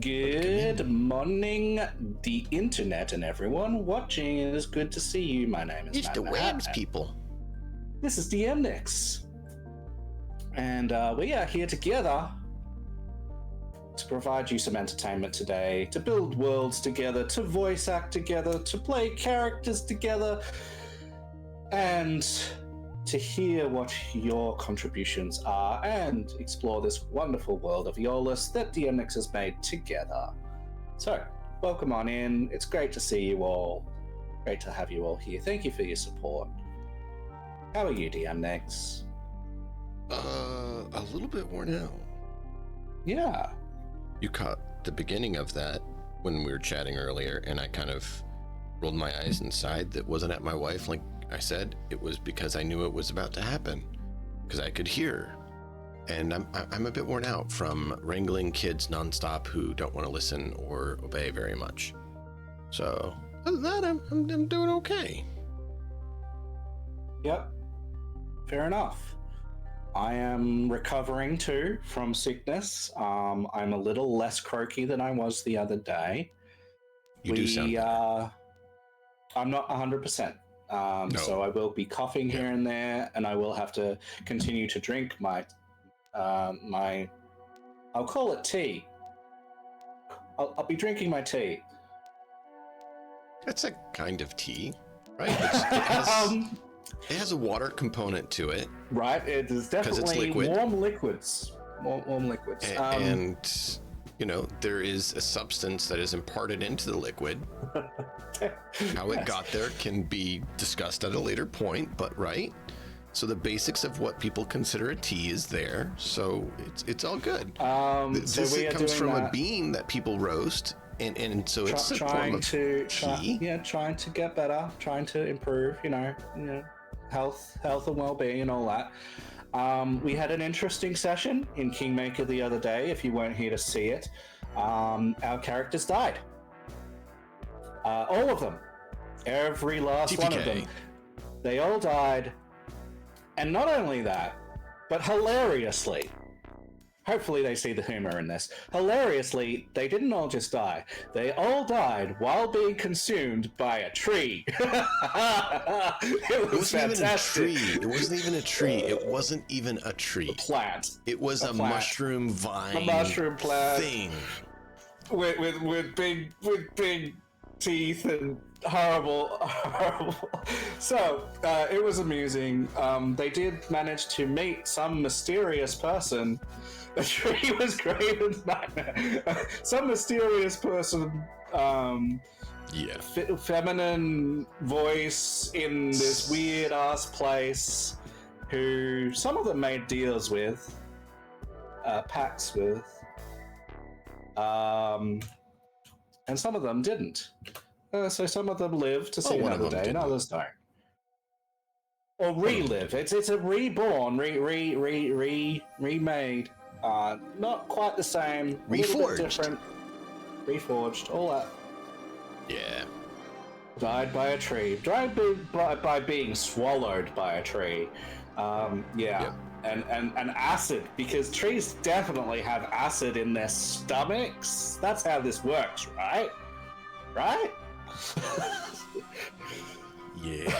Good morning, the internet and everyone watching. It is good to see you. My name is It's the Webs people. This is DMNix. And we are here together to provide you some entertainment today, to build worlds together, to voice act together, to play characters together, and to hear what your contributions are and explore this wonderful world of Eòlas that DMNix has made together. So, welcome on in. It's great to see you all. Great to have you all here. Thank you for your support. How are you, DMNix? A little bit worn out. Yeah. You caught the beginning of that when we were chatting earlier, and I kind of rolled my eyes and sighed. That wasn't at my wife, like I said. It was because I knew it was about to happen, because I could hear. And I'm a bit worn out from wrangling kids nonstop who don't want to listen or obey very much. So other than that, I'm doing okay. Yep. Fair enough. I am recovering too from sickness. I'm a little less croaky than I was the other day. You do sound better. I'm not 100%. No. So I will be coughing here and there, and I will have to continue to drink my I'll call it tea. I'll be drinking my tea. That's a kind of tea, right? It has a water component to it. Right, it is definitely warm liquids. Warm liquids. And you know, there is a substance that is imparted into the liquid. How it got there can be discussed at a later point, but right? So the basics of what people consider a tea is there, so it's all good. It comes from a bean that people roast, and so it's trying to get better, trying to improve, you know, health and well-being and all that. We had an interesting session in Kingmaker the other day. If you weren't here to see it, our characters died. All of them. Every last TPK. One of them. They all died. And not only that, but hilariously, hopefully they see the humor in this, hilariously, they didn't all just die. They all died while being consumed by a tree. It was fantastic. It wasn't even a tree. It wasn't even a tree. A plant. It was a mushroom vine. A mushroom plant. Thing. With big teeth and horrible. So it was amusing. They did manage to meet some mysterious person. The tree was great and nightmare. Some mysterious person, feminine voice in this weird ass place, who some of them made deals with, pacts with, and some of them didn't. So some of them live to see another day, and others don't. Or relive. It's a reborn, remade. Not quite the same. Reforged. A little bit different. Reforged. All that. Yeah. Died by a tree. Died by being swallowed by a tree. Yep. And acid, because trees definitely have acid in their stomachs. That's how this works, right? Right? Yeah.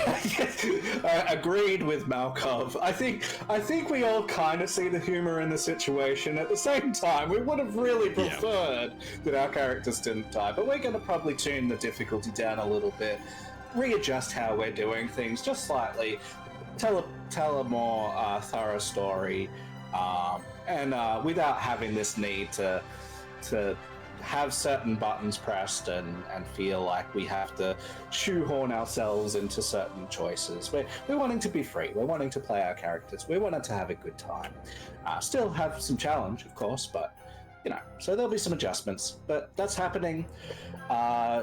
I agreed with Malkov. I think we all kind of see the humor in the situation. At the same time, we would have really preferred that our characters didn't die, but we're going to probably tune the difficulty down a little bit, readjust how we're doing things just slightly, tell a more thorough story, and without having this need to have certain buttons pressed and feel like we have to shoehorn ourselves into certain choices. We're wanting to be free. We're wanting to play our characters. We wanted to have a good time. Still have some challenge, of course, but, you know, so there'll be some adjustments. But that's happening.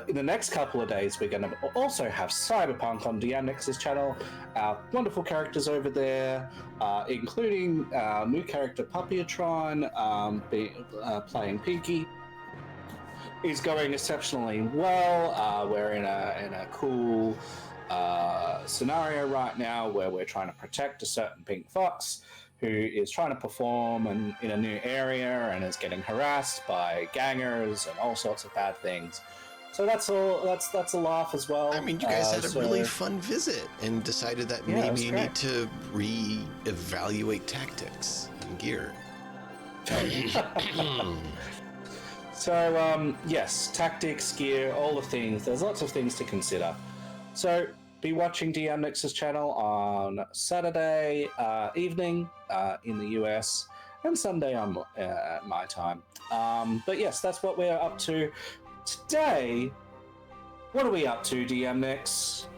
In the next couple of days, we're going to also have Cyberpunk on DMNix's channel. Our wonderful characters over there, including our new character Puppyatron, playing Pinky, is going exceptionally well. We're in a cool scenario right now where we're trying to protect a certain pink fox who is trying to perform in a new area and is getting harassed by gangers and all sorts of bad things. So that's all. That's a laugh as well. I mean, you guys had a really fun visit and decided that maybe you need to re-evaluate tactics and gear. So, yes, tactics, gear, all the things. There's lots of things to consider. So, be watching DM Nix's channel on Saturday evening in the US and Sunday on at my time. But yes, that's what we're up to today. What are we up to, DM Nix?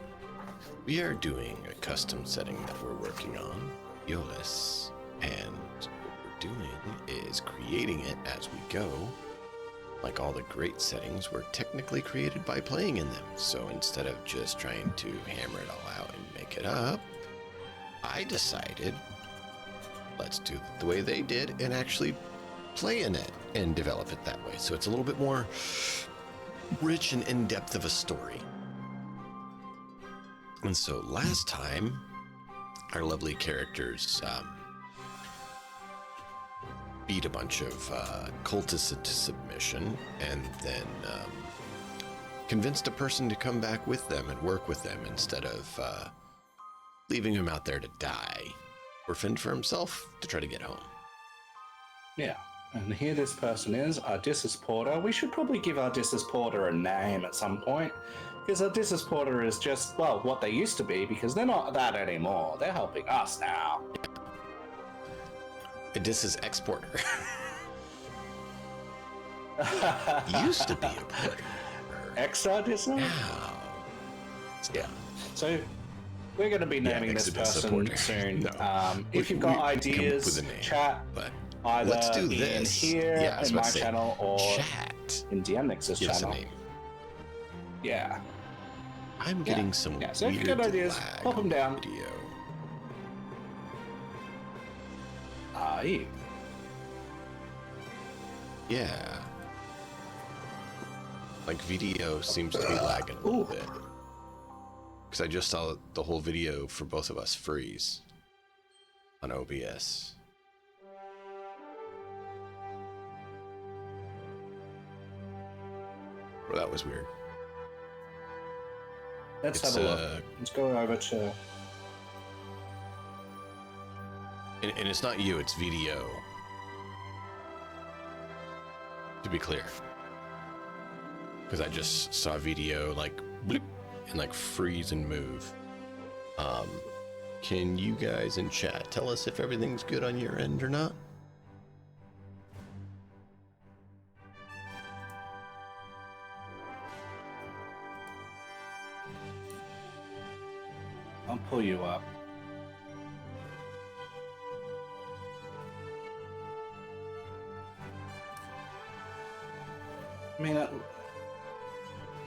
We are doing a custom setting that we're working on, Eòlas, and what we're doing is creating it as we go. Like all the great settings were technically created by playing in them. So instead of just trying to hammer it all out and make it up, I decided let's do it the way they did and actually play in it and develop it that way. So it's a little bit more rich and in-depth of a story. And so last time, our lovely characters beat a bunch of cultists into submission and then convinced a person to come back with them and work with them instead of leaving him out there to die or fend for himself to try to get home. Yeah, and here this person is, Odysseus Porter. We should probably give Odysseus Porter a name at some point, because Odysseus Porter is just, well, what they used to be, because they're not that anymore. They're helping us now. Odysseus Exporter. Used to be a porter. Ex-Odysseus? Now. Yeah. So we're going to be naming this person soon. No. If you've got ideas, chat either let's do in this. here in my channel or chat in DM Nix's channel. A name. Yeah. I'm getting some so if weird you've got ideas, lag pop them down. Video. You. Yeah. Like video seems to be lagging a little bit. Because I just saw the whole video for both of us freeze on OBS. Well, that was weird. Let's have a look. Let's go over to... And it's not you, it's VDO. To be clear. Because I just saw VDO like bloop, and like freeze and move. Can you guys in chat tell us if everything's good on your end or not? I'll pull you up. I mean,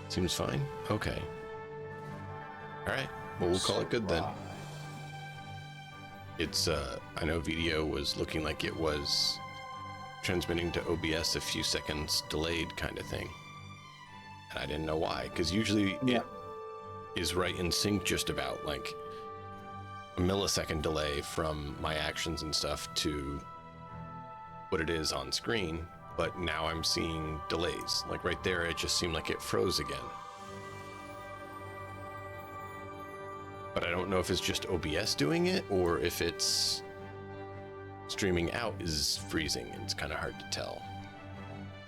seems fine. Okay. All right. Well, we'll call it good then. It's I know video was looking like it was transmitting to OBS a few seconds delayed kind of thing. And I didn't know why, because usually it is right in sync just about like a millisecond delay from my actions and stuff to what it is on screen. But now I'm seeing delays. Like right there, it just seemed like it froze again. But I don't know if it's just OBS doing it or if it's streaming out is freezing. It's kind of hard to tell.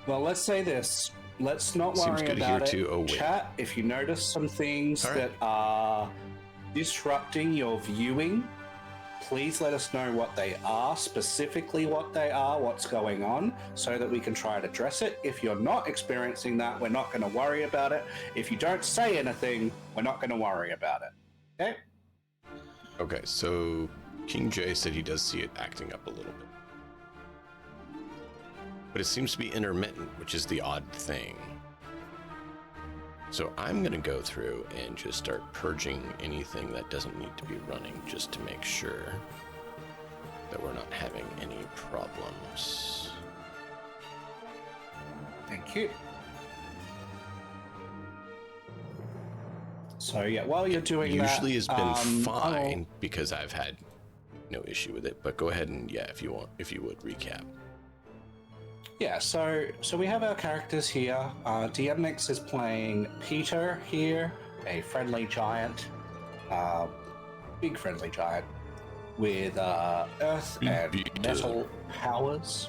Well, let's say this. Let's not worry about it. Too. Chat, if you notice some things that are disrupting your viewing, please let us know what they are, specifically what they are, what's going on, so that we can try and address it. If you're not experiencing that, we're not going to worry about it. If you don't say anything, we're not going to worry about it. Okay? Okay, so King J said he does see it acting up a little bit. But it seems to be intermittent, which is the odd thing. So I'm going to go through and just start purging anything that doesn't need to be running just to make sure that we're not having any problems. Thank you. So yeah, while you're doing that... Usually has been fine because I've had no issue with it. But go ahead and if you would recap. Yeah, so we have our characters here. DMNix is playing Peter here, a friendly giant, big friendly giant with earth and metal powers.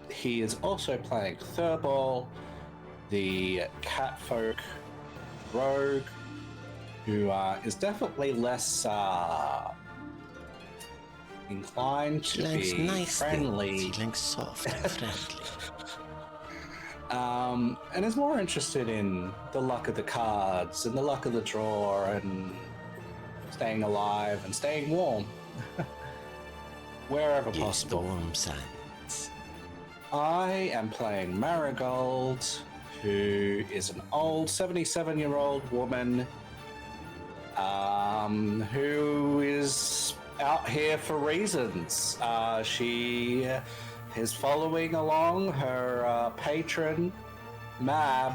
He is also playing Thurball, the catfolk rogue, who is definitely less inclined to be nice friendly. He likes soft and friendly. And is more interested in the luck of the cards and the luck of the draw and staying alive and staying warm wherever Yes, possible. the warm sands. I am playing Marigold, who is an old 77-year-old woman who is out here for reasons. She is following along her patron, Mab,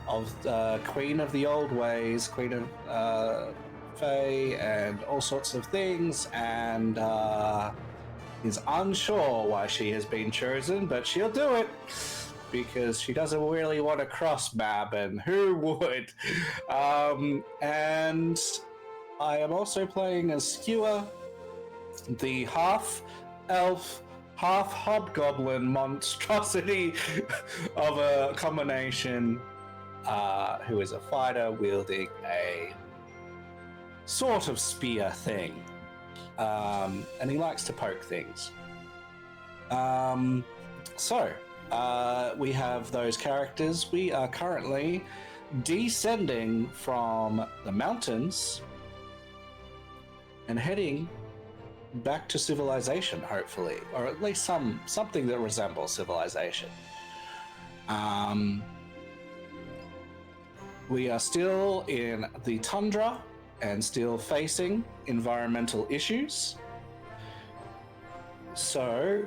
of the Queen of the Old Ways, Queen of Fae, and all sorts of things, and is unsure why she has been chosen, but she'll do it because she doesn't really want to cross Mab, and who would? And I am also playing as Skewer, the half-elf, half-hobgoblin monstrosity of a combination, who is a fighter wielding a sort of spear thing. And he likes to poke things. We have those characters. We are currently descending from the mountains and heading back to civilization, hopefully, or at least something that resembles civilization. We are still in the tundra and still facing environmental issues. So,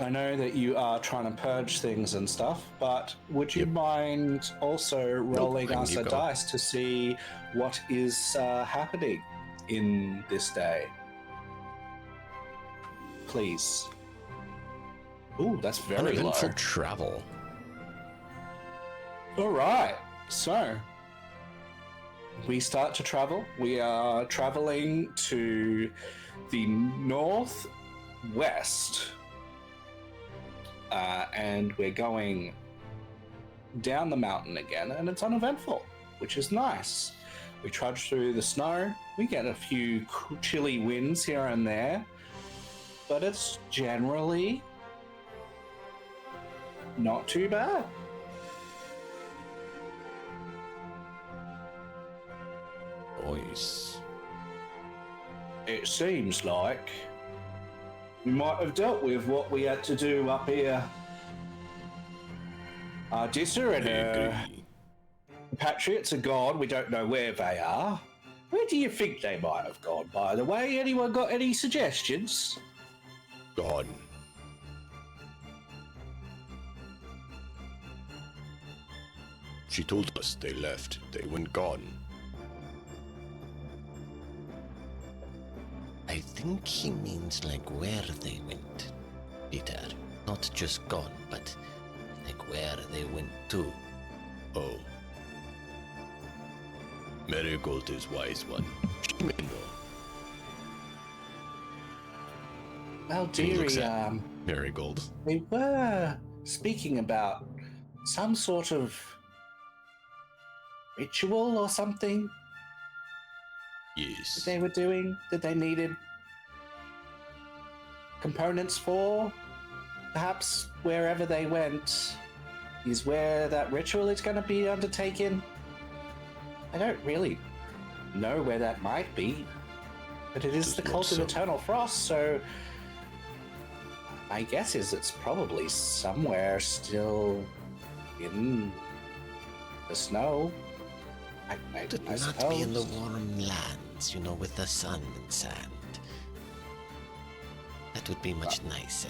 I know that you are trying to purge things and stuff, but would you mind also rolling us a dice to see what is happening in this day? Please. Ooh, that's very low. Uneventful travel. All right, so we start to travel. We are traveling to the northwest, and we're going down the mountain again, and it's uneventful, which is nice. We trudge through the snow. We get a few chilly winds here and there, but it's generally not too bad. Nice. It seems like we might have dealt with what we had to do up here. Ardissa and her Patriots are gone. We don't know where they are. Where do you think they might have gone, by the way? Anyone got any suggestions? Gone. She told us they left. They went gone. I think he means like where they went, Peter. Not just gone, but like where they went to. Oh. Marigold is wise one. She may know. Well, He looks dearie, at Marigold. we were speaking about some sort of ritual or something Yes. they were doing that they needed components for. Perhaps wherever they went is where that ritual is going to be undertaken. I don't really know where that might be, but it is Just the not cult of so. eternal frost, so my guess is it's probably somewhere still in the snow. I Did not suppose. be in the warm lands, you know, with the sun and sand. That would be much nicer.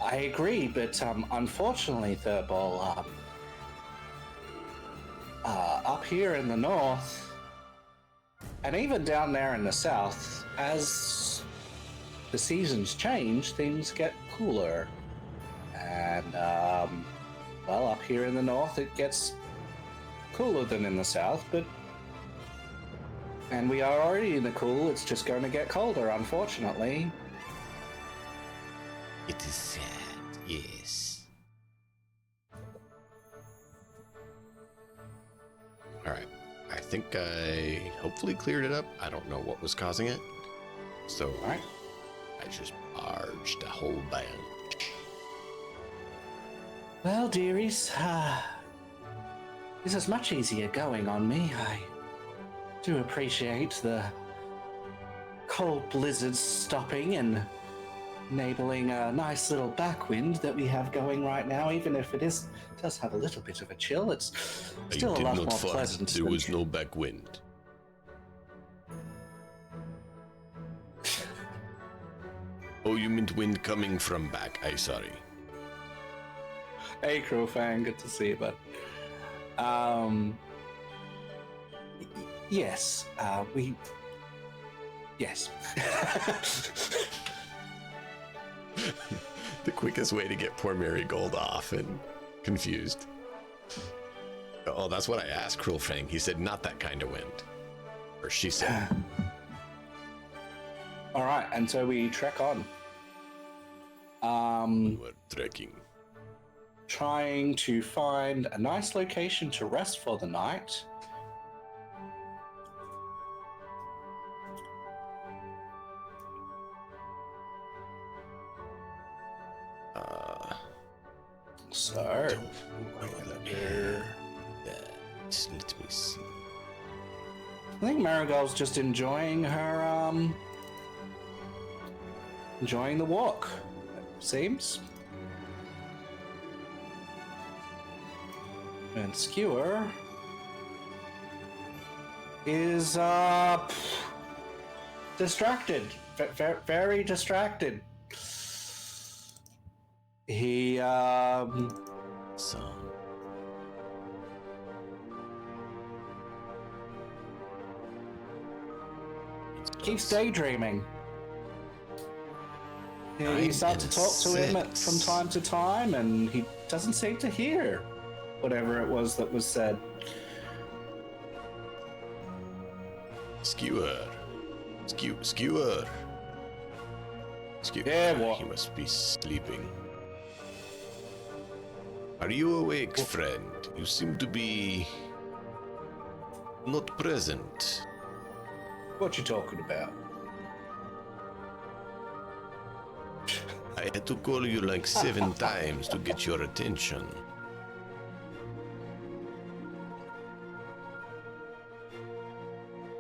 I agree, but unfortunately, Thurball, up here in the north, And even down there in the south, as the seasons change, things get cooler. And, well, up here in the north, it gets cooler than in the south, but... And we are already in the cool, it's just going to get colder, unfortunately. It is sad, yes. Alright. I think I hopefully cleared it up. I don't know what was causing it. So Alright. I just barged a whole bunch. Well, dearies, this is much easier going on me. I do appreciate the cold blizzards stopping and enabling a nice little backwind that we have going right now, even if it does have a little bit of a chill. It's still a lot more pleasant. There was no backwind. Oh, you meant wind coming from back. I'm sorry. Hey, Crowfang, good to see you, bud. Yes, yes. The quickest way to get poor Marigold off and confused. Oh, that's what I asked Cruel Fang. He said, not that kind of wind. Or she said. All right, and so we trek on. We're trekking. Trying to find a nice location to rest for the night. So, Let me see. I think Marigold's just enjoying her, enjoying the walk, it seems. And Skewer is, distracted. Very distracted. He, So, keeps daydreaming. You start to talk to him from time to time, and he doesn't seem to hear whatever it was that was said. Skewer. Skewer. Yeah, what? He must be sleeping. Are you awake, friend? You seem to be not present. What you talking about? I had to call you like 7 times to get your attention.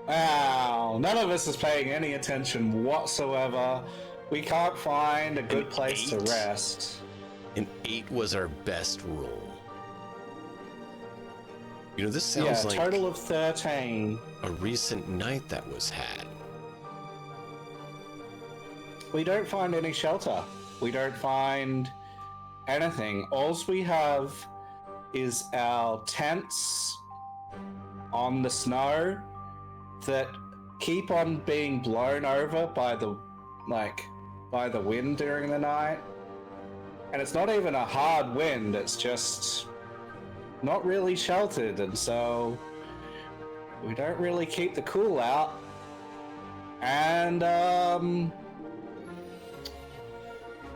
Wow, none of us is paying any attention whatsoever. We can't find a good place to rest. And 8 was our best roll. You know, this sounds like total of 13. a recent night that was had. We don't find any shelter. We don't find anything. All we have is our tents on the snow that keep on being blown over by the wind during the night. And it's not even a hard wind, it's just not really sheltered, and so we don't really keep the cool out. And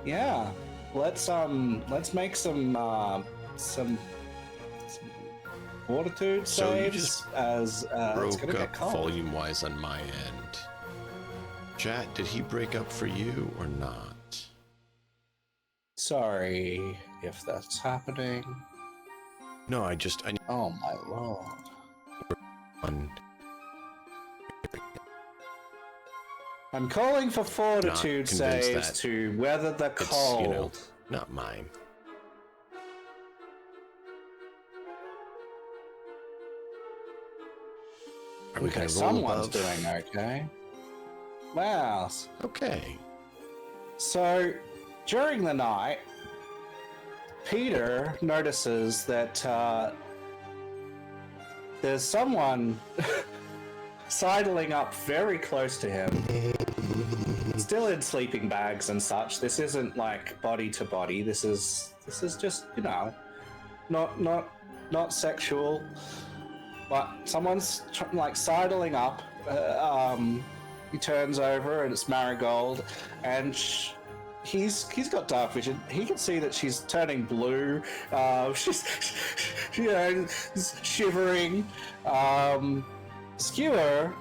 yeah, let's make some fortitude So you saves just as it's Broke gonna get up cold. volume-wise on my end. Chat, did he break up for you or not? Sorry if that's happening. No, I Oh my lord. on I'm calling for fortitude convinced saves that to weather the it's, cold. you know, not mine. Are we Okay, gonna roll someone's above? doing okay. Wow. Okay. So, during the night, Peter notices that there's someone sidling up very close to him, still in sleeping bags and such. This isn't like body to body. This is just, you know, not sexual, but someone's like sidling up. He turns over and it's Marigold, and he's got dark vision. He can see that she's turning blue. She's you know, shivering. Skewer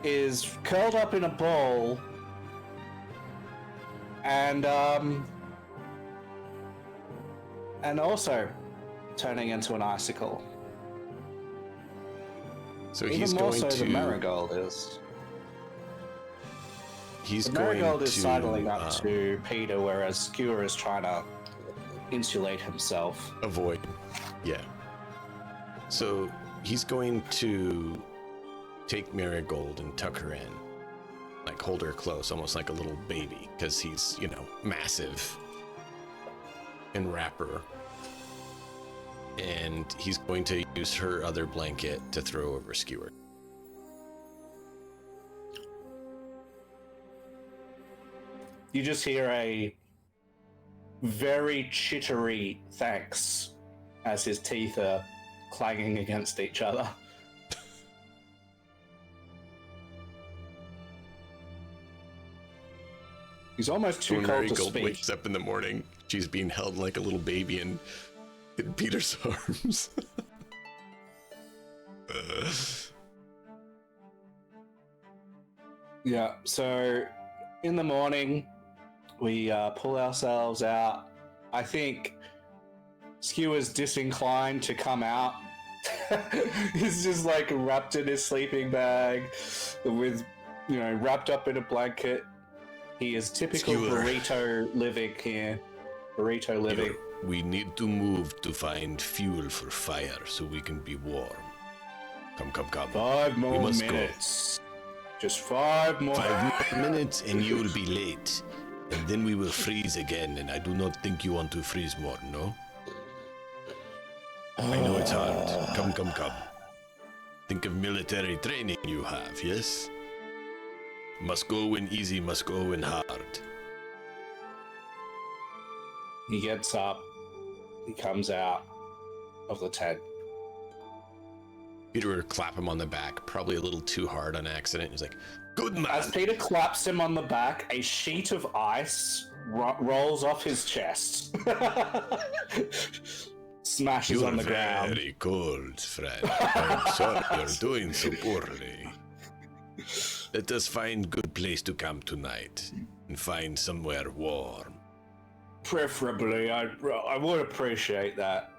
is curled up in a ball and also turning into an icicle. So Even he's more going so to. than Marigold is. He's The going Marigold to is sidling up to Peter, whereas Skewer is trying to insulate himself. avoid. Yeah. So he's going to take Marigold and tuck her in, like hold her close, almost like a little baby, because he's, you know, massive, and wrap her. And he's going to use her other blanket to throw over Skewer. You just hear a very chittery thanks as his teeth are clanging against each other. He's almost too When cold to Marigold speak. wakes up in the morning, she's being held like a little baby in Peter's arms. Yeah, so in the morning, we pull ourselves out. I think Skewer's disinclined to come out. He's just like wrapped in his sleeping bag with, you know, wrapped up in a blanket. He is typical Skewer. burrito living here. Burrito living. We need to move to find fuel for fire so we can be warm. Come. 5 We more must minutes. Just 5 more. 5 more minutes and you will be late. And then we will freeze again, and I do not think you want to freeze more, no? I know it's hard. Come. Think of military training you have, yes? Must go when easy, must go when hard. He gets up. He comes out of the tent. Peter would clap him on the back, probably a little too hard on accident. He's like, good man. As Peter claps him on the back, a sheet of ice rolls off his chest. Smashes on the ground. Very cold, friend. I'm sorry you're doing so poorly. Let us find good place to camp tonight and find somewhere warm. Preferably, I would appreciate that.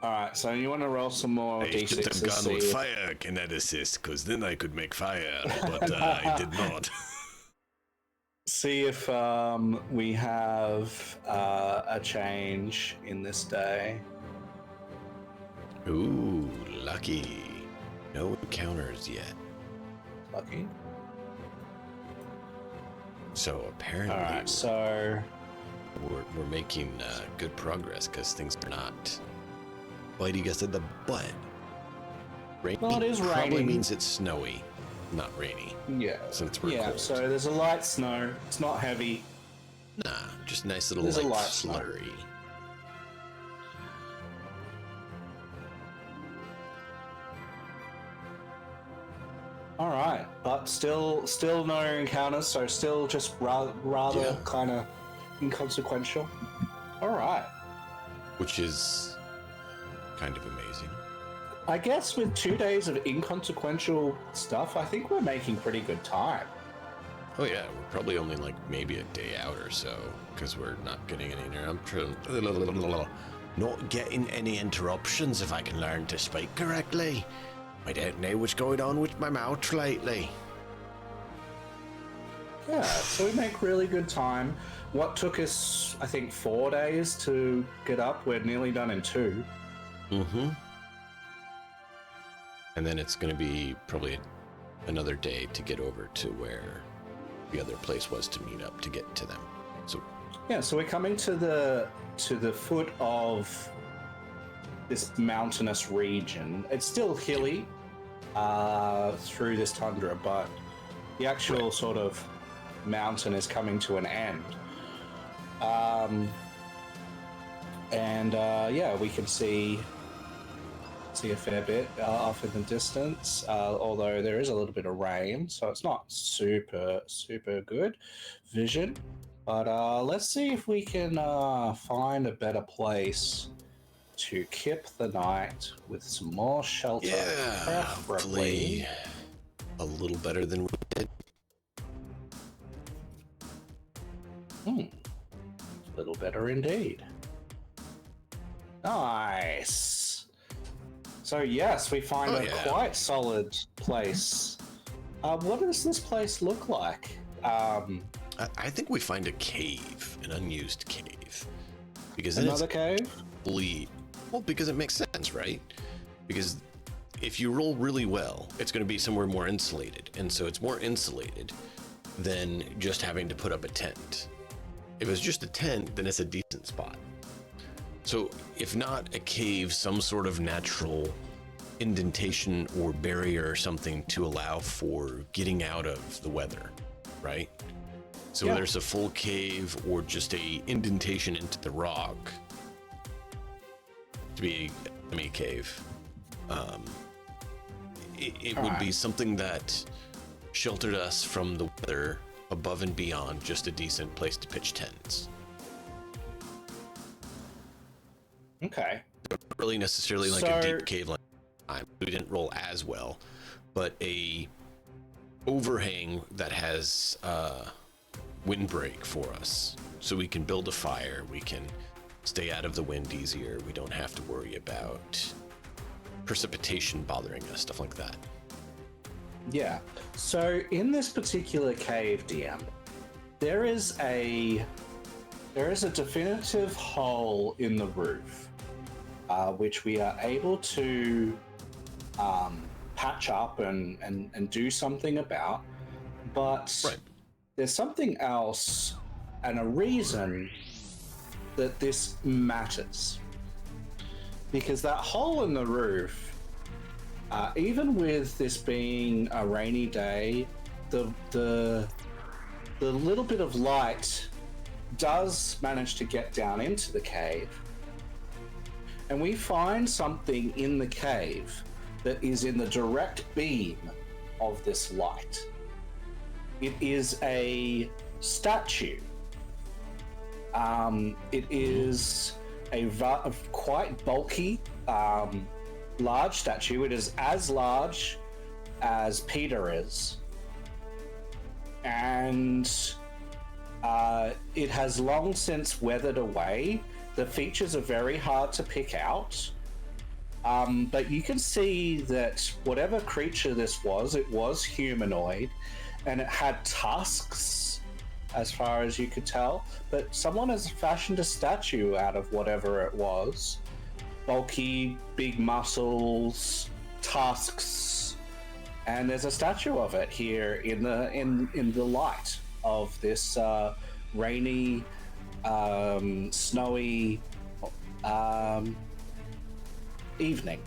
Alright, so you want to roll some more I should have d6s? gone with fire kineticist, because then I could make fire, but I did not. See if we have a change in this day. Ooh, lucky. No encounters yet. Lucky. So apparently Alright, so we're making good progress, because things are not biting us in the butt. Rainy Well, it is probably raining. means it's snowy, not rainy. yeah. Since we're Yeah, cold. so there's a light snow. It's not heavy. Nah, just nice little There's a light light snow. slurry. Alright, but still no encounters, so still just rather Yeah. kind of inconsequential. Alright. Which is kind of amazing. I guess with 2 days of inconsequential stuff, I think we're making pretty good time. Oh yeah, we're probably only like maybe a day out or so, because we're not getting any interruptions. Not getting any interruptions if I can learn to speak correctly. I don't know what's going on with my mouth lately. Yeah, so we make really good time. What took us, I think, 4 days to get up, we're nearly done in 2. Mm-hmm. And then it's going to be probably another day to get over to where the other place was to meet up to get to them. So Yeah, so we're coming to the foot of this mountainous region. It's still hilly. through this tundra, but the actual sort of mountain is coming to an end. Yeah, we can see a fair bit off in the distance, although there is a little bit of rain, so it's not super good vision. But let's see if we can find a better place to kip the night with some more shelter. Yeah, preferably hopefully a little better than we did. A little better indeed. Nice. So yes, we find quite solid place. What does this place look like? I think we find a cave, an unused cave, because another cave. Well, because it makes sense, right? Because if you roll really well, it's going to be somewhere more insulated, and so it's more insulated than just having to put up a tent. If it's just a tent, then it's a decent spot. So if not a cave, some sort of natural indentation or barrier or something to allow for getting out of the weather, right? So whether it's a full cave or just a indentation into the rock to be a cave, it would be something that sheltered us from the weather above and beyond just a decent place to pitch tents. Okay. Not really necessarily like a deep cave like we didn't roll as well, but a overhang that has windbreak for us, so we can build a fire, we can stay out of the wind easier, we don't have to worry about precipitation bothering us, stuff like that. Yeah. So in this particular cave, DM, there is a definitive hole in the roof, which we are able to patch up and do something about. But there's something else and a reason that this matters. Because that hole in the roof, even with this being a rainy day, the little bit of light does manage to get down into the cave. And we find something in the cave that is in the direct beam of this light. It is a statue. It is a quite bulky, large statue. It is as large as Peter is. And it has long since weathered away. The features are very hard to pick out. But you can see that whatever creature this was, it was humanoid, and it had tusks, as far as you could tell. But someone has fashioned a statue out of whatever it was. Bulky, big muscles, tusks, and there's a statue of it here in the light of this rainy, snowy evening.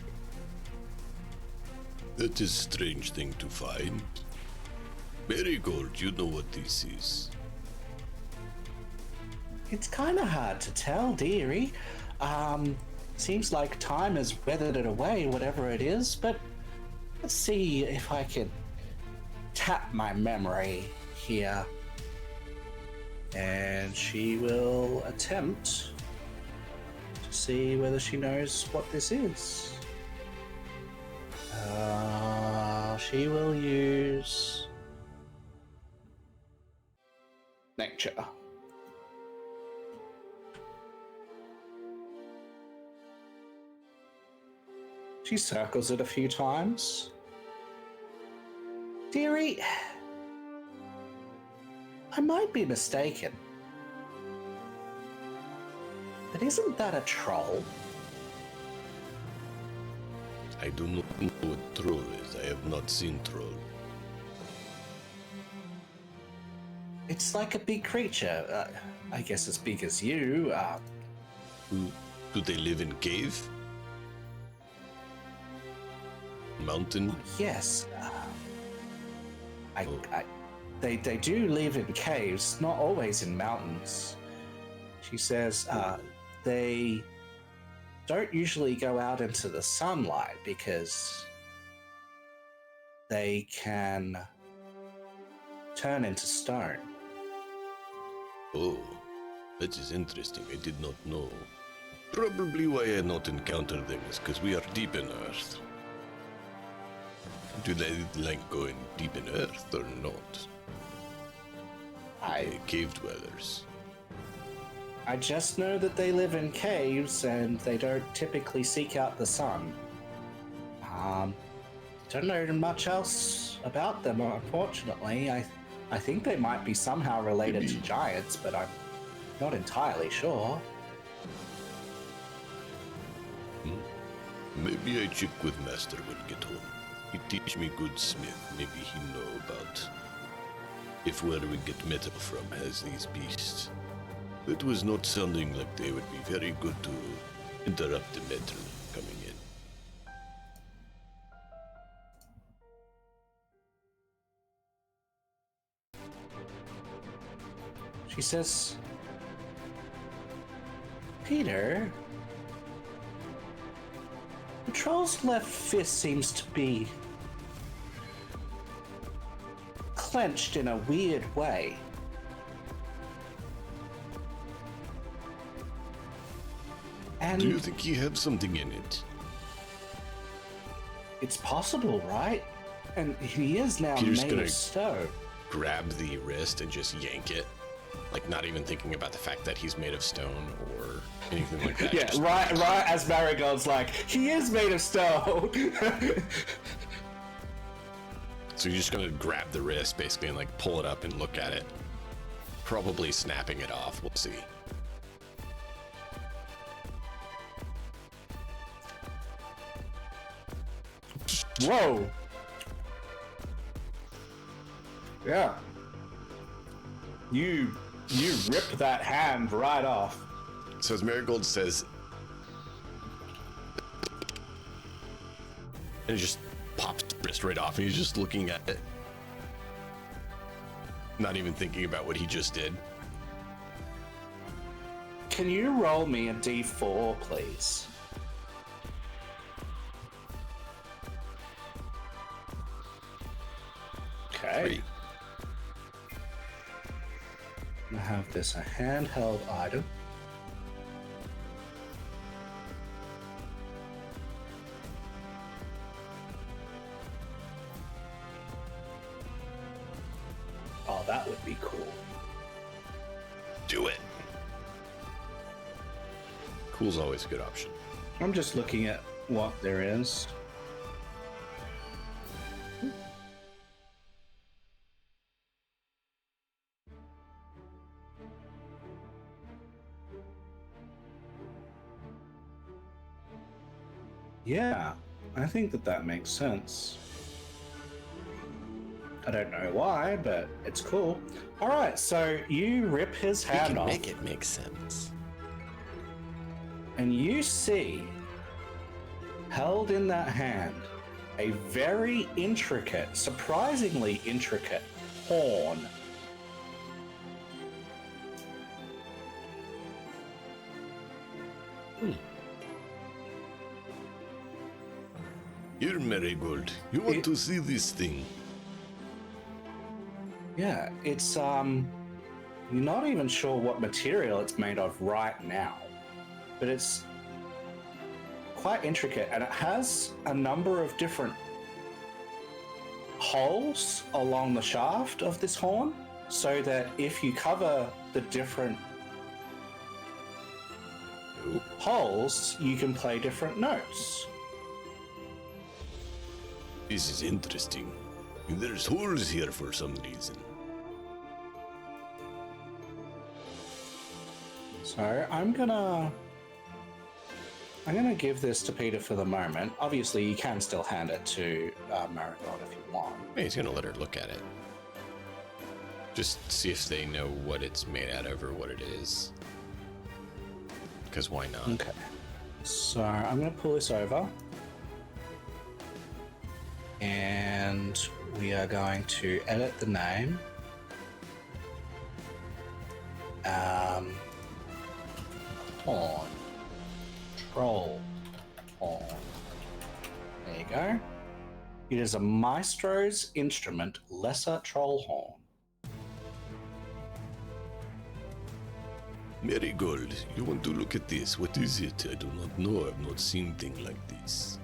That is a strange thing to find. Marigold, you know what this is. It's kind of hard to tell, dearie. Seems like time has weathered it away, whatever it is, but let's see if I can tap my memory here. And she will attempt to see whether she knows what this is. She will use nature. She circles it a few times. Dearie, I might be mistaken, but isn't that a troll? I do not know what troll is. I have not seen troll. It's like a big creature. I guess as big as you. Do they live in cave? mountain? Yes. Oh. They do live in caves, not always in mountains. She says they don't usually go out into the sunlight because they can turn into stone. Oh, that is interesting. I did not know. Probably why I not encountered them is because we are deep in Earth. Do they like going deep in Earth or not? Cave dwellers. I just know that they live in caves and they don't typically seek out the sun. Don't know much else about them, unfortunately. I think they might be somehow related to giants, but I'm not entirely sure. Maybe I check with Master when get home. He teach me good smith. Maybe he know about if where we get metal from has these beasts. It was not sounding like they would be very good to interrupt the metal coming in. She says, Peter, the troll's left fist seems to be clenched in a weird way. And Do you think he have something in it? it's possible, right? And he is now Peter's made gonna- of stone. Grab the wrist and just yank it, like not even thinking about the fact that he's made of stone or anything like that. Yeah, Just- right as Marigold's like, he is made of stone. So you're just gonna grab the wrist basically and like pull it up and look at it. Probably snapping it off. We'll see. Whoa. Yeah. You rip that hand right off. So as Marigold says, and he just pops the wrist right off, and he's just looking at it, not even thinking about what he just did. Can you roll me a d4, please? Okay. 3. I have this a handheld item. Oh, that would be cool. Do it. Cool's always a good option. I'm just looking at what there is. Yeah, I think that makes sense. I don't know why, but it's cool. All right, so you rip his We hand can off, make it make sense. and you see, held in that hand, a very intricate, surprisingly intricate horn. Here, Marigold, you want It- to see this thing? Yeah, it's you're not even sure what material it's made of right now, but it's quite intricate, and it has a number of different holes along the shaft of this horn, so that if you cover the different Oh, holes, you can play different notes. this is interesting. There's holes here for some reason. So I'm gonna give this to Peter for the moment. Obviously, you can still hand it to Marigold if you want. Hey, he's gonna let her look at it. Just see if they know what it's made out of or what it is. Because why not? Okay. So I'm going to pull this over. And we are going to edit the name. Horn. Troll horn. There you go. It is a maestro's instrument, lesser troll horn. Marigold, you want to look at this? What is it? I do not know. I've not seen thing like this.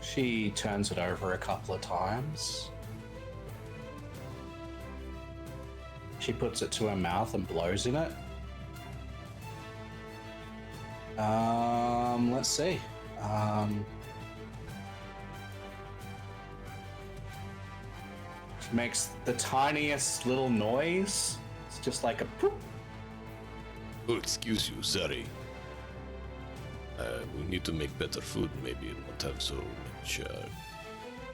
She turns it over a couple of times. She puts it to her mouth and blows in it. Let's see. She makes the tiniest little noise. It's just like a poop. Oh, excuse you, sorry. We need to make better food. Maybe it won't have so much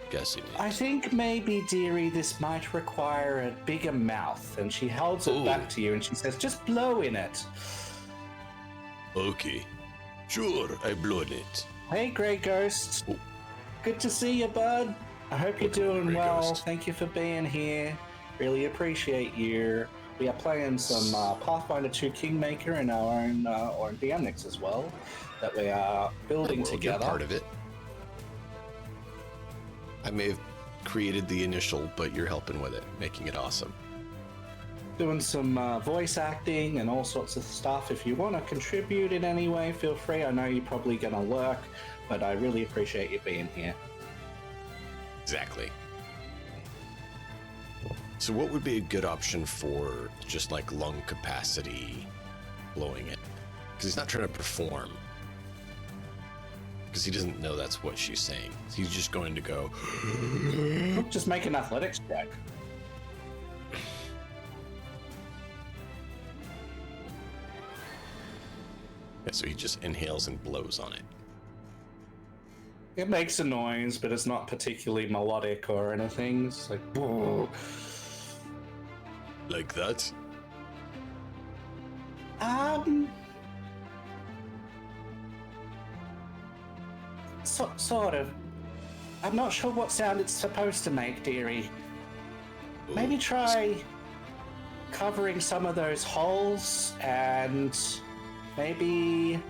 gas in it. I think maybe, dearie, this might require a bigger mouth. And she holds it back to you and she says, just blow in it. Okay. Sure, I blow in it. Hey, Grey Ghost. Oh. Good to see you, bud. I hope you're doing Grey well. Ghost. Thank you for being here. Really appreciate you. We are playing some Pathfinder 2 Kingmaker in our own or in DMNix as well, that we are building Well, you're together. part of it. I may have created the initial, but you're helping with it, making it awesome. Doing some voice acting and all sorts of stuff. If you want to contribute in any way, feel free. I know you're probably going to lurk, but I really appreciate you being here. Exactly. So what would be a good option for just like lung capacity blowing it? Because he's not trying to perform. Because he doesn't know that's what she's saying. He's just going to go. Just make an athletics check. Yeah, so he just inhales and blows on it. It makes a noise, but it's not particularly melodic or anything. It's like, whoa. Like that? Sort of. I'm not sure what sound it's supposed to make, dearie. Maybe try covering some of those holes and maybe...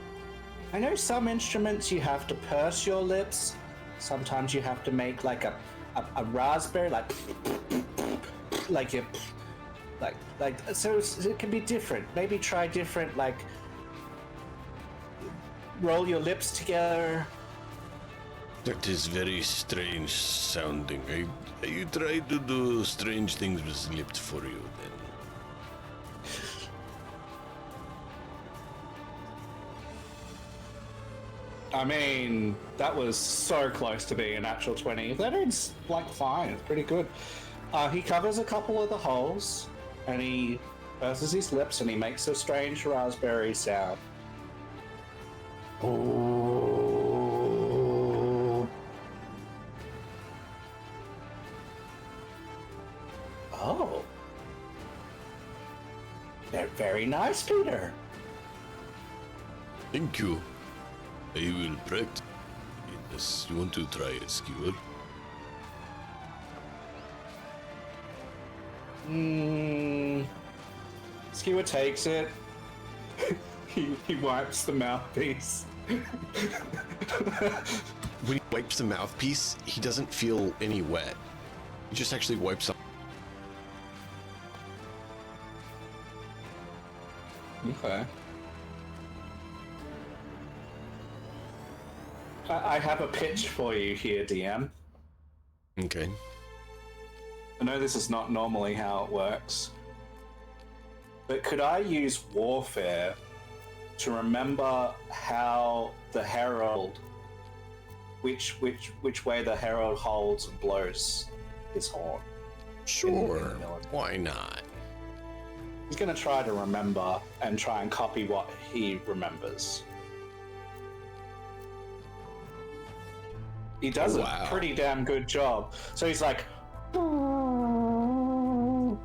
I know some instruments you have to purse your lips. Sometimes you have to make like a raspberry, like so it can be different. Maybe try different, like roll your lips together. That is very strange sounding. I try to do strange things with lips for you then. I mean, that was so close to being a natural 20. That is, like, fine. It's pretty good. He covers a couple of the holes, and he purses his lips, and he makes a strange raspberry sound. Oh. Oh. They're very nice, Peter. Thank you. I will practice. Yes, you want to try it, Skewer? Skewer takes it. he wipes the mouthpiece. When he wipes the mouthpiece, he doesn't feel any wet. He just actually wipes up. Okay. I have a pitch for you here, DM. Okay. I know this is not normally how it works, but could I use warfare to remember how the herald, which way the herald holds and blows his horn? Sure. Why not? He's going to try to remember and try and copy what he remembers. He does a pretty damn good job. So he's like, and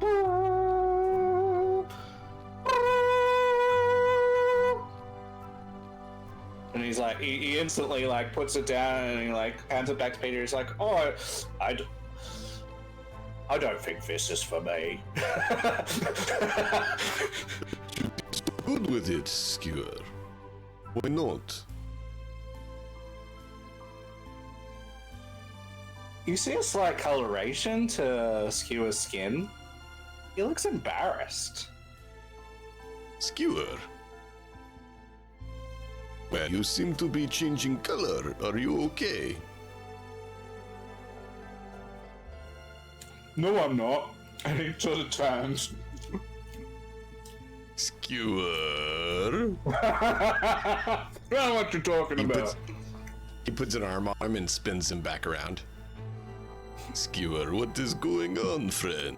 he's like, he instantly like puts it down and he like hands it back to Peter. He's like, "Oh, I don't think this is for me." Good with it, Skewer. Why not? You see a slight coloration to Skewer's skin. He looks embarrassed. Skewer? Well, you seem to be changing color. Are you okay? No, I'm not. And he sort of turns. Skewer? I don't know what you're talking about. He puts an arm on him and spins him back around. Skewer, what is going on, friend?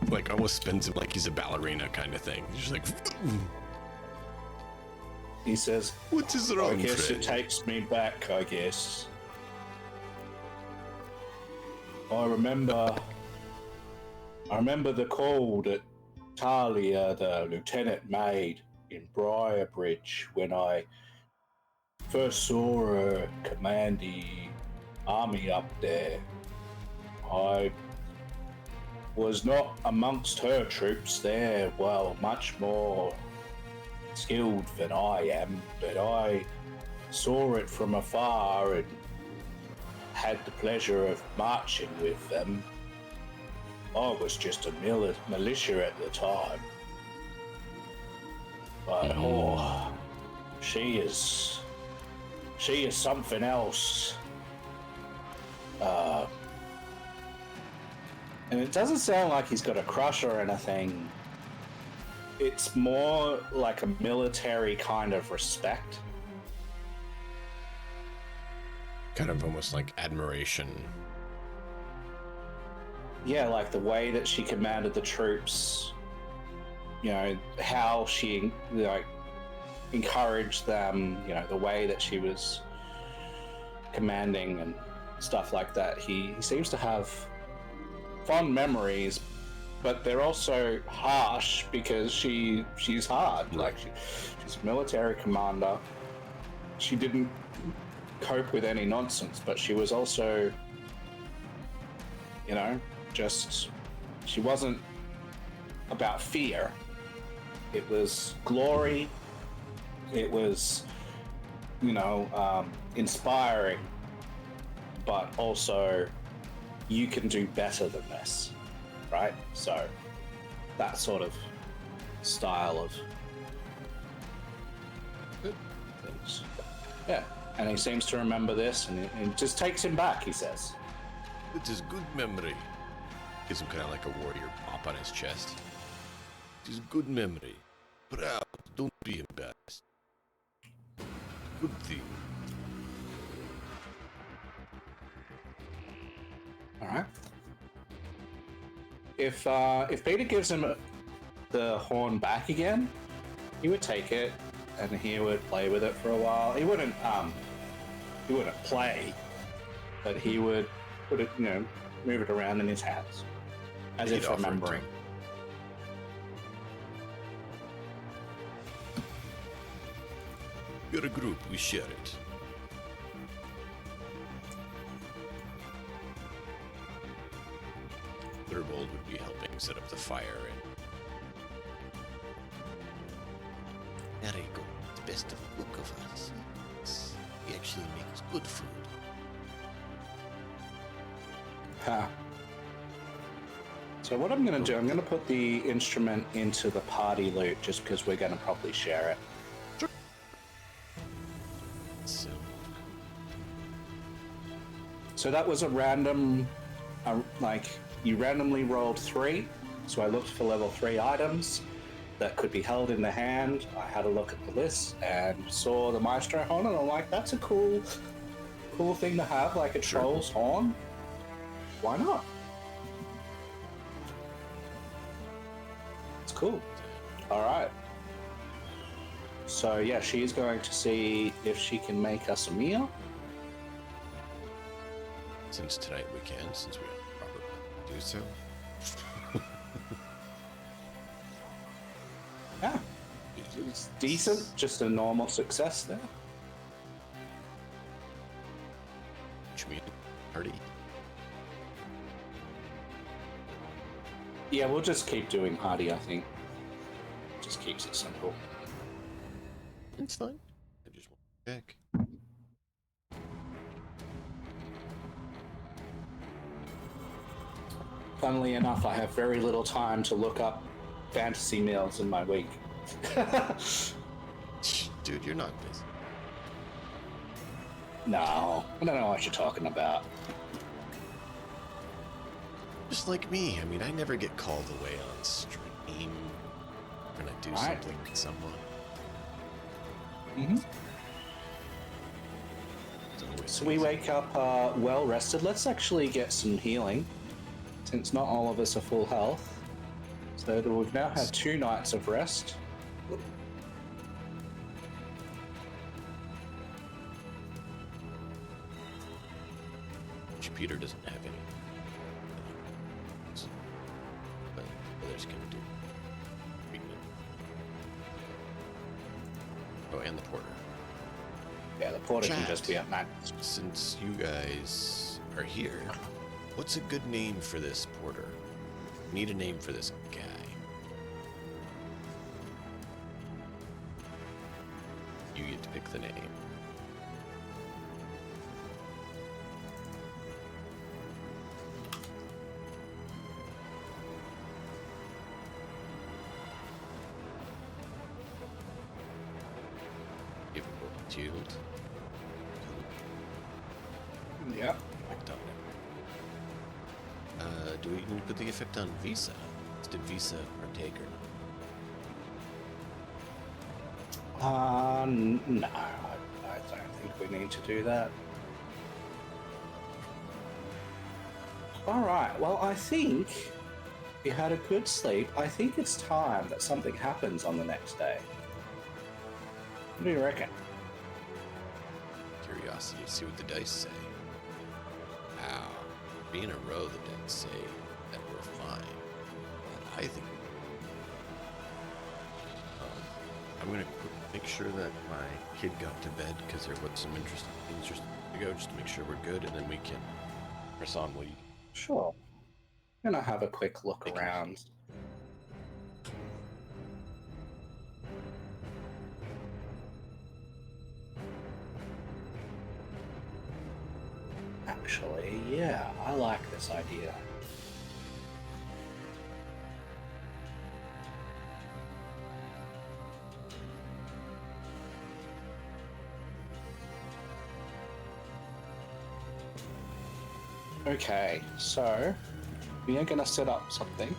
Like almost spins him like he's a ballerina kind of thing. He's just like, He says, What is I wrong, guess friend? it takes me back, I guess. I remember the call that Talia, the lieutenant, made in Briarbridge when I first saw her command the army up there. I was not amongst her troops. They're, well, much more skilled than I am, but I saw it from afar and had the pleasure of marching with them. I was just a militia at the time. But, she is something else. And it doesn't sound like he's got a crush or anything. It's more like a military kind of respect. kind of almost like admiration. Yeah, like the way that she commanded the troops, you know, how she like encouraged them, you know, the way that she was commanding and stuff like that. He seems to have fond memories, but they're also harsh because she's hard. Like she's a military commander. She didn't cope with any nonsense, but she was also, you know, just, she wasn't about fear. It was glory. It was, you know, inspiring, but also you can do better than this, right? So that sort of style of things. Yeah, and he seems to remember this, and it just takes him back, he says. It is good memory. Gives him kind of like a warrior pop on his chest. It is good memory. Proud. Don't be embarrassed. Good thing. All right. If Peter gives him the horn back again, he would take it and he would play with it for a while. He wouldn't play, but he would put it, you know, move it around in his hands as He'd if offer it to remembering. him. We're a group. We share it. Thurbold would be helping set up the fire and Very good. It's best of book of us. He actually makes good food. Ha. So what I'm going to do, I'm going to put the instrument into the party loot just because we're going to probably share it. so So that was a random, like, you randomly rolled 3. So I looked for level 3 items that could be held in the hand. I had a look at the list and saw the maestro horn, and I'm like, that's a cool thing to have, like a troll's horn. Why not? It's cool. All right. So yeah, she's going to see if she can make us a meal. since tonight we can, since we have proper plan to do so. Yeah. It's decent, just a normal success there. Which means party. Yeah, we'll just keep doing Hardy, I think. Just keeps it simple. It's fine. I just want to check. Funnily enough, I have very little time to look up fantasy meals in my week. Dude, you're not busy. No, I don't know what you're talking about. Just like me. I mean, I never get called away on stream when I do Right. something with someone. Mm-hmm. It's always So we easy. wake up well rested. Let's actually get some healing, since not all of us are full health. So we've now had 2 nights of rest. Peter doesn't have any. But others can do treatment. Oh, and the porter. Yeah, the porter can Chat. just be at night. Since you guys are here, what's a good name for this porter? Need a name for this guy. You get to pick the name. Shield. Yeah. Effect on it. Do we need to put the effect on Visa? Did Visa partake or not? No, I don't think we need to do that. Alright, well, I think you had a good sleep. I think it's time that something happens on the next day. What do you reckon? Curiosity to see what the dice say. Wow. 3 in a row, the dice say that we're fine. But I think I'm gonna make sure that my kid got to bed because there was some interesting things just to go, just to make sure we're good, and then we can press on. Will you? Sure. I'm gonna have a quick look Thank you. around. Actually, yeah, I like this idea. Okay, so we are going to set up something.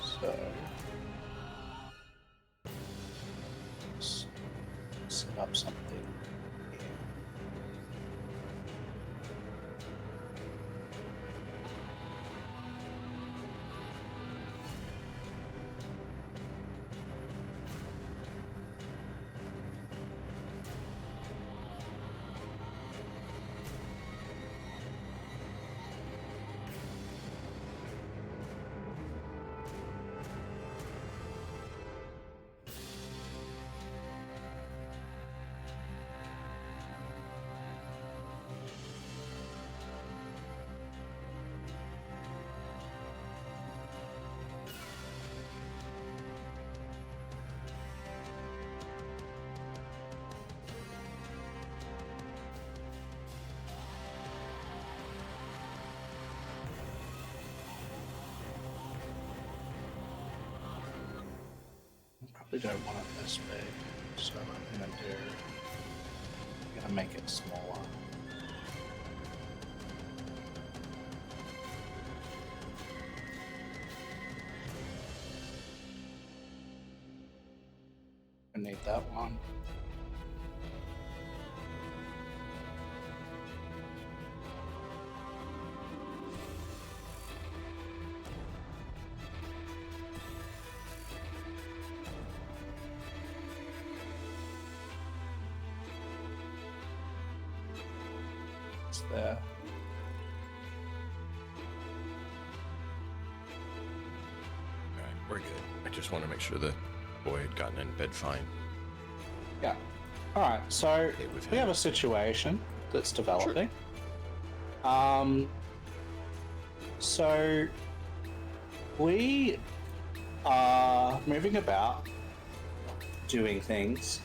So let's set up something here. Probably don't want it this big, so I'm gonna make it smaller. I need that one. It's there. Alright, we're good. I just want to make sure the boy had gotten in bed fine. Yeah. All right. So Okay, we have a situation that's developing. So we are moving about, doing things,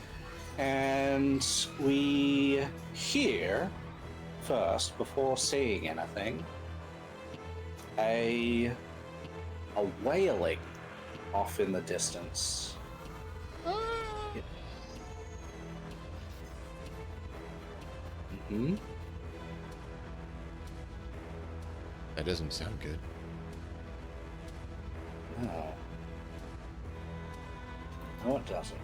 and we hear first, before seeing anything, a wailing off in the distance. Hmm. That doesn't sound good. No. No, it doesn't.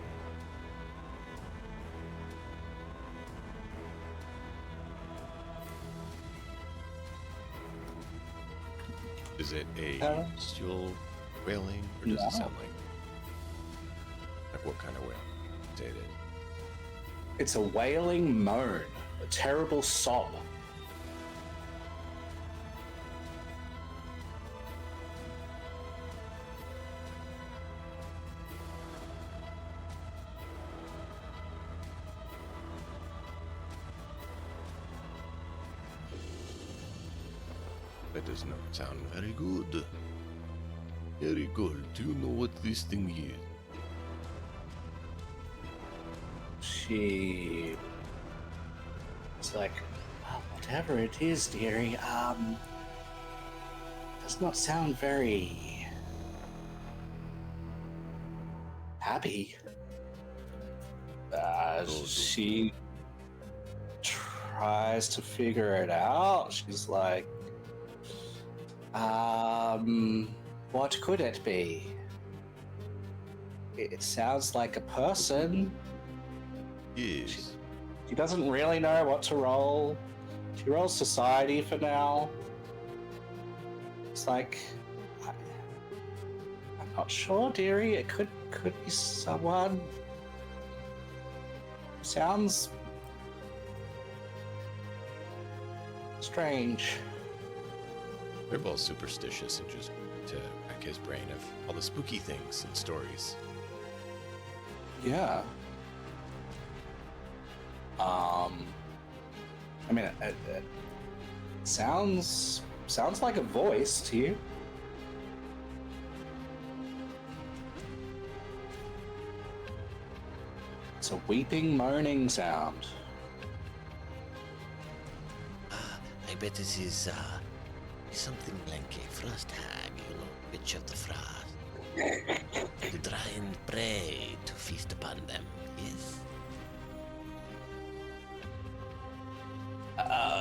Is it a still wailing, or does No. it sound like what kind of wail? Say it is. It's a wailing moan, a terrible sob. That does not sound Very good. Very good. Do you know what this thing is? She... It's like, well, whatever it is, dearie, does not sound very... happy. She tries to figure it out. She's like, what could it be? It sounds like a person. Yes. She doesn't really know what to roll. She rolls society for now. It's like, I'm not sure, dearie. It could be someone. Sounds strange. They're both superstitious and just to rack his brain of all the spooky things and stories. Yeah. I mean, it sounds like a voice to you. It's a weeping, moaning sound. I bet it is something like a frost hag, you know, witch of the frost. To try and pray to feast upon them, yes?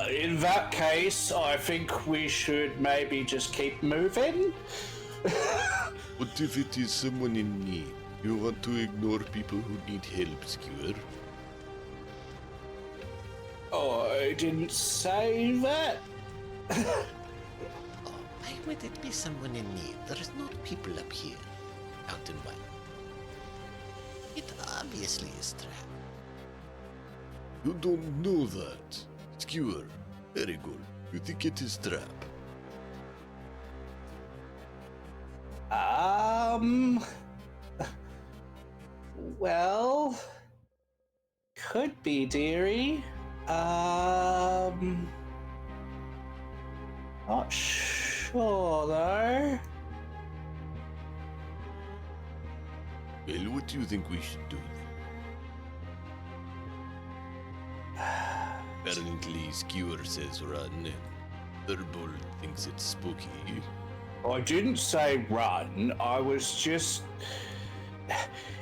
In that case, I think we should maybe just keep moving. What if it is someone in need? You want to ignore people who need help, Skewer? I didn't say that. Oh, why would it be someone in need? There's not people up here, out in one. It obviously is trapped. You don't know that. Skewer. Very good. You think it is trap? Well, could be, dearie. Not sure though. Well, what do you think we should do then? Apparently, Skewer says run, and Thurbold thinks it's spooky. I didn't say run. I was just.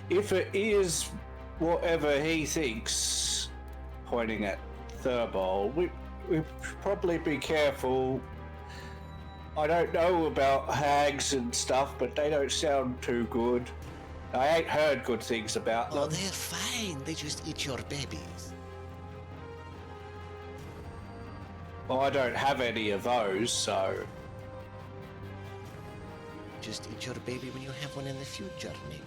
If it is whatever he thinks, pointing at Thurbold, we should probably be careful. I don't know about hags and stuff, but they don't sound too good. I ain't heard good things about Oh, them. they're fine. They just eat your babies. Well, I don't have any of those, so. Just eat your baby when you have one in the future, maybe.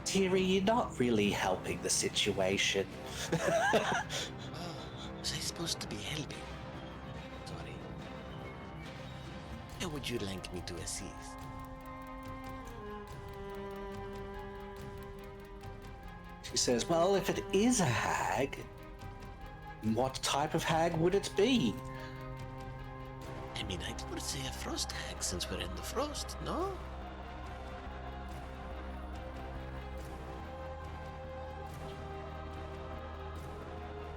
Dearie, you're not really helping the situation. Oh, was I supposed to be helping. Sorry. How would you like me to assist? She says, well, if it is a hag, what type of hag would it be? I mean, I would say a frost hag since we're in the frost, no?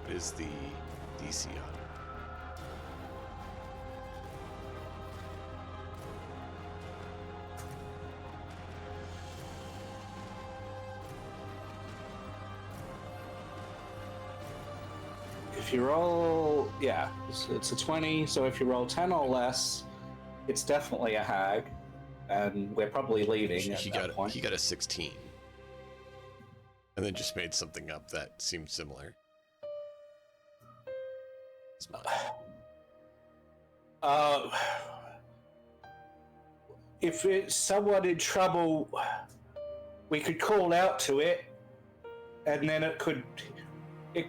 What is the DC on it? If you roll, yeah, it's a 20, so if you roll 10 or less, it's definitely a hag, and we're probably leaving at that point. He got a 16. And then just made something up that seemed similar. It's mine. If it's someone in trouble, we could call out to it, and then it could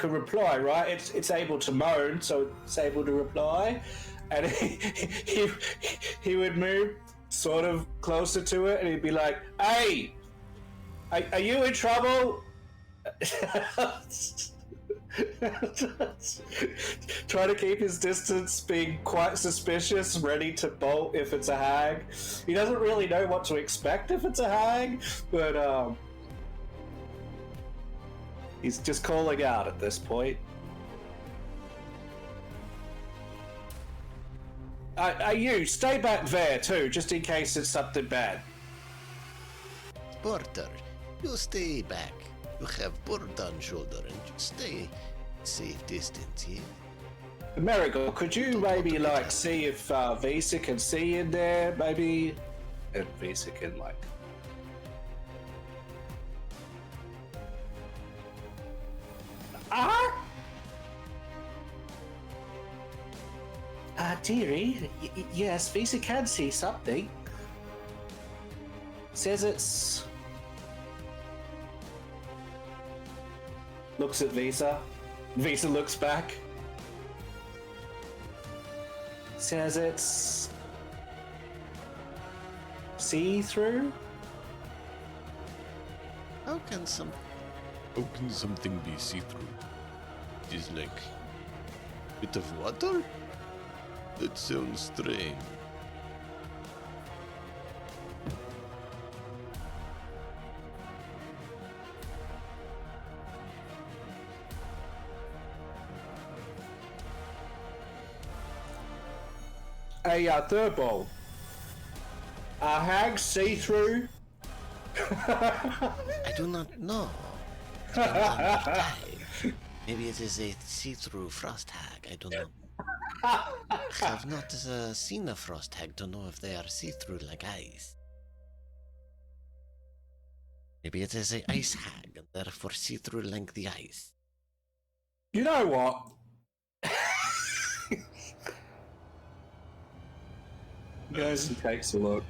reply, right? It's able to moan, so it's able to reply, and he would move sort of closer to it, and he'd be like, "Hey, are you in trouble?" Try to keep his distance, being quite suspicious, ready to bolt if it's a hag. He doesn't really know what to expect if it's a hag, but he's just calling out at this point. You stay back there too, just in case it's something bad. Porter, you stay back. You have board on shoulder and just stay safe distance, yeah? Marigold, could you maybe like see if Visa can see in there, maybe? And Visa can like. Dearie, yes, Visa can see something. Says it's. Looks at Visa. Visa looks back. Says it's. See-through? How can something be see-through? It is like a bit of water? That sounds strange. A third ball. A hag see-through? I do not know. Depends on the type. Maybe it is a see-through frost hag. I don't know. I have not seen a frost hag to know if they are see-through like ice. Maybe it is a ice hag and therefore see-through like the ice. You know what? Goes and takes a look.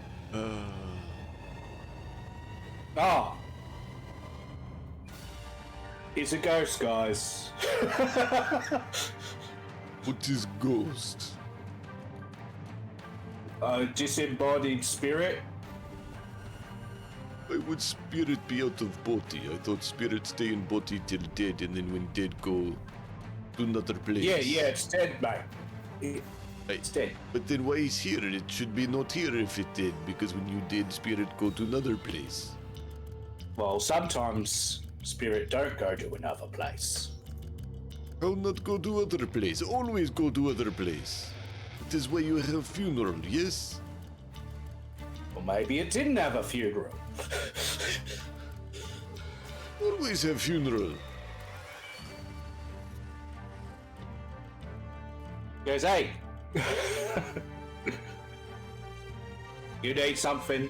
It's a ghost, guys. What is ghost? A disembodied spirit. Why would spirit be out of body? I thought spirit stay in body till dead, and then when dead go to another place. Yeah, it's dead, mate. It's dead. But then why is here? It should be not here if it dead, because when you dead, spirit go to another place. Well, sometimes spirit don't go to another place. How not go to other place? Always go to other place. It is why you have funeral, yes? Or maybe it didn't have a funeral. Always have funeral. Goes, hey. You need something?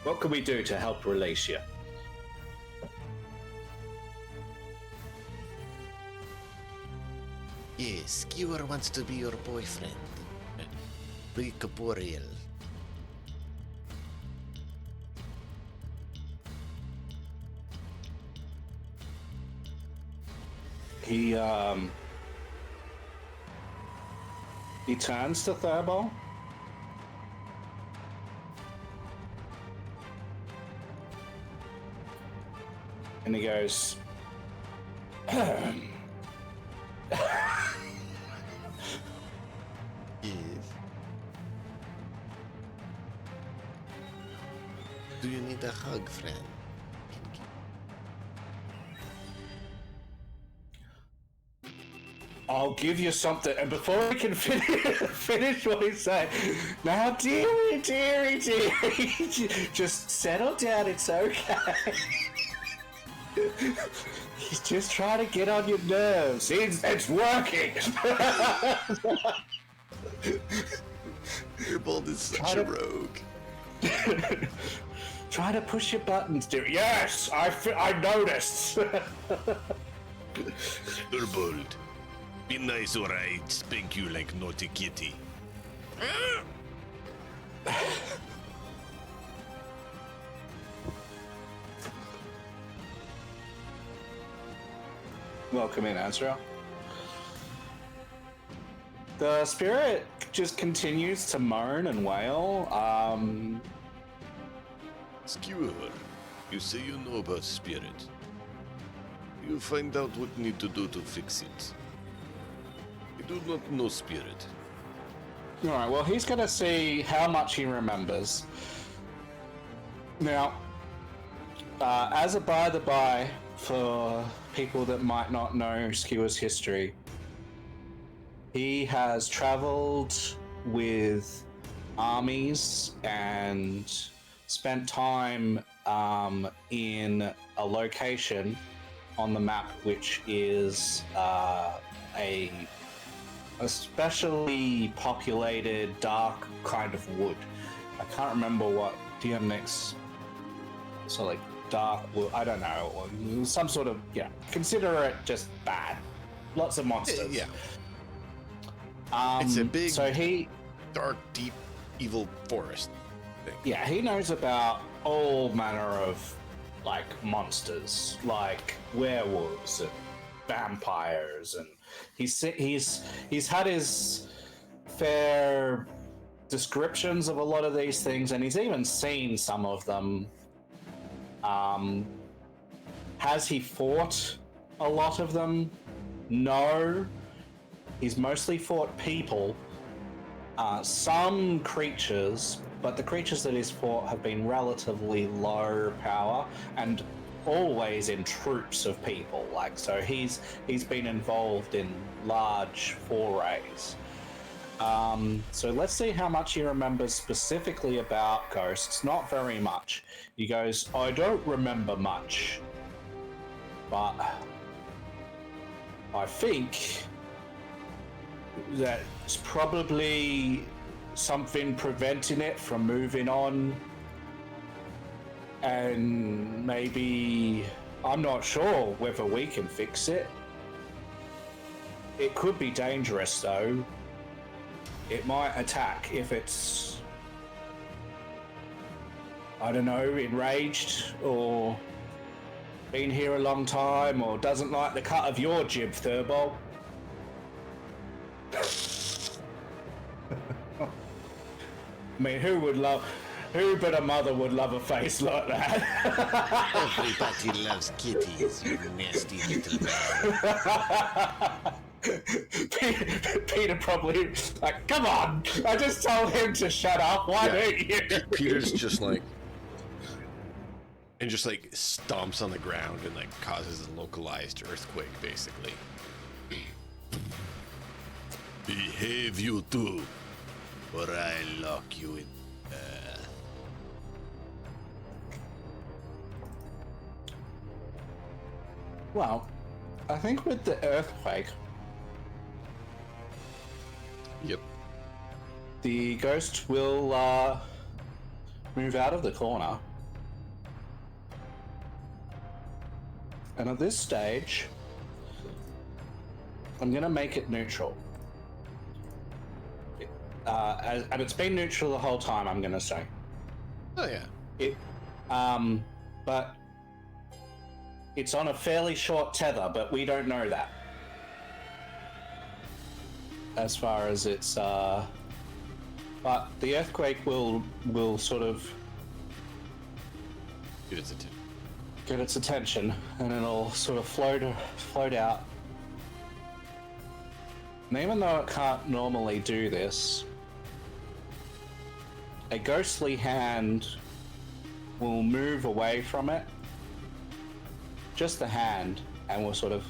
What can we do to help release you? Yes, Skewer wants to be your boyfriend. Pre-corporeal. He turns to Thurbal. And he goes, Yes. Do you need a hug, friend? I'll give you something. And before he can finish what he's saying, now, dearie, just settle down. It's okay. He's just trying to get on your nerves. It's working. Firbolg is such a rogue. Try to push your buttons, dear. Yes, I noticed. Firbolg, be nice or I spank you like naughty kitty. Welcome in, Azrael. The spirit just continues to moan and wail. Skewer, you say you know about spirit. You find out what you need to do to fix it. I do not know spirit. Alright, well, he's going to see how much he remembers. Now, as a by-the-by for people that might not know Skewer's history, he has traveled with armies and spent time in a location on the map which is a especially populated dark kind of wood. I can't remember what DMX, so like dark wood, I don't know, or some sort of, consider it just bad. Lots of monsters. Yeah. It's a big, so dark, deep, evil forest thing. Yeah, he knows about all manner of like monsters, like werewolves and vampires, and he's had his fair descriptions of a lot of these things, and he's even seen some of them. Has he fought a lot of them? No. He's mostly fought people, some creatures, but the creatures that he's fought have been relatively low power and always in troops of people. Like, so he's been involved in large forays. So let's see how much he remembers specifically about ghosts. Not very much. He goes, I don't remember much, but I think that's probably something preventing it from moving on, and maybe, I'm not sure whether we can fix it. It could be dangerous though. It might attack if it's, I don't know, enraged or been here a long time or doesn't like the cut of your jib, Thurbal. I mean, who but a mother would love a face like that? Everybody loves kitties, you nasty little man. Peter probably like, come on! I just told him to shut up. Why don't you? Peter's just like, and just like stomps on the ground and like causes a localized earthquake, basically. Behave you two, or I lock you in. Well, I think with the earthquake, Yep. the ghost will move out of the corner. And at this stage, I'm going to make it neutral. And it's been neutral the whole time, I'm going to say. Oh yeah. But it's on a fairly short tether, but we don't know that. as far as its. But the earthquake will sort of Get its attention. get its attention, and it'll sort of float out. And even though it can't normally do this, a ghostly hand will move away from it, just the hand, and will sort of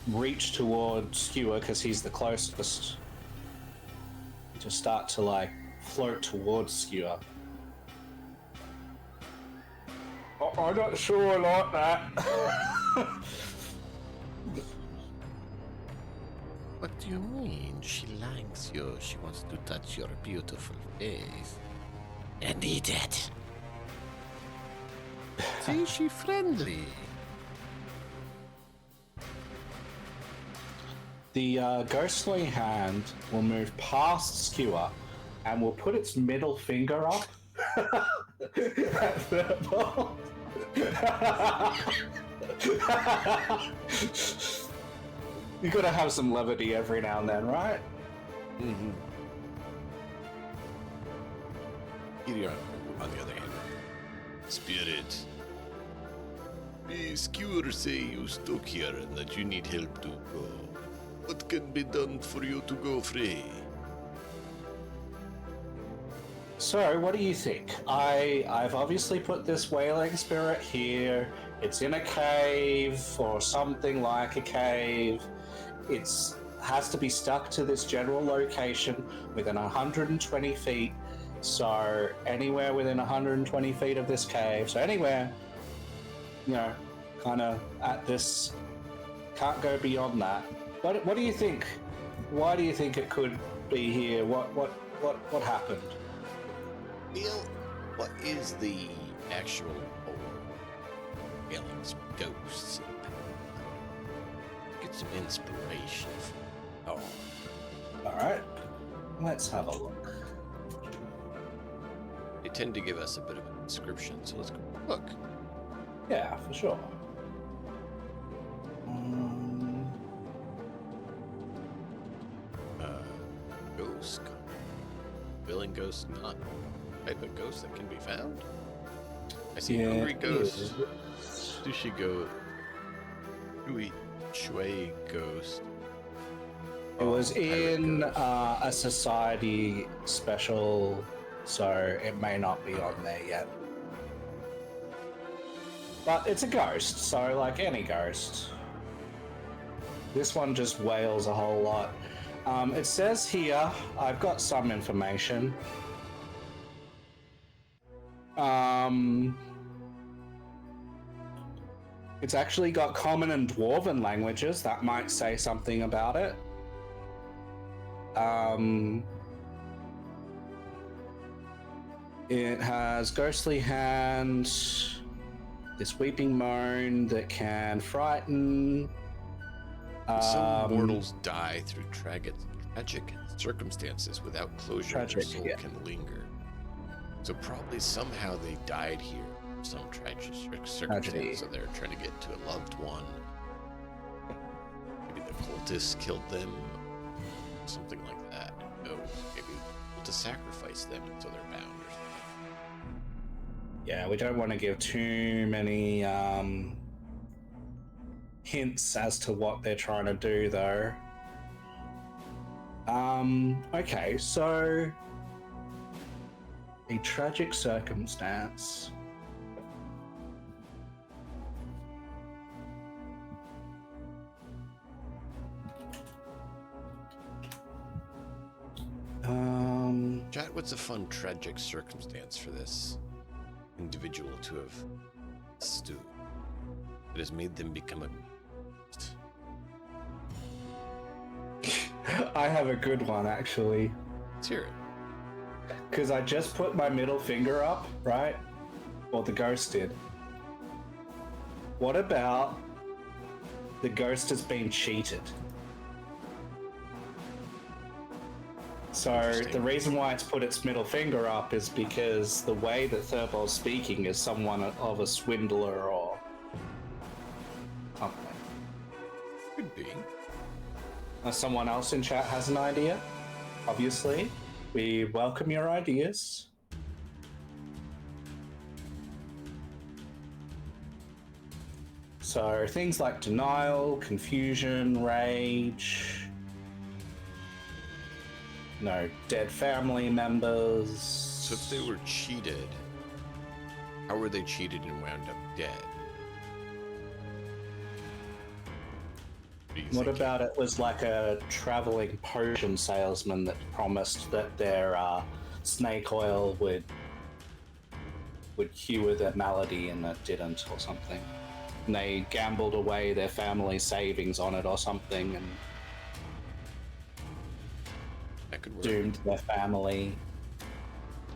reach toward Skewer because he's the closest, to start to like float towards Skewer. I'm not sure I like that. What do you mean? She likes you. She wants to touch your beautiful face. And eat it. See, she friendly. The ghostly hand will move past Skewer and will put its middle finger up at Furball. You gotta have some levity every now and then, right? Mm-hmm. Gideon, on the other hand, Spirit. The skewer say you stuck here and that you need help to go. What can be done for you to go free? So, what do you think? I've obviously put this wailing spirit here. It's in a cave or something like a cave. It's has to be stuck to this general location within 120 feet. So anywhere within 120 feet of this cave. So anywhere, you know, kind of at this, can't go beyond that. What do you think? Why do you think it could be here? What happened? Neil, what is the actual aliens, ghosts? Get some inspiration. Oh, All right, let's have a look. they tend to give us a bit of a description, so let's go look. Yeah, for sure. Ghost. Billing ghost, not type of ghost that can be found. I see Yeah, hungry ghost, yeah. sushi ghost, shui ghost. It was pirate in ghost. a society special, so it may not be on there yet. But it's a ghost, so like any ghost. This one just wails a whole lot. It says here, I've got some information. It's actually got common and dwarven languages. That might say something about it. It has ghostly hand, this weeping moan that can frighten. Some mortals die through tragic circumstances without closure. Tragic, Their soul yeah. can linger. So probably somehow they died here. Some tragic circumstance, Tragedy. so they're trying to get to a loved one. Maybe the cultists killed them, something like that. No, maybe to sacrifice them until they're bound or something. Yeah, we don't want to give too many hints as to what they're trying to do, though. Okay, so a tragic circumstance. Chat, what's a fun tragic circumstance for this individual to have stood that has made them become a ghost? I have a good one, actually. Let's hear it. Because I just put my middle finger up, right? Or the ghost did. What about the ghost has been cheated? So the reason why it's put its middle finger up is because the way that Thurbol's speaking is someone of a swindler or something. Could be. Unless someone else in chat has an idea, obviously, we welcome your ideas. So things like denial, confusion, rage, dead family members. So if they were cheated, how were they cheated and wound up dead? What about it was like a traveling potion salesman that promised that their snake oil would cure their malady and it didn't, or something? And they gambled away their family savings on it or something and That could work. doomed their family.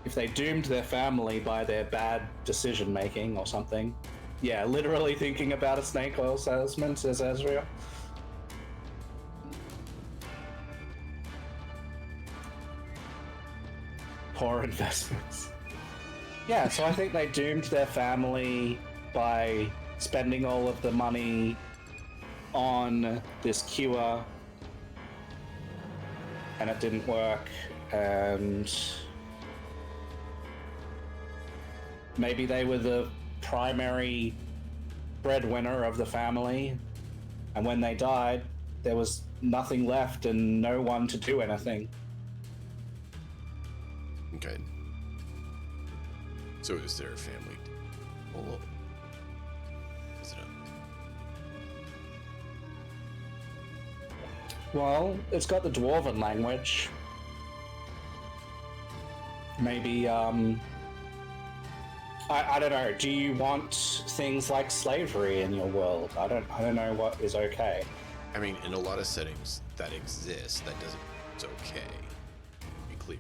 If they doomed their family by their bad decision making or something. Yeah, literally thinking about a snake oil salesman, says Ezreal. Poor investments. Yeah, so I think they doomed their family by spending all of the money on this cure, and it didn't work, and maybe they were the primary breadwinner of the family, and when they died, there was nothing left and no one to do anything. Okay. So is there a family? Well, is it Well, it's got the dwarven language. Maybe, I don't know. Do you want things like slavery in your world? I don't know what is okay. I mean, in a lot of settings that exists, that doesn't mean it's okay. Be clear.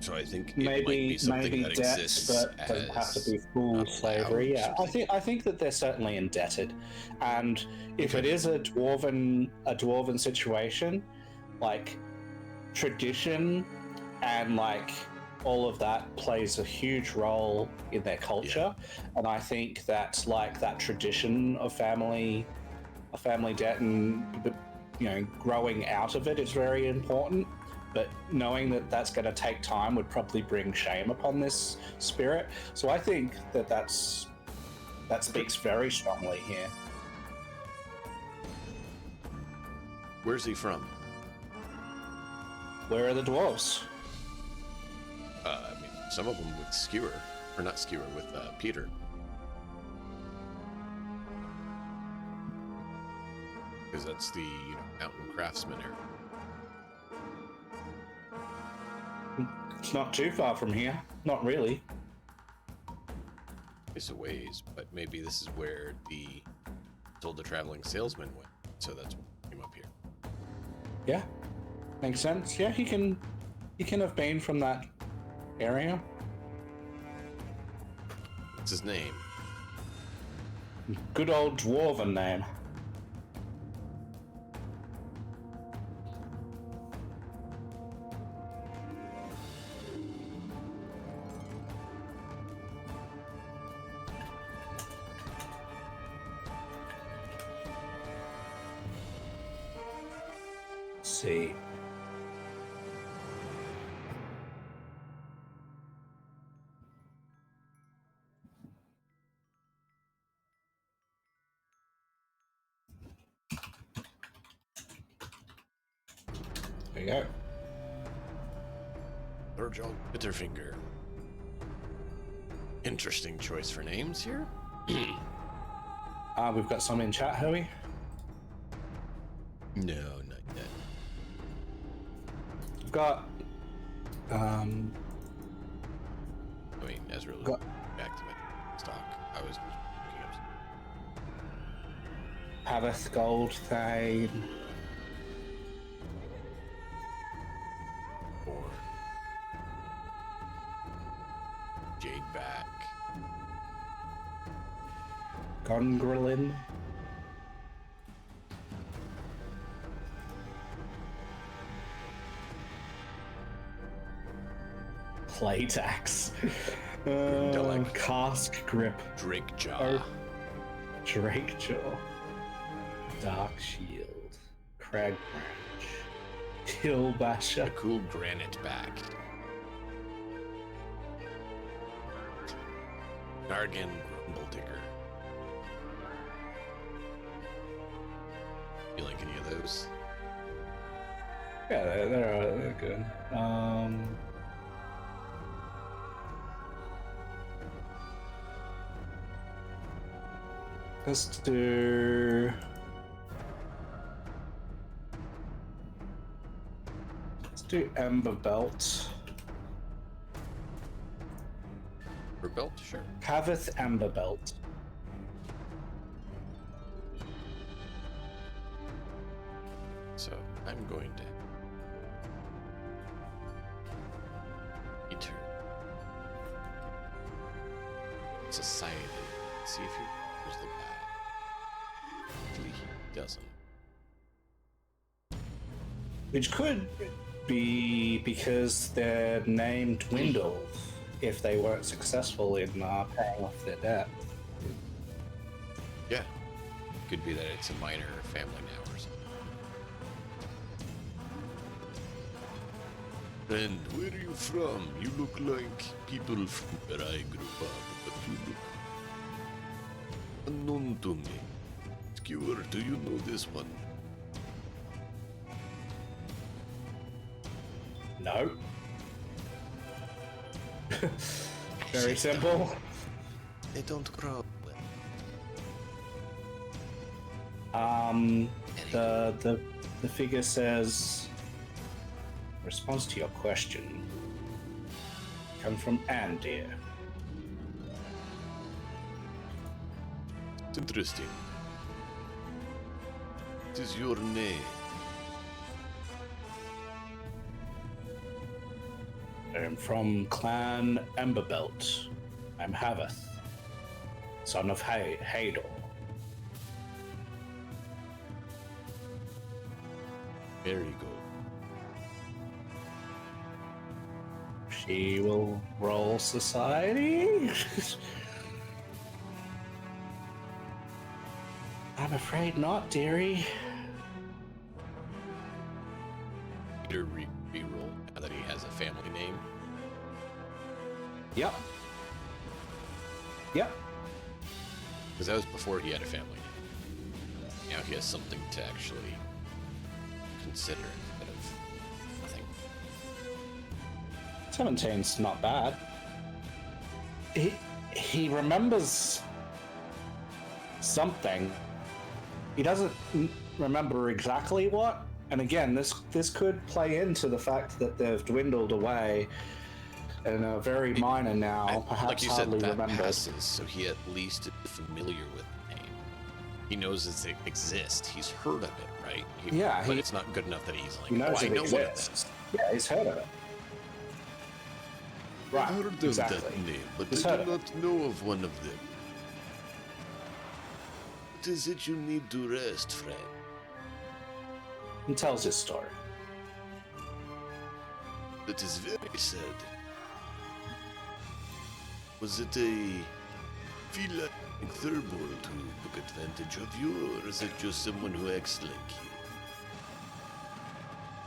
So I think it might be something maybe that debt, exists but doesn't have to be as full not slavery. allowed Yeah, I think that they're certainly indebted, and if it is a dwarven situation, like tradition and like all of that plays a huge role in their culture, and I think that like that tradition of family debt and growing out of it is very important. But knowing that that's going to take time would probably bring shame upon this spirit. So I think that speaks very strongly here. Where's he from? Where are the dwarves? I mean, some of them with Skewer, or not Skewer, with Peter. Because that's the mountain craftsman area. It's not too far from here. Not really. It's a ways, but maybe this is where the traveling salesman went. So that's what came up here. Yeah, makes sense. Yeah, he can have been from that area. What's his name? Good old dwarven name. See. There you go. Virgil Bitterfinger. Interesting choice for names here. We've got some in chat, have we? No, not yet. We've got I mean, Ezra, Got- back to my stock. I was looking up. Haveth Goldthane. Or Jadeback. Gungrelin. Claytax. Intellect. Cask grip. Drake jaw. Oh. Drake jaw. Dark shield. Crag branch. Hill A basher. cool granite back. Nargan grumble digger. You like any of those? Yeah, they're good. Let's do. Let's do Ember Belt. For belt, sure. Haveth Ember Belt. So I'm going to enter society. See if he remembers the guy. Hopefully he doesn't. Which could be because their name dwindled if they weren't successful in paying off their debt. Yeah. Could be that it's a minor family now or something. Friend, where are you from? You look like people from where I grew up, but you look unknown to me. Skewer, do you know this one? No. Very simple. They don't grow well. The figure says, response to your question come from Andir. It's interesting. What is your name? I'm from Clan Emberbelt. I'm Haveth, son of Hador. Very good. She will roll society? I'm afraid not, dearie. Peter re-roll now that he has a family name. Yep. Yep. Because that was before he had a family name. Now he has something to actually consider instead of nothing. 17's not bad. He remembers something. He doesn't remember exactly what. And again, this could play into the fact that they've dwindled away and are very minor now. Perhaps like you said, hardly that remembers. passes, so he at least is familiar with the name. He knows it exists. He's heard of it, right? But it's not good enough that he's like, He knows I it know what it exists. is. Yeah, he's heard of it. Right, I've heard of exactly. that name, but He's I heard do of not know of one of them. What is it you need to rest, friend? He tells his story. That is very sad. Was it a feline Thurbold who took advantage of you, or is it just someone who acts like you?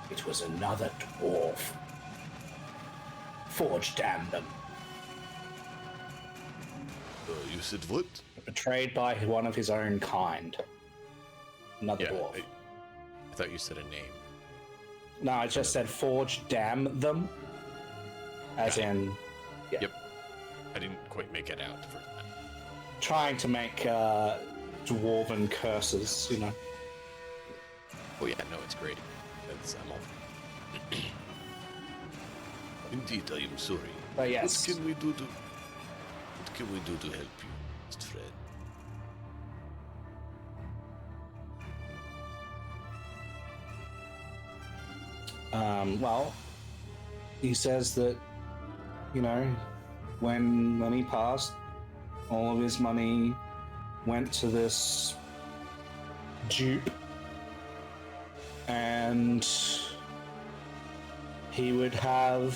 It was another dwarf. Forge damn them. You said what? Betrayed by one of his own kind. Another Yeah, dwarf. I thought you said a name. No, I just said forge damn them. As in, yeah. Yep. I didn't quite make it out the first time. Trying to make dwarven curses, you know. Oh yeah, no, it's great. I'm all. Indeed, I am sorry. But yes. What can we do to help you, best friend? Well, he says that, you know, when he passed, all of his money went to this dupe, and he would have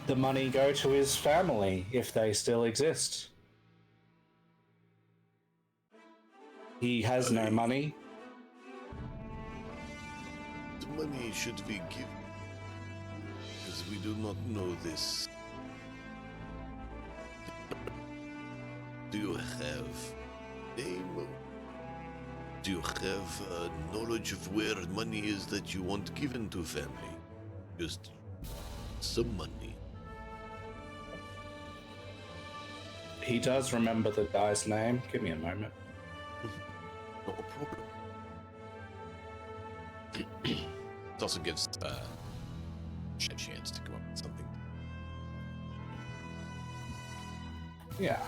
the money go to his family if they still exist. He has no money. The money should be given, because we do not know this. Do you have name? Do you have knowledge of where money is that you want given to family? Just some money. He does remember the guy's name. Give me a moment. No problem. It also gives a chance to come up with something. Yeah.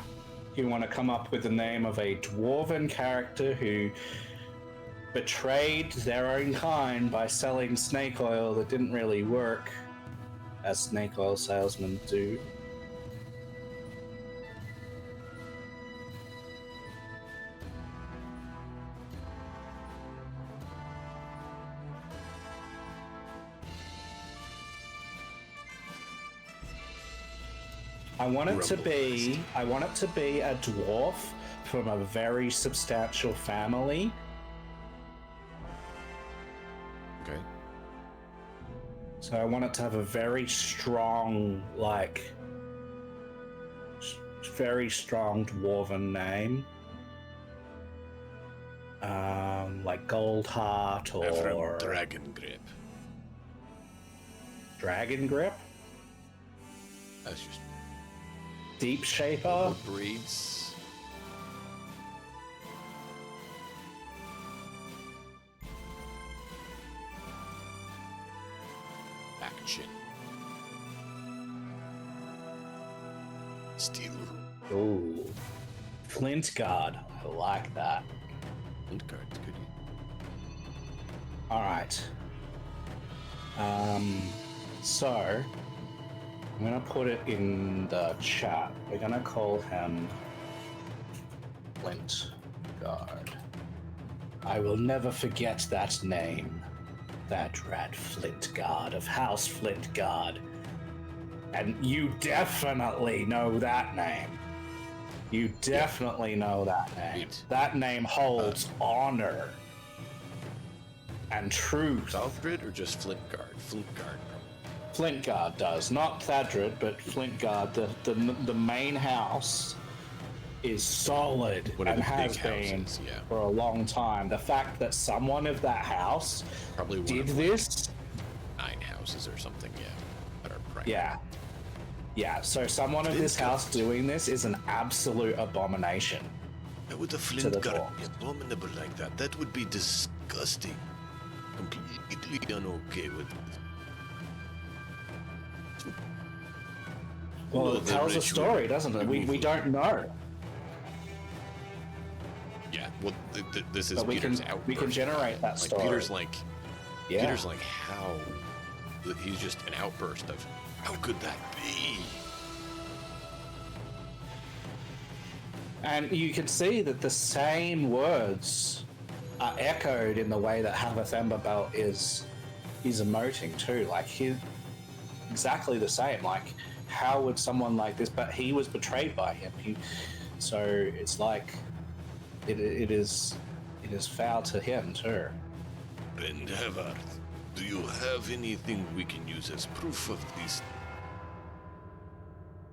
You want to come up with the name of a dwarven character who betrayed their own kind by selling snake oil that didn't really work, as snake oil salesmen do. I want it to be a dwarf from a very substantial family. Okay. So I want it to have a very strong, very strong dwarven name. Like Goldheart or Dragon Grip. Dragon Grip, That's just Deep Shaper. breeds. Action. Steel Room. Ooh, Flint Guard. I like that. Flint cards, could you? All right. So I'm gonna put it in the chat. We're gonna call him Flint Guard. I will never forget that name. That rat Flint Guard of House Flint Guard. And you definitely know that name. You definitely know that name. Right. That name holds honor and truth. Southgrid or just Flint Guard? Flint Guard. Flint Guard does, not Thadrid, but Flint Guard. The main house is solid One of and the has big been houses, yeah. for a long time. The fact that someone of that house Probably one did of this, 9 houses or something, yeah. That are pregnant. yeah. So someone of this house doing this is an absolute abomination. How would a the Flint Guard dwarves. be abominable like that? That would be disgusting. Completely unokay with it. Well, No, it the tells a ritual story, doesn't it? We removal. don't know, Yeah, well, this is but we Peter's can outburst. generate that Like, story. Peter's like, Yeah. how? He's just an outburst of, How could that be? And you can see that the same words are echoed in the way that Haveth Emberbelt is emoting too. Like exactly the same. Like, how would someone like this? But he was betrayed by him. So it's like it is foul to him too. Friend Havard, do you have anything we can use as proof of these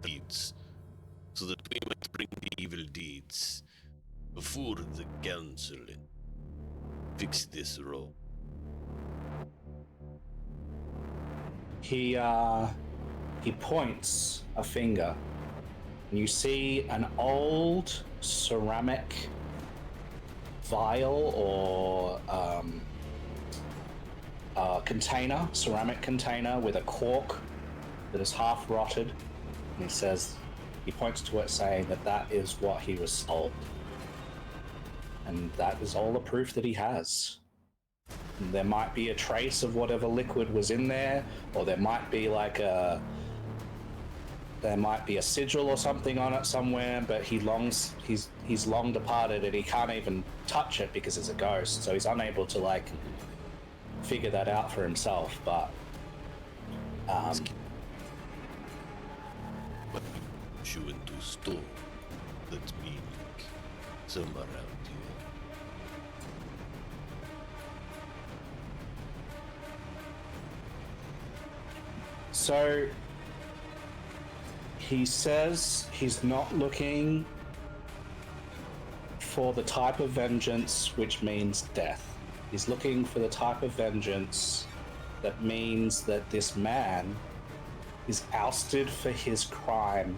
deeds, so that we might bring the evil deeds before the council and fix this wrong? He points a finger, and you see an old ceramic vial or container, ceramic container with a cork that is half rotted. And he points to it saying that is what he was sold. And that is all the proof that he has. And there might be a trace of whatever liquid was in there, or there might be a sigil or something on it somewhere, but he's long departed and he can't even touch it because it's a ghost, so he's unable to figure that out for himself. But you into stone. Let me look. Some around here. So he says he's not looking for the type of vengeance which means death. He's looking for the type of vengeance that means that this man is ousted for his crime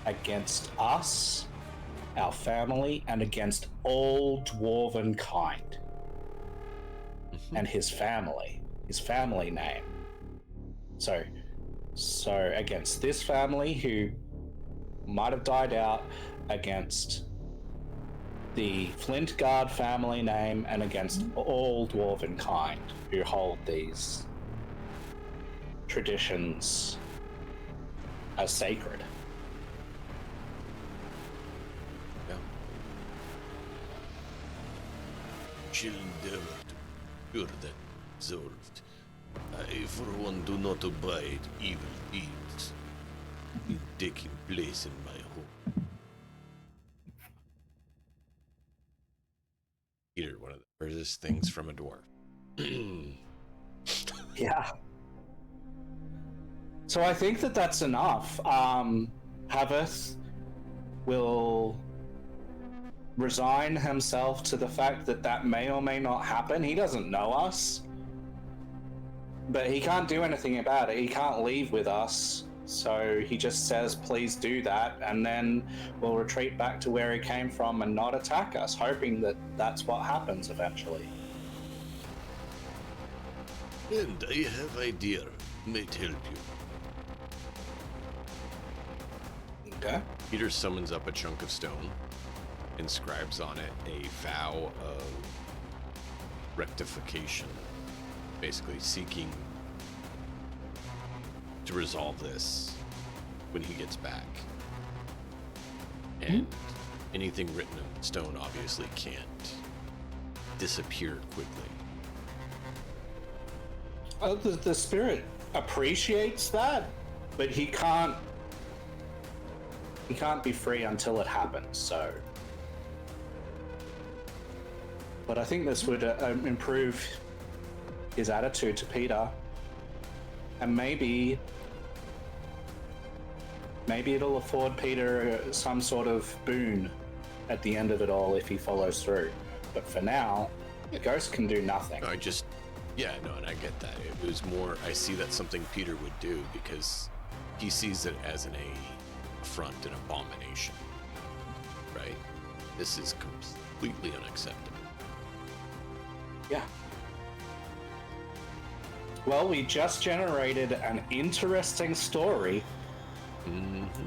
against us, our family, and against all dwarven kind. And his family name. So against this family who might have died out, against the Flintguard family name, and against all dwarven kind who hold these traditions as sacred. Yeah. Shall endeavor to cure that resolved. I, for one, do not abide evil deeds taking place in my home. Peter, one of the furthest things from a dwarf. Yeah. So I think that that's enough. Haveth will resign himself to the fact that that may or may not happen. He doesn't know us, but he can't do anything about it. He can't leave with us. So he just says, please do that, and then we'll retreat back to where he came from and not attack us, hoping that that's what happens eventually. And I have idea might help you. Okay. Peter summons up a chunk of stone, inscribes on it a vow of rectification, basically seeking to resolve this when he gets back. And anything written in stone obviously can't disappear quickly. The spirit appreciates that, but he can't be free until it happens. So, but I think this would improve his attitude to Peter, and maybe it'll afford Peter some sort of boon at the end of it all if he follows through. But for now, the ghost can do nothing. And I get that. It was more, I see that's something Peter would do because he sees it as an affront, an abomination, right? This is completely unacceptable. Yeah. Well, we just generated an interesting story. Mm-hmm.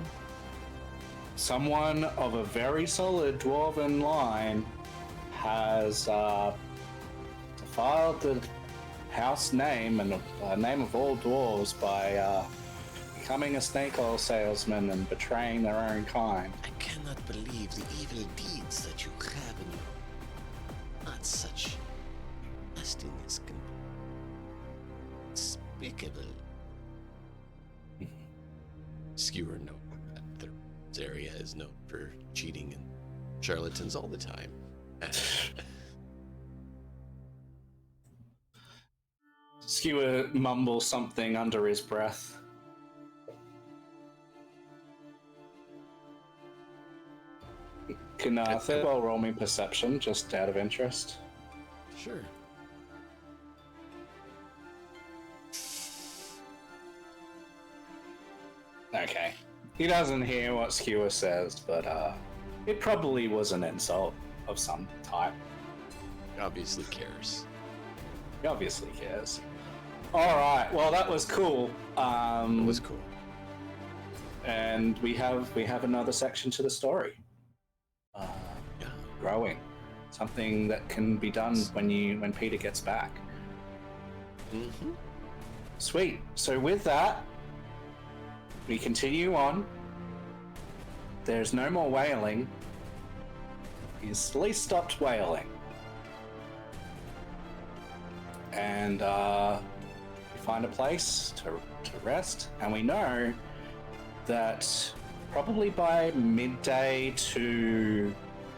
Someone of a very solid dwarven line has defiled the house name and the name of all dwarves by becoming a snake oil salesman and betraying their own kind. I cannot believe the evil deeds that you have in you. Not such nastiness can be despicable. Skewer known that the area is known for cheating and charlatans all the time. Skewer mumbles something under his breath. Can Thurwell roll me perception, just out of interest? Sure. Okay. He doesn't hear what Skewer says, but it probably was an insult of some type. He obviously cares. He obviously cares. Alright, well that was cool. It was cool. And we have another section to the story. Yeah. Growing. Something that can be done when Peter gets back. Mm-hmm. Sweet. So with that, we continue on. There's no more wailing. He's at least stopped wailing. And we find a place to rest, and we know that probably by midday to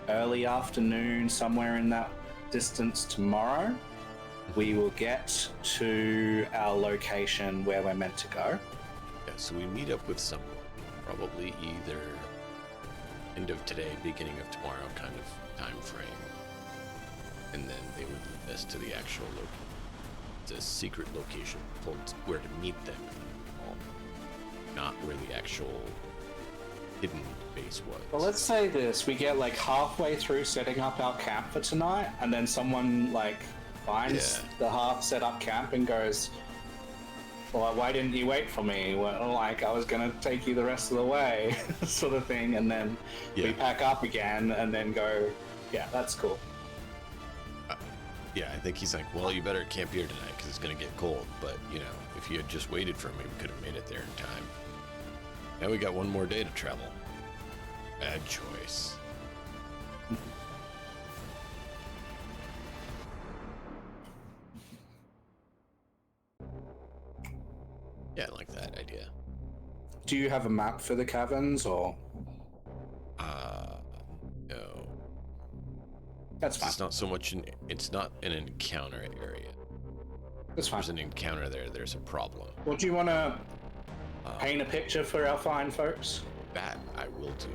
early afternoon, somewhere in that distance tomorrow, we will get to our location where we're meant to go. Yeah, so we meet up with someone, probably either end of today, beginning of tomorrow kind of time frame. And then they would lead us to the actual location. It's a secret location told where to meet them, not where the actual hidden base was. Well, let's say this. We get like halfway through setting up our camp for tonight, and then someone like finds the half set up camp and goes, well, why didn't you wait for me? Well, like, I was going to take you the rest of the way, sort of thing. And then we pack up again and then go, yeah, that's cool. Yeah, I think he's like, well, you better camp here tonight because it's going to get cold. But, you know, if you had just waited for me, we could have made it there in time. Now we got one more day to travel. Bad choice. Yeah, I like that idea. Do you have a map for the caverns, or? No. That's fine. It's not so much it's not an encounter area. That's fine. There's an encounter there, there's a problem. Well, do you want to paint a picture for our fine folks? That I will do.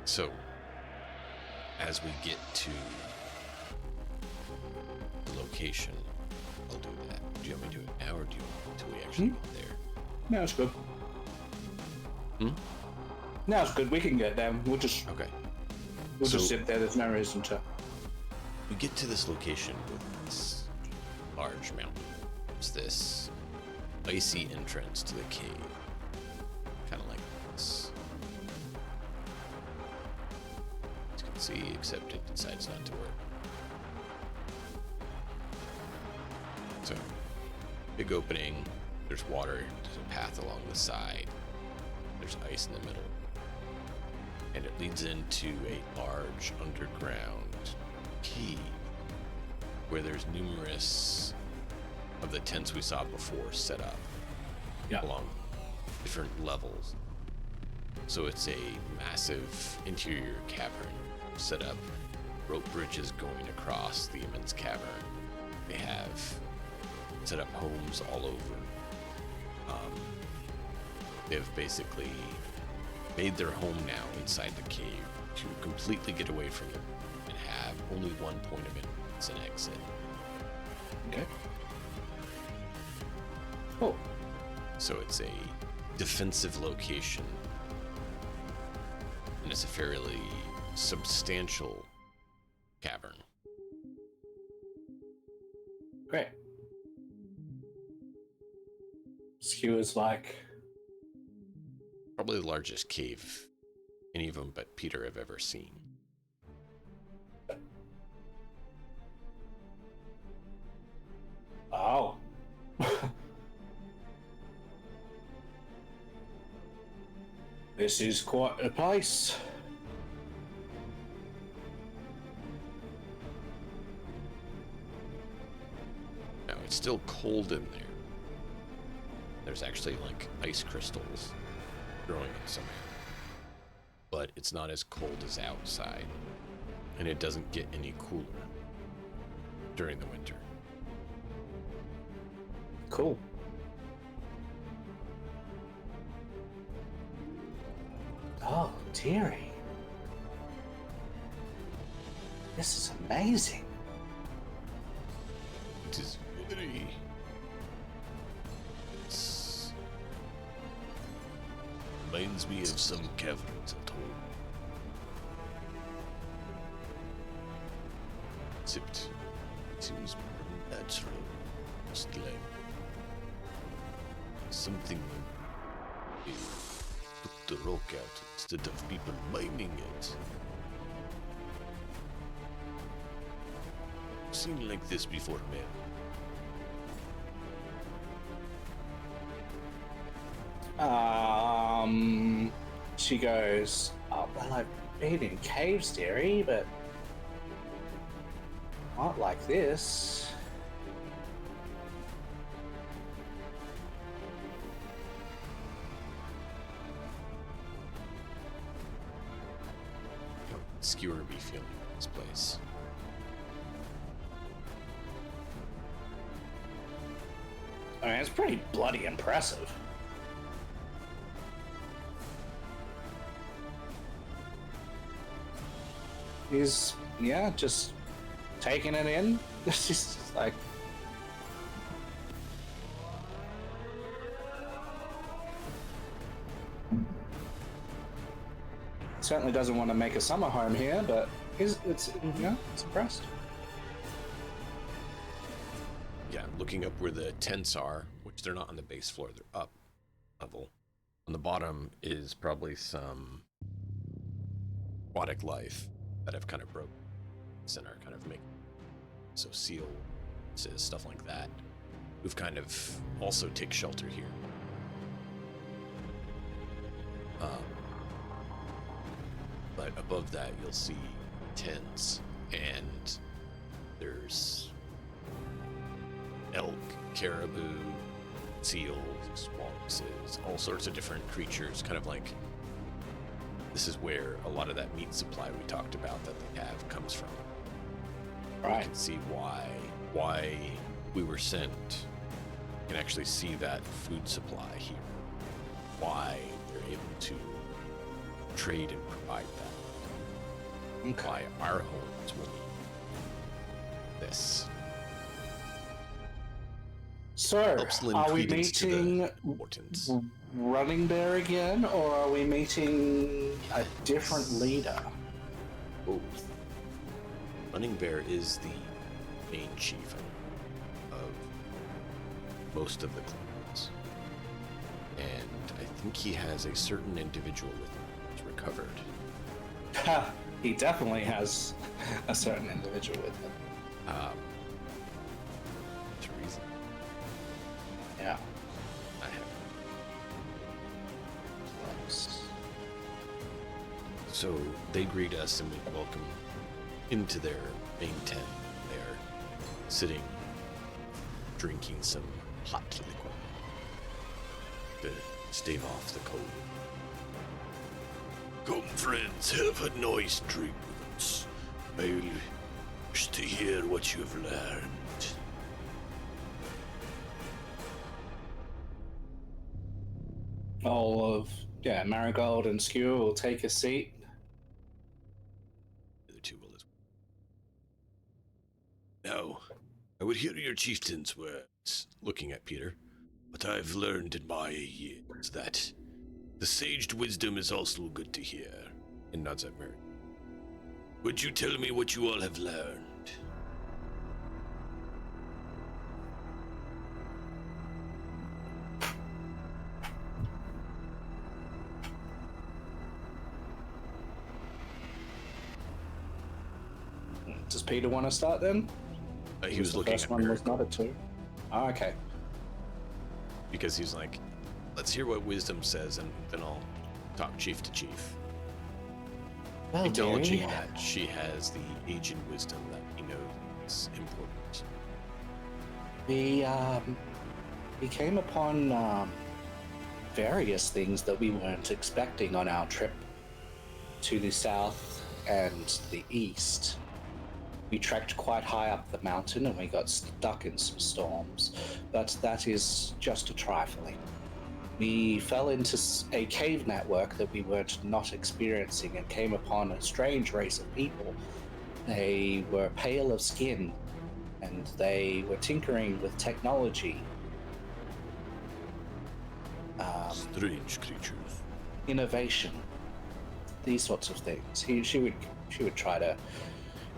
So, as we get to the location, I'll do that. Do you want me to do it now, or do you want until we actually get there? No, it's good. No, it's good. We can get there. We'll just sit there. There's no reason to. We get to this location with this large mountain. It's this icy entrance to the cave. Kind of like this. As you can see, except it decides not to work. So, big opening. There's water. There's a path along the side. There's ice in the middle. And it leads into a large underground cave where there's numerous of the tents we saw before set up along different levels. So it's a massive interior cavern set up, rope bridges going across the immense cavern. They have set up homes all over. They've basically made their home now inside the cave to completely get away from it and have only one point of entrance and exit. Okay. Cool. So it's a defensive location, and it's a fairly substantial cavern. Great. Skewer's like, Probably the largest cave any of them but Peter have ever seen. oh. This is quite a place. Now, it's still cold in there. There's actually like ice crystals growing in some areas. But it's not as cold as outside. And it doesn't get any cooler during the winter. Cool. Oh, dearie. This is amazing. It is very... It's... reminds me of some caverns at home. Except it seems more natural. Just like something they took the rock out instead of people mining it. Seen like this before, man. She goes, oh, well, I've been in caves, dearie, but not like this. How would Skewer be feeling in this place? I mean, it's pretty bloody impressive. He's, yeah, just taking it in. It's just like... Certainly doesn't want to make a summer home here, but it's yeah, it's impressed. Yeah, looking up where the tents are, which they're not on the base floor, they're up level. On the bottom is probably some aquatic life that have kind of broken and are kind of making so seal stuff like that, who've kind of also take shelter here. But above that, you'll see tents, and there's elk, caribou, seals, walruses, all sorts of different creatures, kind of like this is where a lot of that meat supply we talked about that they have comes from. Right. You can see why we were sent. You can actually see that food supply here. Why they're able to trade and provide that. Okay. Why our homes will need this. So, Helps lend are we credence to the meeting importance. Running Bear again, or are we meeting a different leader? Both. Running Bear is the main chief of most of the clans. And I think he has a certain individual with him who's recovered. Ha! He definitely has a certain individual with him. Teresa. Yeah. I have. So they greet us and we welcome into their main tent. They're sitting, drinking some hot liquid to stave off the cold. Come, friends, have a nice drink with us. I wish to hear what you've learned. All of, Marigold and Skewer will take a seat. The two will as Now, I would hear your chieftain's words, looking at Peter. but I've learned in my years that the saged wisdom is also good to hear. And nods at Mary. Would you tell me what you all have learned? Does Peter want to start then? He was The looking first at one Mary was not a 2. Oh, okay. because he's like, let's hear what wisdom says and then I'll talk chief to chief. Well, Acknowledging dearie, that she has the age and wisdom that he knows is important. we came upon various things that we weren't expecting on our trip to the south and the east. We trekked quite high up the mountain and we got stuck in some storms, but that is just a trifling. We fell into a cave network that we weren't not experiencing and came upon a strange race of people. They were pale of skin and they were tinkering with technology. Strange creatures. Innovation, these sorts of things. She would try to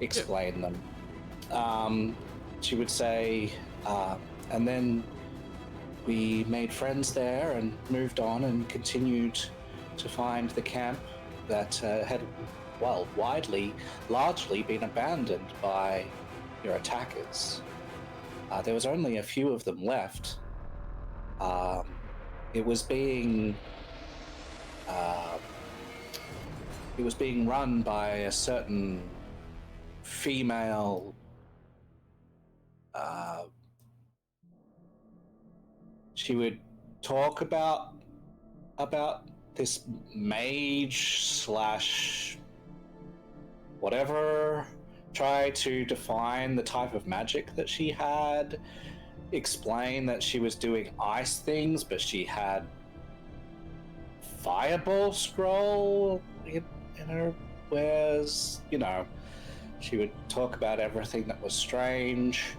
explain them. She would say, and then we made friends there and moved on and continued to find the camp that had, well, largely been abandoned by your attackers. There was only a few of them left. It was being it was being run by a certain female. She would talk about this mage slash whatever, try to define the type of magic that she had, explain that she was doing ice things, but she had fireball scroll in her wares. You know, she would talk about everything that was strange.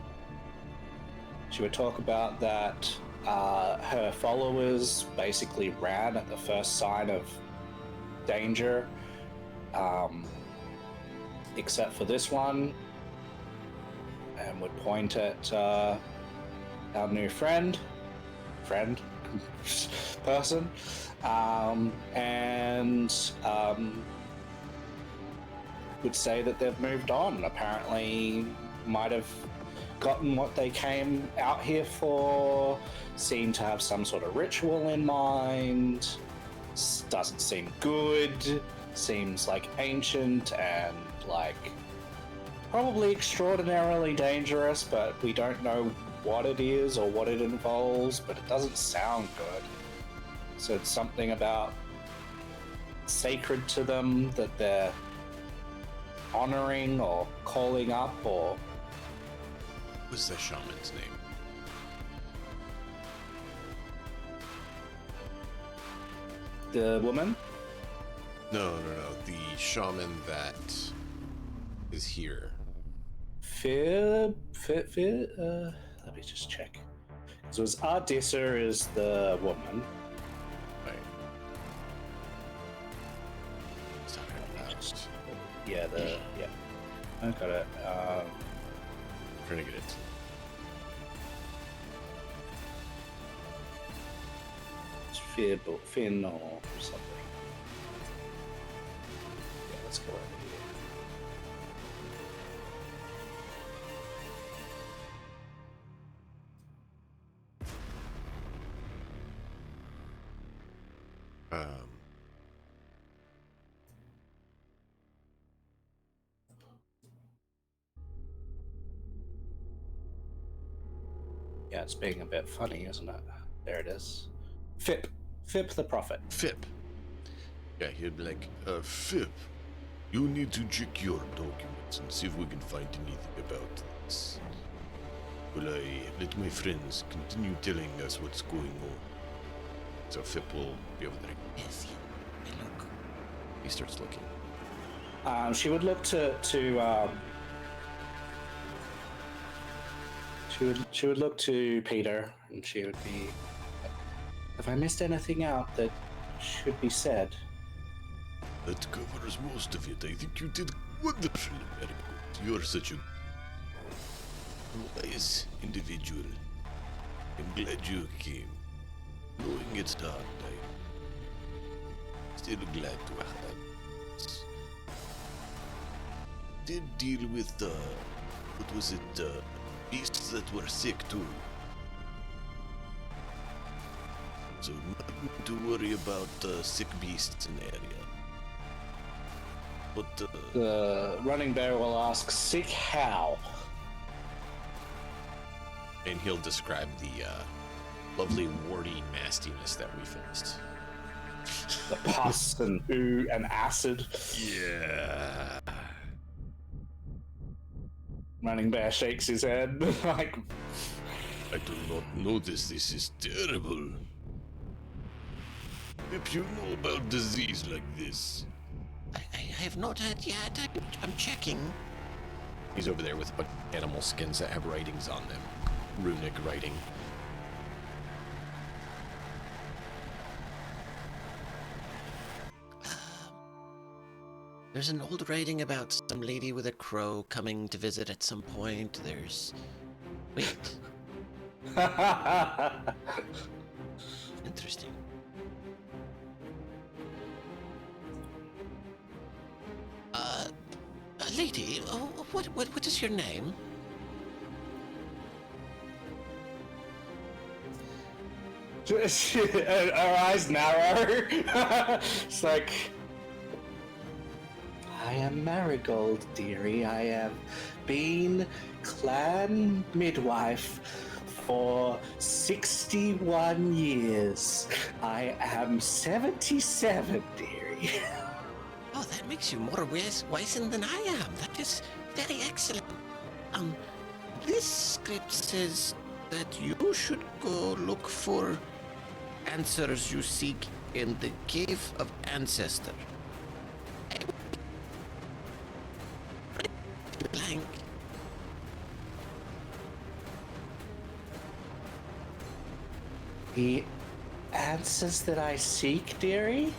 She would talk about that her followers basically ran at the first sign of danger, except for this one, and would point at our new person, and would say that they've moved on. Apparently, might have gotten what they came out here for, seem to have some sort of ritual in mind. Doesn't seem good, seems like ancient and like probably extraordinarily dangerous, but we don't know what it is or what it involves, but it doesn't sound good. So it's something about sacred to them that they're honoring or calling up, or What's the shaman's name? the woman. No. The shaman that is here. Let me just check. So it's Ardissa is the woman. Right. He's talking about. Yeah, I got it. Trying to get it. It's Finn or something. Yeah, let's go over here. Yeah, it's being a bit funny, isn't it? There it is. Fip the Prophet. Fip. Yeah, he'd be like, Fip, you need to check your documents and see if we can find anything about this. Will I let my friends continue telling us what's going on? So Fip will be over there. Yes, I look. He starts looking. She would look she would look to Peter, and she would be, have I missed anything out that should be said? That covers most of it. I think you did wonderful, very good. You're such a wise individual. I'm glad you came. Knowing it's hard, I'm still glad to have us. Did deal with, what was it, beasts that were sick too. So nothing to worry about sick beasts in the area. But The running bear will ask, sick how? And he'll describe the lovely warty nastiness that we faced. The pus and ooh and acid. Yeah. Running bear shakes his head like, I do not notice this is terrible. If you know about disease like this, I have not heard yet. I'm checking. He's over there with a bunch of animal skins that have writings on them. Runic writing. There's an old writing about some lady with a crow coming to visit at some point. There's... Wait. Interesting. Lady, what is your name? her eyes narrow. It's like, Marigold, dearie. I have been clan midwife for 61 years. I am 77, dearie. Oh, that makes you more wizened than I am. That is very excellent. This script says that you should go look for answers you seek in the Cave of Ancestor. Blank. The answers that I seek, dearie?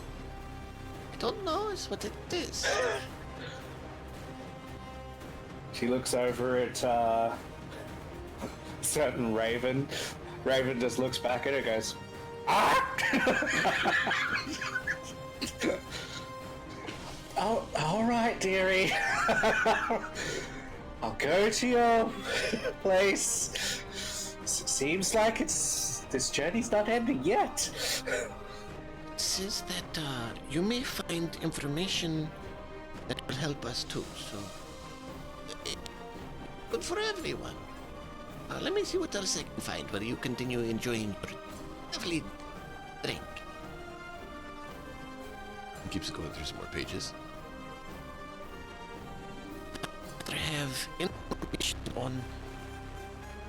I don't know is what it is. She looks over at certain Raven. Raven just looks back at her and goes, ah! Oh, all right, dearie. I'll go to your place. Seems like this journey's not ending yet. It says that you may find information that will help us too, so good for everyone. Let me see what else I can find where you continue enjoying your lovely drink. He keeps going through some more pages. I have information on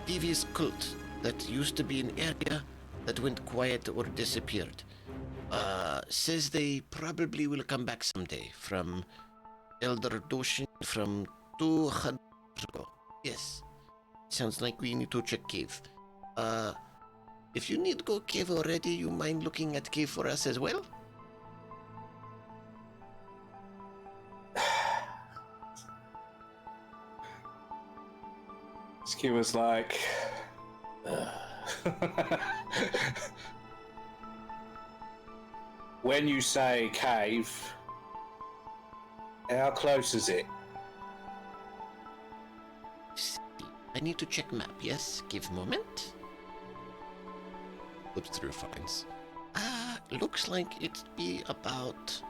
devious cult that used to be an area that went quiet or disappeared. Says they probably will come back someday from Elder Doshin from 200 years ago. Yes. Sounds like we need to check cave. If you need to go cave already, you mind looking at cave for us as well? Ski was like, when you say cave, how close is it? I need to check map, yes? Give moment. Flips through, finds. Looks like it'd be about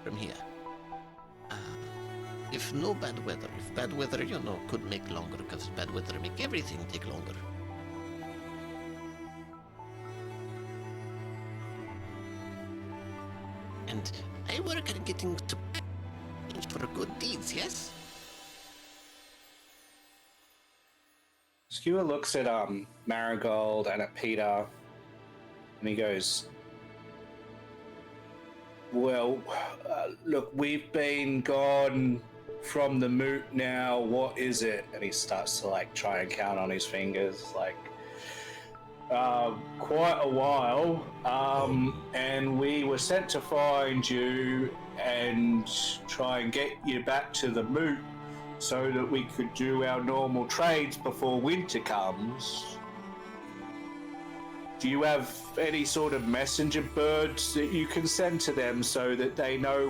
from here. If no bad weather, if bad weather, could make longer, because bad weather make everything take longer. And I work at getting supplies for good deeds, yes? Skewer looks at Marigold and at Peter, and he goes, well, look, we've been gone from the moot now, what is it? And he starts to try and count on his fingers, quite a while, and we were sent to find you and try and get you back to the moot so that we could do our normal trades before winter comes. Do you have any sort of messenger birds that you can send to them so that they know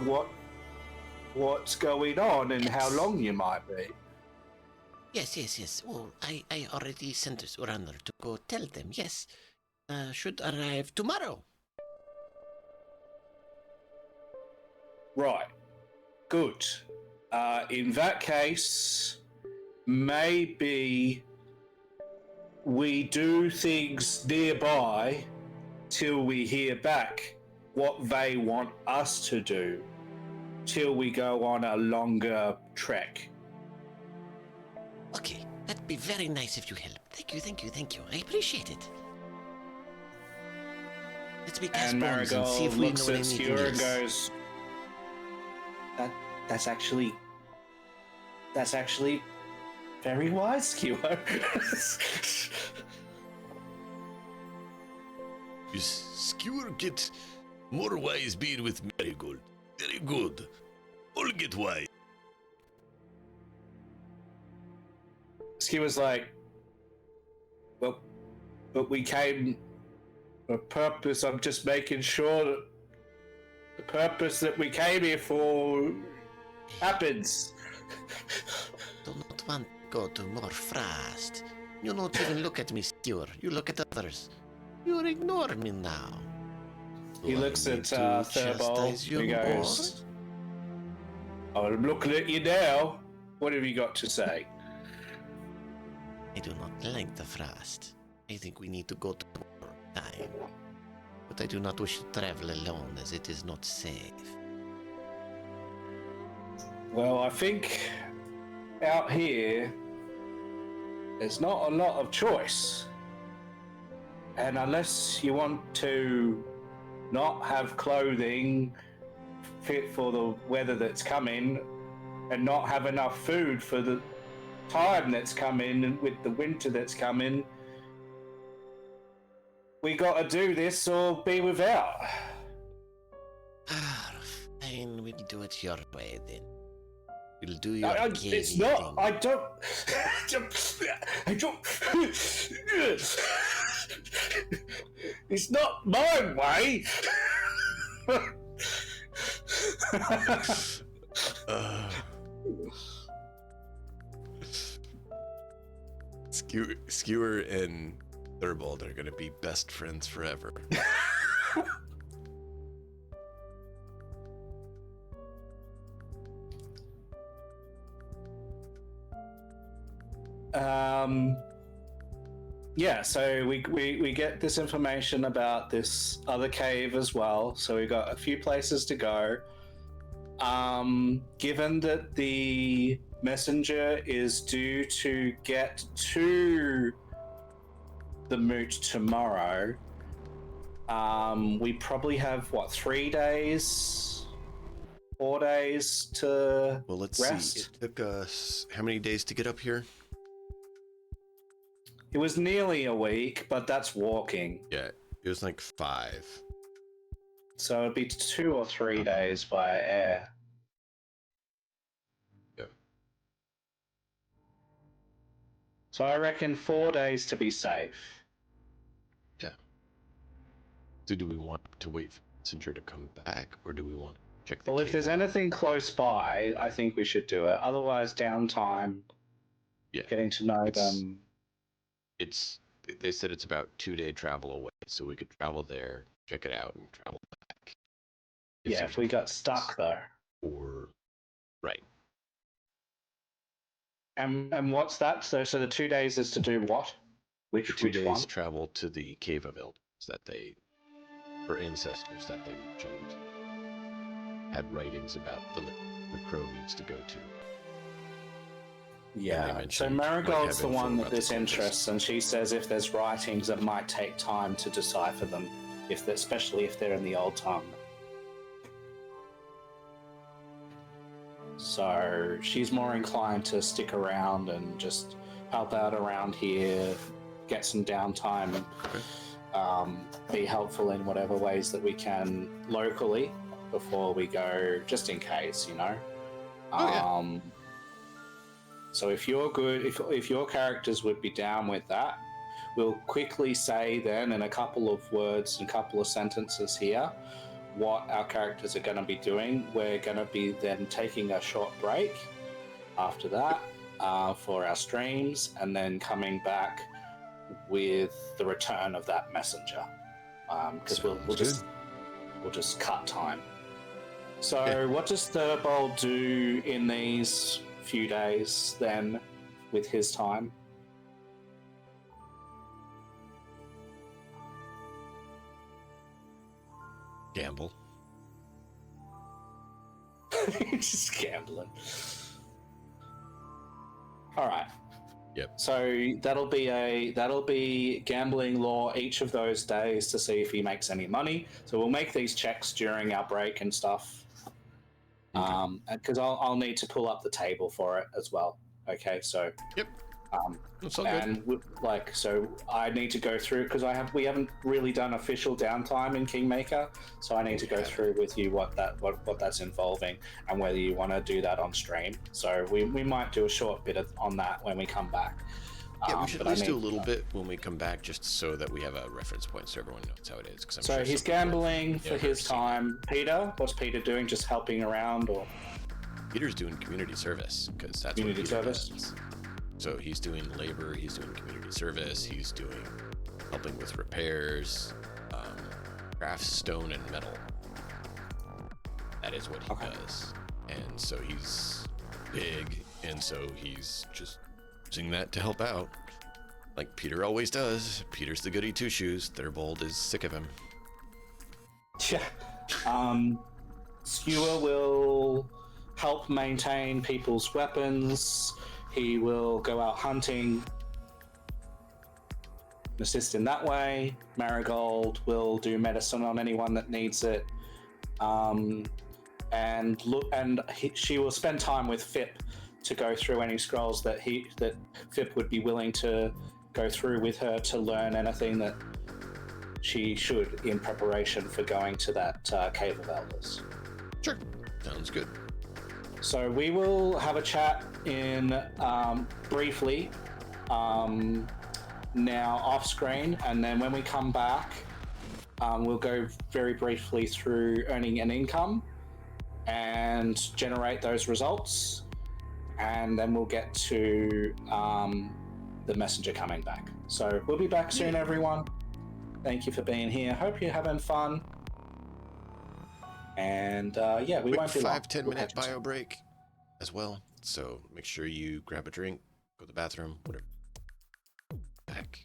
what's going on and how long you might be? Yes. Well, I already sent a runner to go tell them, yes. Should arrive tomorrow. Right. Good. In that case, maybe we do things nearby till we hear back what they want us to do, till we go on a longer trek. Okay, that'd be very nice if you help. Thank you. I appreciate it. Let's be cast And bones and see if Marigold we looks know at anything Skewer and else. goes, That's actually very wise, Skewer. You Skewer get more wise being with Marigold. Very good. All get wise. Skewer's like, well, but we came for a purpose. I'm just making sure that the purpose that we came here for happens. Do not want to go to more fast. You don't even look at me, Skewer. You look at others. You ignore me now. He looks at Thurbold. He goes, I'm looking at you now. What have you got to say? I do not like the frost. I think we need to go to time. But I do not wish to travel alone, as it is not safe. Well, I think out here, there's not a lot of choice. And unless you want to not have clothing fit for the weather that's coming, and not have enough food for the time that's coming, and with the winter that's coming, we gotta do this or be without. Fine, we'll do it your way then. We'll do your it's cavey not. thing. I don't. It's not my way. Skewer and Thurbold are gonna be best friends forever. Yeah, so we get this information about this other cave as well. So we got a few places to go. Given that the messenger is due to get to the moot tomorrow, we probably have 3 days, 4 days to Well, let's rest. see. It took us how many days to get up here? It was nearly a week, but that's walking. Yeah, it was like 5. So it'd be 2 or 3 days by air. Yeah. So I reckon 4 days to be safe. Yeah. So do we want to wait for the messenger to come back, or do we want to check the Well, if cave there's out? anything close by, I think we should do it. Otherwise, downtime, Yeah. getting to know them. They said it's about 2-day travel away, so we could travel there, check it out, and travel back. Yeah, if we got stuck though. Or right. And what's that? So the 2 days is to do what? The 2 Which days one? travel to the Cave of Elders or ancestors that they mentioned had writings about the Crow needs to go to. Yeah. So mentioned Marigold's the might have one info that about the this cultists. interests, and she says if there's writings, it might take time to decipher them, especially if they're in the old tongue. So she's more inclined to stick around and just help out around here, get some downtime, and be helpful in whatever ways that we can locally before we go, just in case, you know. So if you're good, if your characters would be down with that, we'll quickly say then in a couple of words and a couple of sentences here what our characters are going to be doing. We're going to be then taking a short break after that for our streams, and then coming back with the return of that messenger, because we'll just cut time. So what does Thurbold do in these few days then with his time? Gamble. Just gambling. All right. Yep. So that'll be gambling law each of those days to see if he makes any money. So we'll make these checks during our break and stuff. Because I'll need to pull up the table for it as well. Okay, so Yep. That's all good. and so I need to go through because we haven't really done official downtime in Kingmaker, so I need to go through with you what that's involving and whether you want to do that on stream. So we might do a short bit on that when we come back. Yeah, we should at least do a little bit when we come back, just so that we have a reference point, so everyone knows how it is. So he's gambling for his time. Peter, what's Peter doing? Just helping around, or Peter's doing community service because that's Community what Peter service? does. So he's doing labor, he's doing community service, he's doing helping with repairs, crafts stone and metal. That is what he Okay. does. And so he's big, and so he's just using that to help out. Like Peter always does. Peter's the goody two-shoes. Thurbold is sick of him. Yeah. Skewer will help maintain people's weapons. He will go out hunting, assist in that way. Marigold will do medicine on anyone that needs it. She will spend time with Fip to go through any scrolls that Fip would be willing to go through with her to learn anything that she should in preparation for going to that Cave of Elders. Sure. Sounds good. So we will have a chat in briefly now off screen, and then when we come back, we'll go very briefly through earning an income and generate those results, and then we'll get to the messenger coming back. So we'll be back soon, everyone. Thank you for being here. Hope you're having fun. And we Quick won't be long. 5-10 We'll minute catch you soon. bio break as well. So make sure you grab a drink, go to the bathroom, whatever. Back.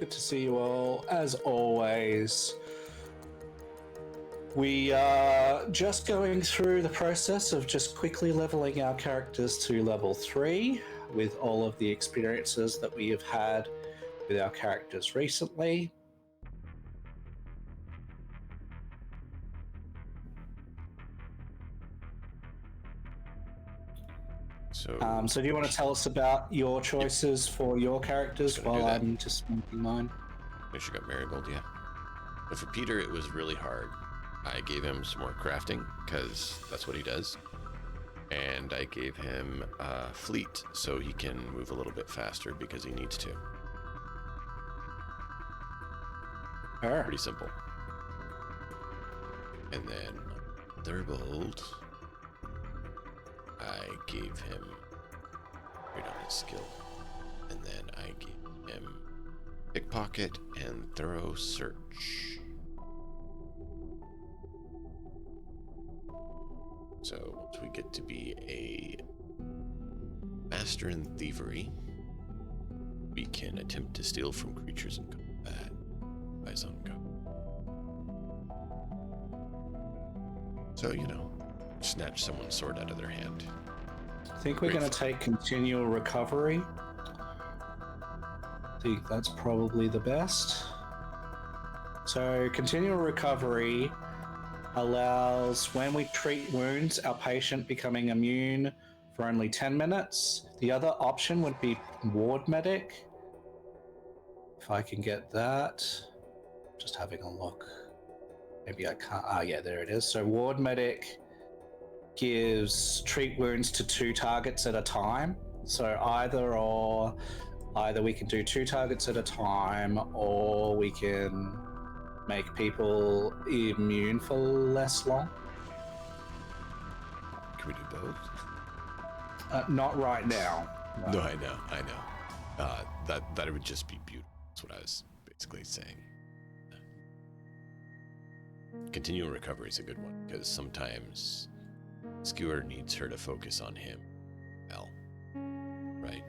Good to see you all. As always, we are just going through the process of just quickly leveling our characters to level 3 with all of the experiences that we have had with our characters recently. So do you want to tell us about your choices for your characters while I'm just making mine? I should got Marigold, yeah. But for Peter, it was really hard. I gave him some more crafting, because that's what he does. And I gave him fleet, so he can move a little bit faster because he needs to. Sure. Pretty simple. And then Thunderbolt, I gave him right on his skill. And then I gave him Pickpocket and Thorough Search. So once we get to be a master in thievery, we can attempt to steal from creatures in combat by zone go. So, snatch someone's sword out of their hand. I think we're going to take continual recovery. I think that's probably the best. So continual recovery allows when we treat wounds, our patient becoming immune for only 10 minutes. The other option would be ward medic. If I can get that. Just having a look. Maybe I can't. Ah, yeah, there it is. So ward medic gives treat wounds to 2 targets at a time. So either we can do 2 targets at a time, or we can make people immune for less long. Can we do both? Not right now. No, I know. That would just be beautiful. That's what I was basically saying. Continual recovery is a good one, because sometimes Skewer needs her to focus on him. Well, right?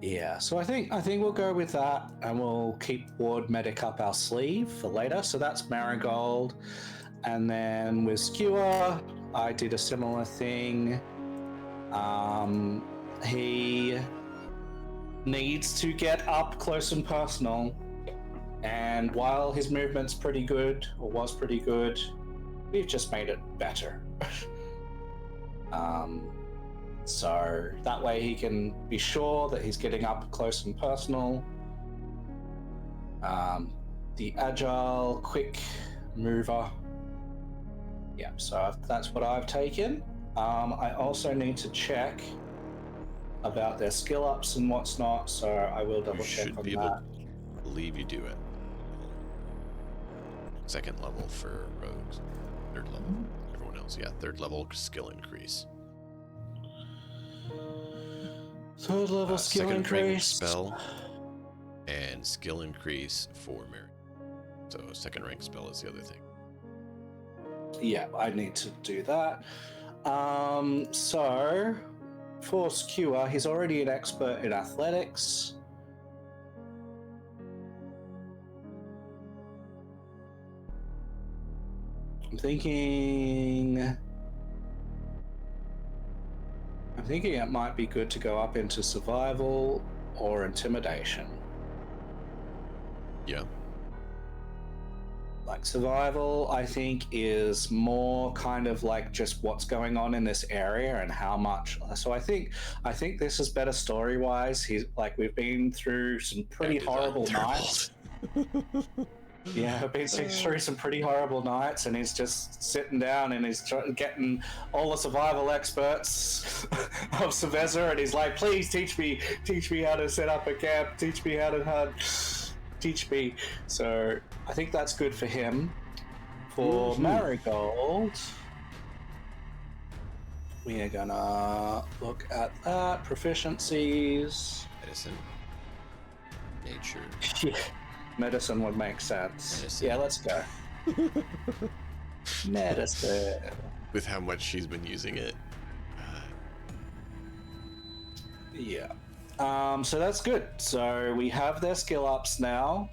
Yeah, so I think we'll go with that, and we'll keep ward medic up our sleeve for later. So that's Marigold, and then with Skewer, I did a similar thing. He needs to get up close and personal, and while his movement's pretty good, or was pretty good, we've just made it better. So that way he can be sure that he's getting up close and personal. The agile, quick mover. Yeah, so that's what I've taken. I also need to check about their skill ups and what's not, so I will double check on that. I believe you do it. 2nd level for rogues. 3rd level. Everyone else, yeah. 3rd level skill increase. 3rd level skill 2nd increase. rank spell and skill increase for merit. So 2nd rank spell is the other thing. Yeah, I need to do that. So for Skewer, he's already an expert in athletics. I'm thinking it might be good to go up into survival or intimidation. Yeah. Like survival, I think, is more kind of like just what's going on in this area and how much. So I think this is better story wise. He's like, we've been through some pretty horrible nights. Yeah, I've been through some pretty horrible nights, and he's just sitting down and he's getting all the survival experts of Sylvester, and he's like, "Please teach me how to set up a camp. Teach me how to hunt. Teach me." So I think that's good for him. For Marigold, we are gonna look at that proficiencies. Medicine. Nature. Yeah. Medicine would make sense. Medicine. Yeah, let's go. Medicine. With how much she's been using it. Yeah. So that's good. So we have their skill ups now.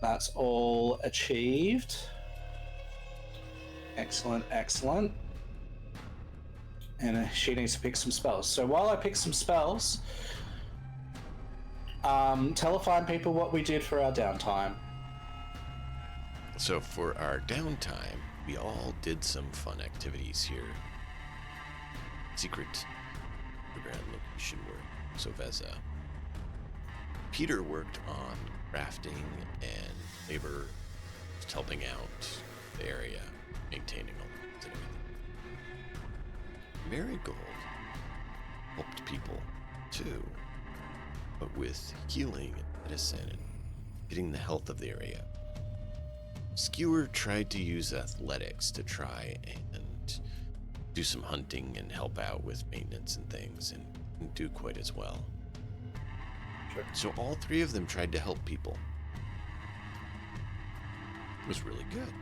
That's all achieved. Excellent, excellent. And she needs to pick some spells. So while I pick some spells, tell fine people what we did for our downtime. So for our downtime, we all did some fun activities here. Secret underground location where Soveza. Peter worked on crafting and labor, just helping out the area, maintaining all the things and everything. Marigold helped people too, but with healing and medicine and getting the health of the area. Skewer tried to use athletics to try and do some hunting and help out with maintenance and things, and didn't do quite as well. Sure. So all 3 of them tried to help people. It was really good.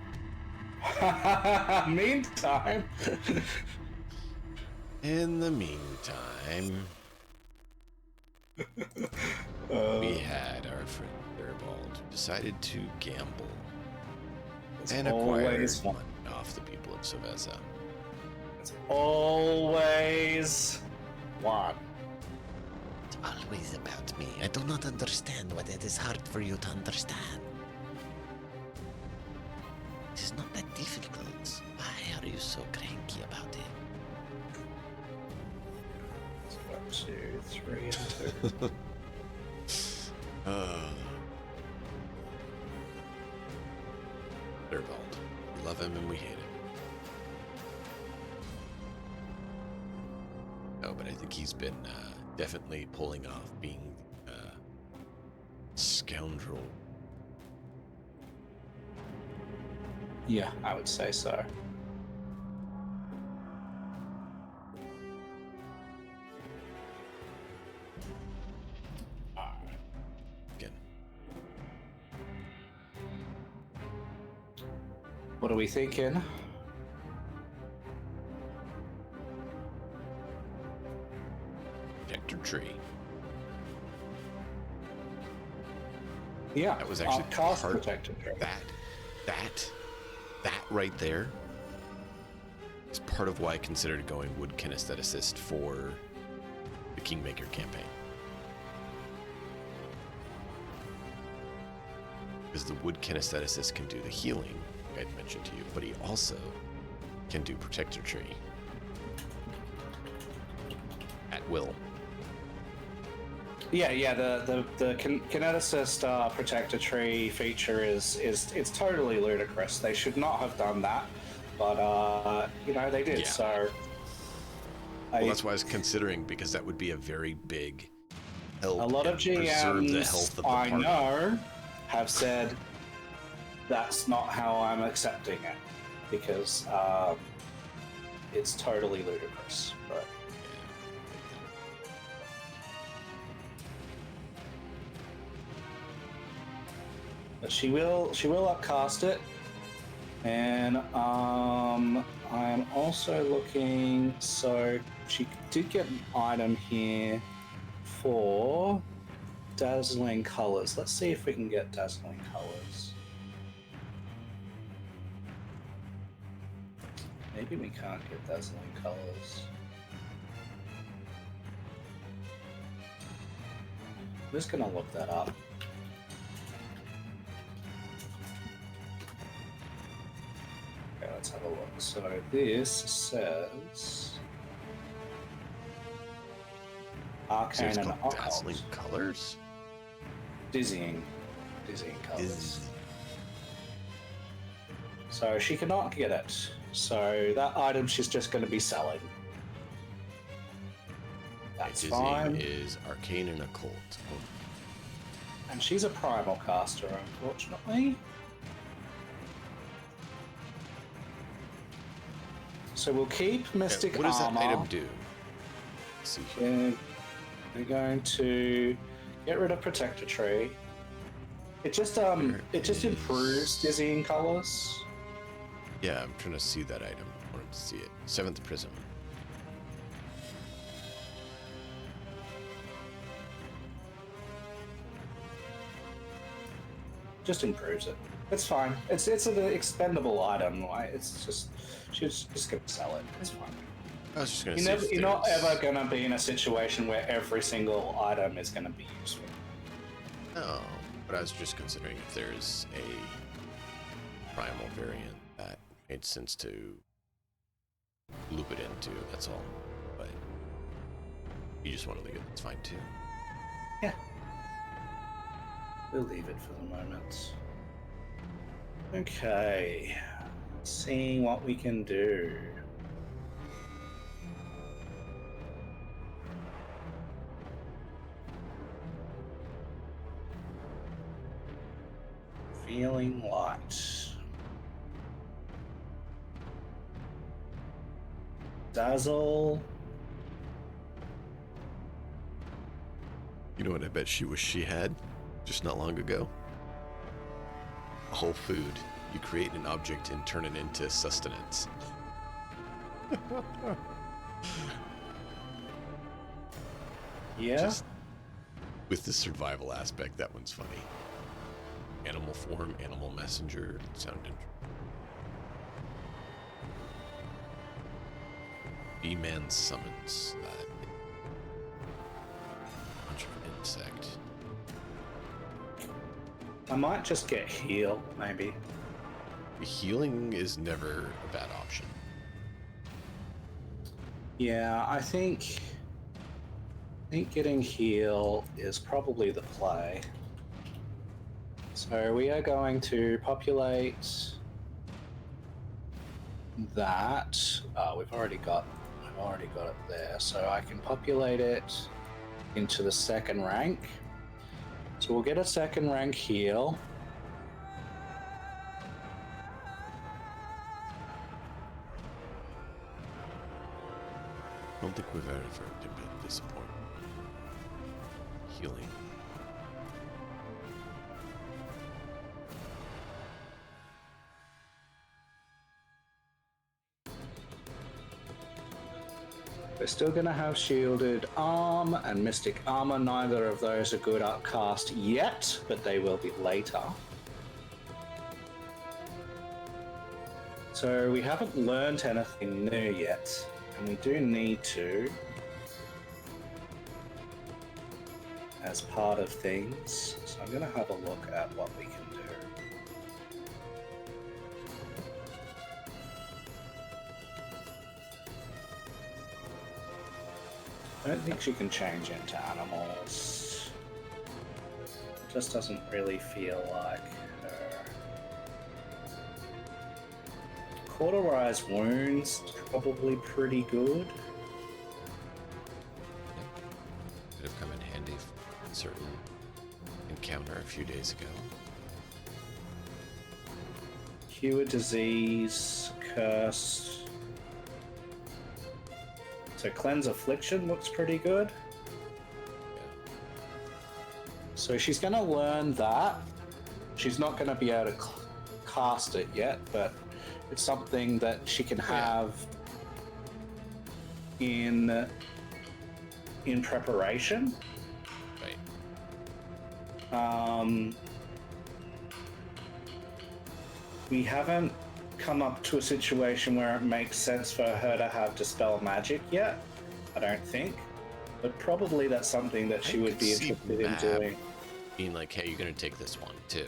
Meantime. In the meantime, we had our friend Durbold who decided to gamble and acquire always fun. whatnot. off the people of Saveza. It's always one. It's always about me. I do not understand what it is hard for you to understand. It is not that difficult. Why are you so cranky about it? It's 1, 2, 3, and 2. Dervald. We love him and we hate him. No, but I think he's been definitely pulling off being scoundrel. Yeah, I would say so. Again. What are we thinking? Protector tree. Yeah, That was actually cast part protected. That right there is part of why I considered going wood kinestheticist for the Kingmaker campaign. Because the wood kinestheticist can do the healing, like I mentioned to you, but he also can do protector tree at will. Yeah. The kineticist protector tree feature is it's totally ludicrous. They should not have done that, but they did. Yeah. So, Well, that's why I was considering, because that would be a very big help. a lot of and preserve the GMs health of the I party. know have said that's not how I'm accepting it because it's totally ludicrous. But she will upcast it, and I am also looking. So she did get an item here for dazzling colors. Let's see if we can get dazzling colors. Maybe we can't get dazzling colors. I'm just gonna look that up. Okay, let's have a look. So this says So arcane it's and called occult. dazzling colors. Dizzying colors. So she cannot get it. So that item she's just going to be selling. That's Dizzying fine. is arcane and occult. And she's a primal caster, unfortunately. So we'll keep Mystic What does Armor. that item do? Let's see here. And we're going to get rid of Protector Tree. It just improves dizzying colors. Yeah, I'm trying to see that item. I wanted to see it. 7th Prism. Just improves it. It's fine. It's an expendable item. Right? It's just she's just gonna sell it. It's fine. I was just going to say. You're not ever gonna be in a situation where every single item is gonna be useful. No, but I was just considering if there's a primal variant that made sense to loop it into. That's all. But you just want to leave it. That's fine too. Yeah. We'll leave it for the moment. Okay. Seeing what we can do. Feeling light. Dazzle. You know what I bet she wished she had just not long ago? A whole food. You create an object and turn it into sustenance. Yeah. Just with the survival aspect, that one's funny. Animal form, animal messenger, sound B-man summons that bunch of insect. I might just get heal, maybe. Healing is never a bad option. Yeah, I think getting heal is probably the play. So we are going to populate that. We've already got it there. So I can populate it into the second rank. So we'll get a second rank heal. I don't think we've ever been disappointed. Healing. We're still going to have Shielded Arm and Mystic Armor. Neither of those are good upcast yet, but they will be later. So we haven't learned anything new yet, and we do need to, as part of things. So I'm going to have a look at what we can do. I don't think she can change into animals. It just doesn't really feel like her. Cauterized wounds, probably pretty good. Could have come in handy for a certain encounter a few days ago. Cure disease, curse. So cleanse affliction looks pretty good. So she's going to learn that. She's not going to be able to cast it yet, but it's something that she can have in preparation. Right. We haven't come up to a situation where it makes sense for her to have Dispel Magic yet, I don't think. But probably that's something that she would be interested in doing. Being like, hey, you're going to take this one too.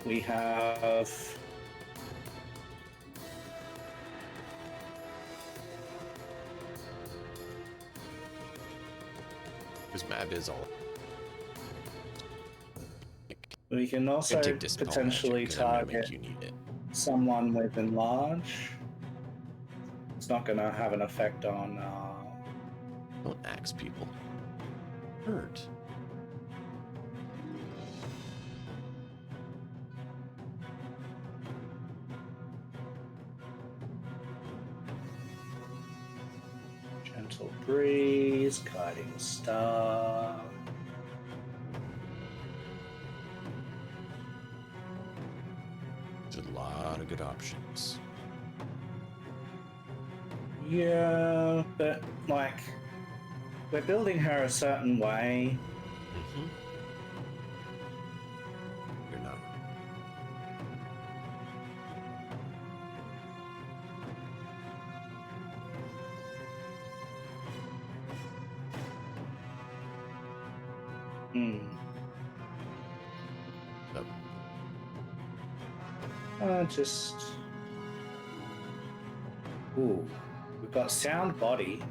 We have Because Mab is all. we can also Take Dispel potentially Magic, 'cause I'm gonna target make you need it. someone with Enlarge. It's not going to have an effect on Don't axe people. Hurt. Gentle Breeze, Guiding Star. There's a lot of good options. Yeah, but like, we're building her a certain way. Mm-hmm. You're not. Nope. Just. Ooh. We've got Sound Body.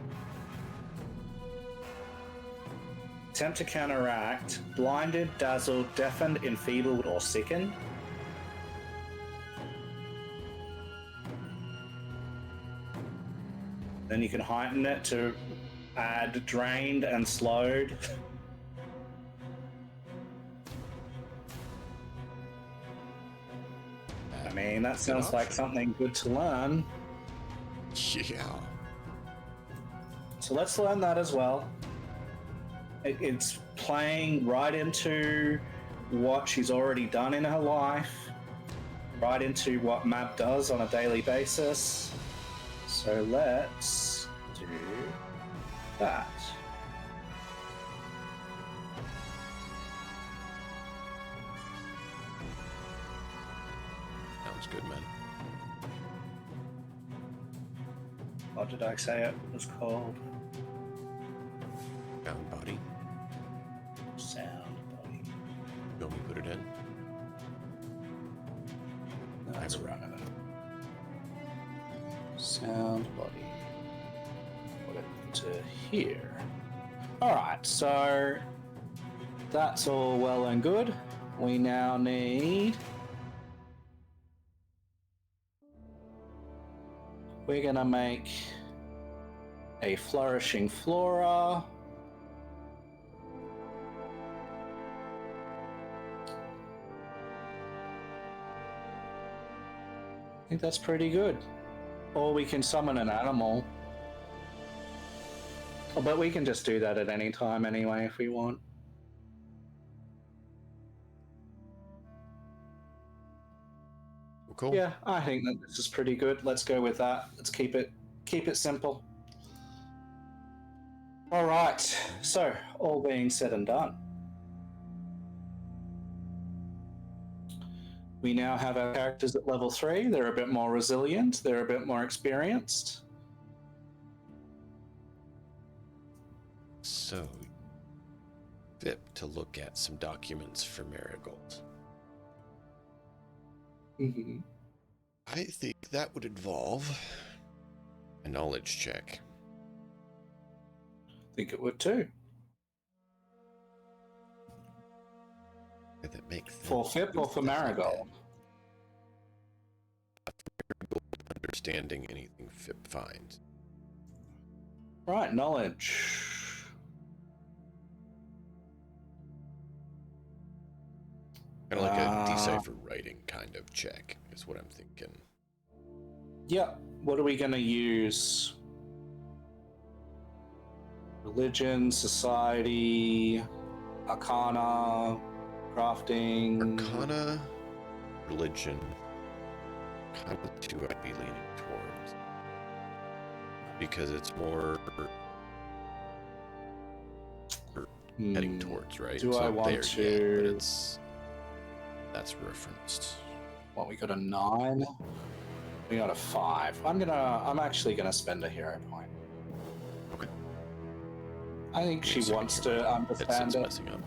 Attempt to counteract. Blinded, dazzled, deafened, enfeebled, or sickened. Then you can heighten it to add drained and slowed. I mean, that sounds like something good to learn. Yeah. So let's learn that as well. It's playing right into what she's already done in her life, right into what Mab does on a daily basis. So let's do that. Now Sounds good, man. What did I say it was called? Sound body. Sound body. You want me to put it in? That's right. Sound body. Put it into here. Alright, so that's all well and good. We now need. We're gonna make a flourishing flora. I think that's pretty good. Or we can summon an animal. Oh, but we can just do that at any time anyway if we want. Well, cool. Yeah, I think that this is pretty good. Let's go with that. Let's keep it simple. All right. So, all being said and done, we now have our characters at level 3. They're a bit more resilient. They're a bit more experienced. So, Vip to look at some documents for Marigold. Mm-hmm. I think that would involve a knowledge check. I think it would too. That makes sense. For Fip or for Marigold? Understanding anything Fip finds. Right, knowledge. Kind of like a decipher writing kind of check is what I'm thinking. Yep. What are we going to use? Religion, society, arcana, crafting. Arcana, religion, kind of the two I'd be leaning towards. Because it's more heading towards, right? Do It's I not want there to? yet, but that's referenced. What, we got a 9? We got a 5. I'm actually gonna spend a hero point. Okay. I think she wants to understand it. Messing up.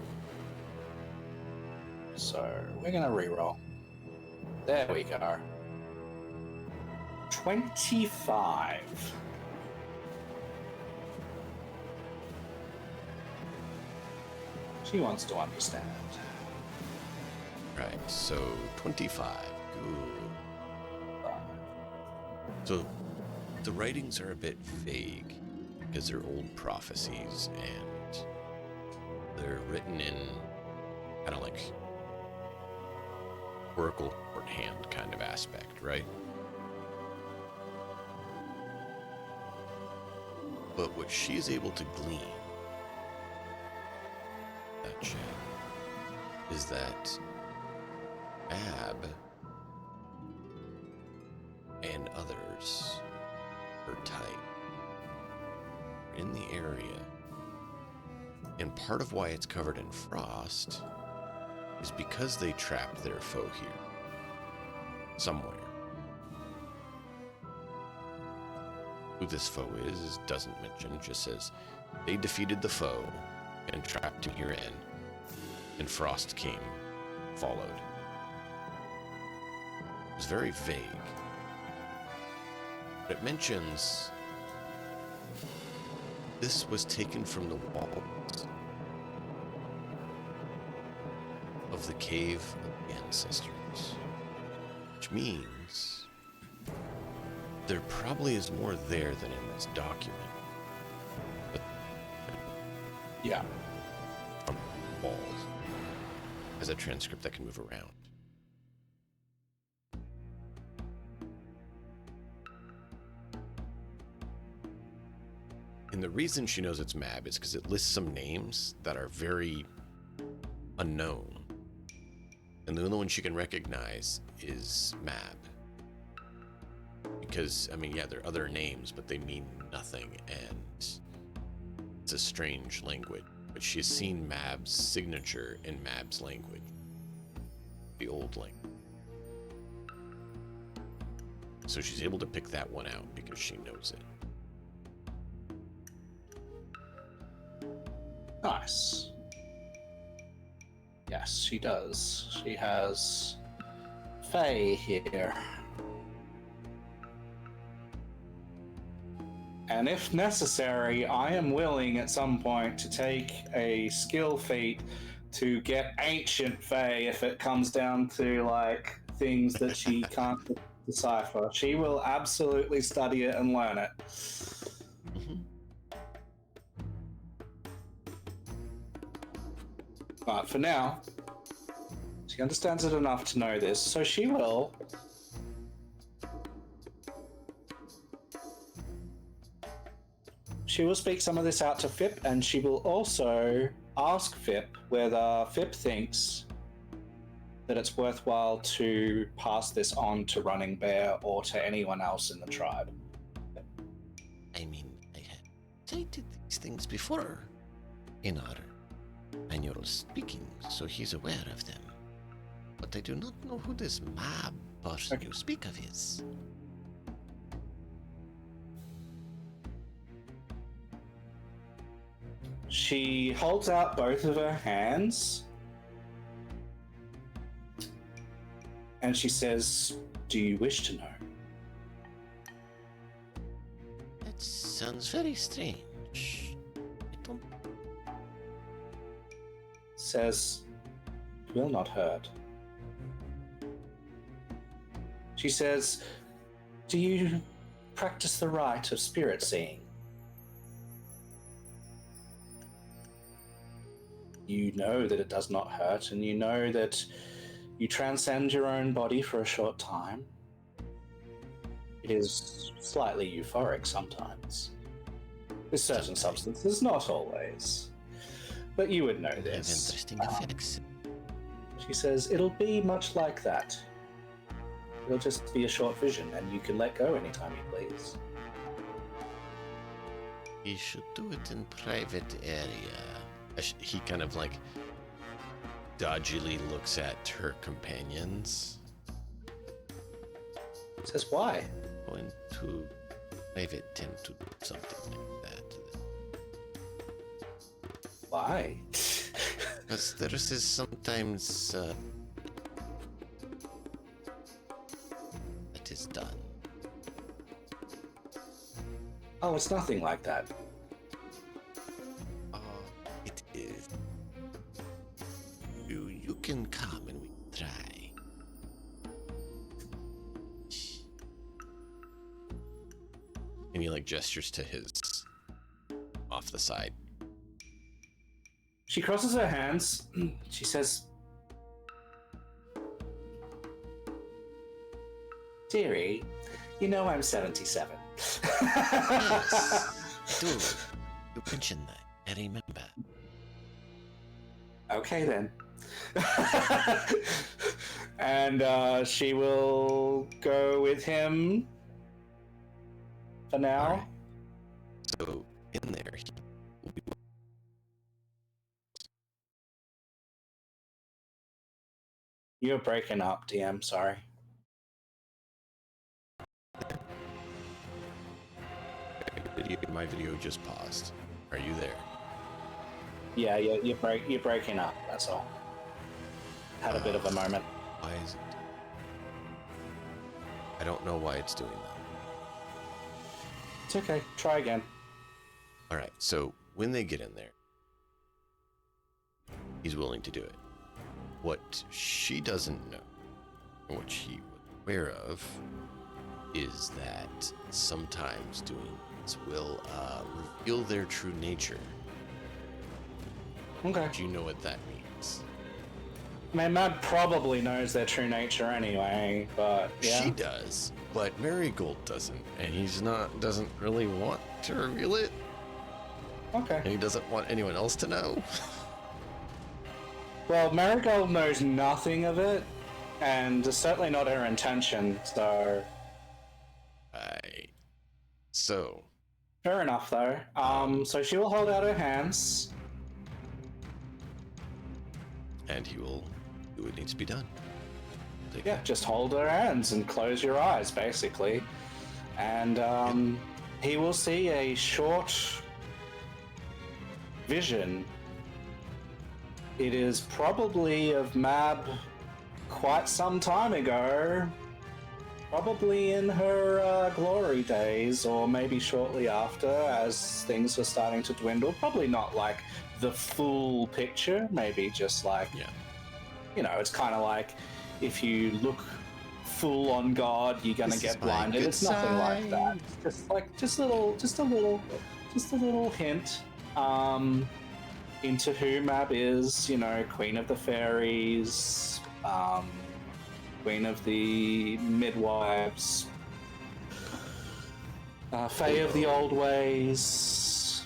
So we're gonna reroll. There we go. 25. She wants to understand. Right, so 25. Good. So the writings are a bit vague because they're old prophecies and they're written in kind of like oracle shorthand kind of aspect, right? But what she is able to glean that chat is that Ab and others, her type, are in the area, and part of why it's covered in frost is because they trapped their foe here somewhere. Who this foe is doesn't mention, it just says they defeated the foe and trapped him herein, and Frost King followed. It was very vague. But it mentions this was taken from the walls of the Cave of the Ancestors, which means there probably is more there than in this document. But Yeah. on the walls as a transcript that can move around. And the reason she knows it's Mab is because it lists some names that are very unknown. And the only one she can recognize is Mab. Because, I mean, yeah, there are other names, but they mean nothing, and it's a strange language. But she has seen Mab's signature in Mab's language, the old language. So she's able to pick that one out because she knows it. Nice. Yes, she does. She has Faye here. And if necessary, I am willing at some point to take a skill feat to get ancient Faye if it comes down to like things that she can't decipher. She will absolutely study it and learn it. But for now, she understands it enough to know this, so she will speak some of this out to Fip, and she will also ask Fip whether Fip thinks that it's worthwhile to pass this on to Running Bear or to anyone else in the tribe. I mean, I have stated these things before in our annual speaking, so he's aware of them. But I do not know who this mob person you speak of is. She holds out both of her hands and she says, "Do you wish to know?" That sounds very strange. I don't... Says, "Will not hurt." She says, "Do you practice the rite of spirit seeing?" You know that it does not hurt, and you know that you transcend your own body for a short time. It is slightly euphoric sometimes. With certain substances, not always. But you would know Have this. interesting effects. She says, "It'll be much like that. It'll just be a short vision, and you can let go anytime you please." We should do it in private area. He kind of like dodgily looks at her companions. Says, "Why?" Go into private tent to do something like that. "Why?" Because there is sometimes that is done. "Oh, it's nothing like that." It is. You can come and we can try. And he like gestures to his off the side. She crosses her hands. She says, "Dearie, you know I'm 77. Yes. Do. You mentioned that. I remember. Okay then." And she will go with him for now. All right. So in there, he will be You're breaking up, DM, sorry. my video just paused. Are you there? Yeah, you're breaking up, that's all. Had a bit of a moment. Why is it? I don't know why it's doing that. It's okay, try again. All right, so when they get in there, he's willing to do it. What she doesn't know, and what she was aware of, is that sometimes doing this will reveal their true nature. Okay. Do you know what that means? I mean, Mad probably knows their true nature anyway, but yeah. She does, but Marigold doesn't, and doesn't really want to reveal it, Okay. and he doesn't want anyone else to know. Well, Marigold knows nothing of it, and it's certainly not her intention, so... Right. So, Fair enough, though. So she will hold out her hands. and he will do what needs to be done. Yeah, just hold her hands and close your eyes, basically. And he will see a short vision. It is probably of Mab quite some time ago. Probably in her glory days, or maybe shortly after, as things were starting to dwindle. Probably not like the full picture, maybe just like, you know, it's kind of like if you look full on God, you're gonna get blinded. It's nothing like that. Just a little hint into who Mab is. You know, Queen of the Fairies. Queen of the Midwives, Fae of the Old Ways,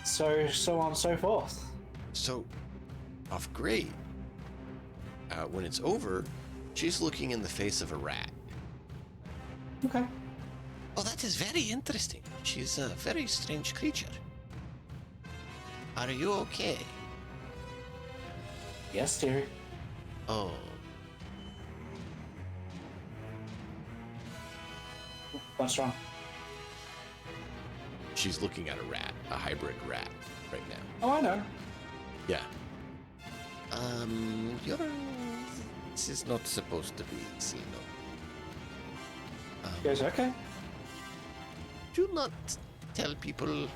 so on and so forth. So, great. When it's over, she's looking in the face of a rat. Okay. Oh, that is very interesting. She's a very strange creature. Are you okay? Yes, dearie. Oh. What's wrong? She's looking at a rat, a hybrid rat, right now. Oh, I know. Yeah. This is not supposed to be seen. You guys okay? Do not tell people.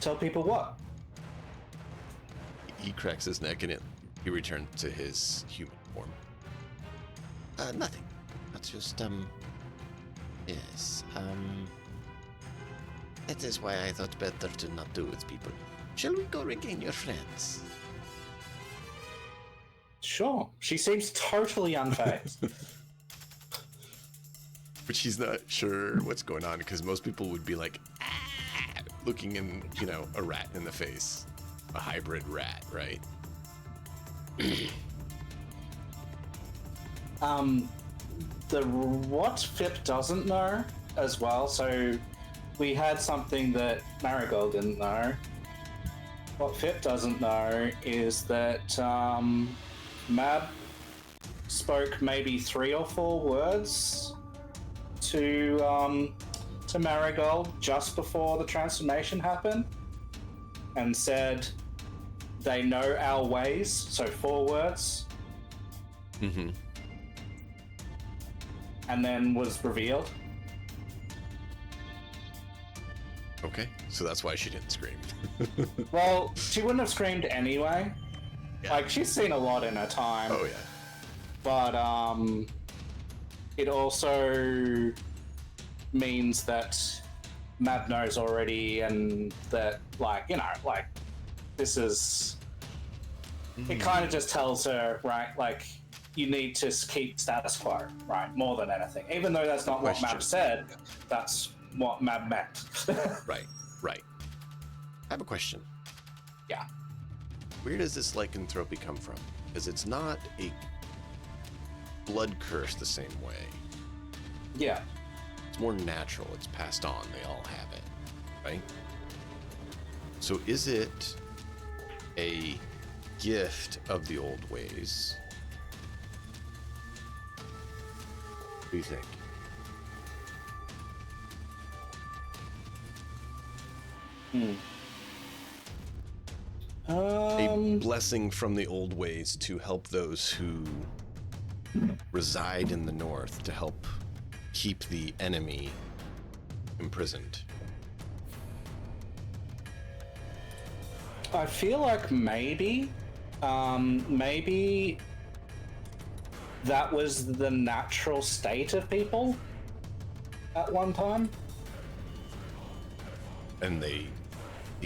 Tell people what? He cracks his neck and he returns to his human form. Nothing. That's just, yes, that is why I thought better to not do with people. Shall we go regain your friends? Sure. She seems totally unfazed. But she's not sure what's going on because most people would be like, looking in, you know, a rat in the face. A hybrid rat, right? What Fip doesn't know as well, so we had something that Marigold didn't know. What Fip doesn't know is that Mab spoke maybe 3 or 4 words to Marigold just before the transformation happened, and said, "They know our ways." So 4 words. Mm-hmm. And then was revealed. Okay, so that's why she didn't scream. Well, she wouldn't have screamed anyway. Yeah. Like, she's seen a lot in her time. Oh, yeah. But, it also means that Mab knows already, and that, like, you know, like, this is... It kind of just tells her, right, like, you need to keep status quo, right, more than anything. Even though that's not what Mab said, that's what Mab meant. Right. I have a question. Yeah. Where does this lycanthropy come from? Because it's not a blood curse the same way. Yeah. It's more natural. It's passed on. They all have it, right? So is it a gift of the old ways? What do you think? A blessing from the old ways to help those who reside in the north, to help keep the enemy imprisoned. I feel like maybe that was the natural state of people at one time. And the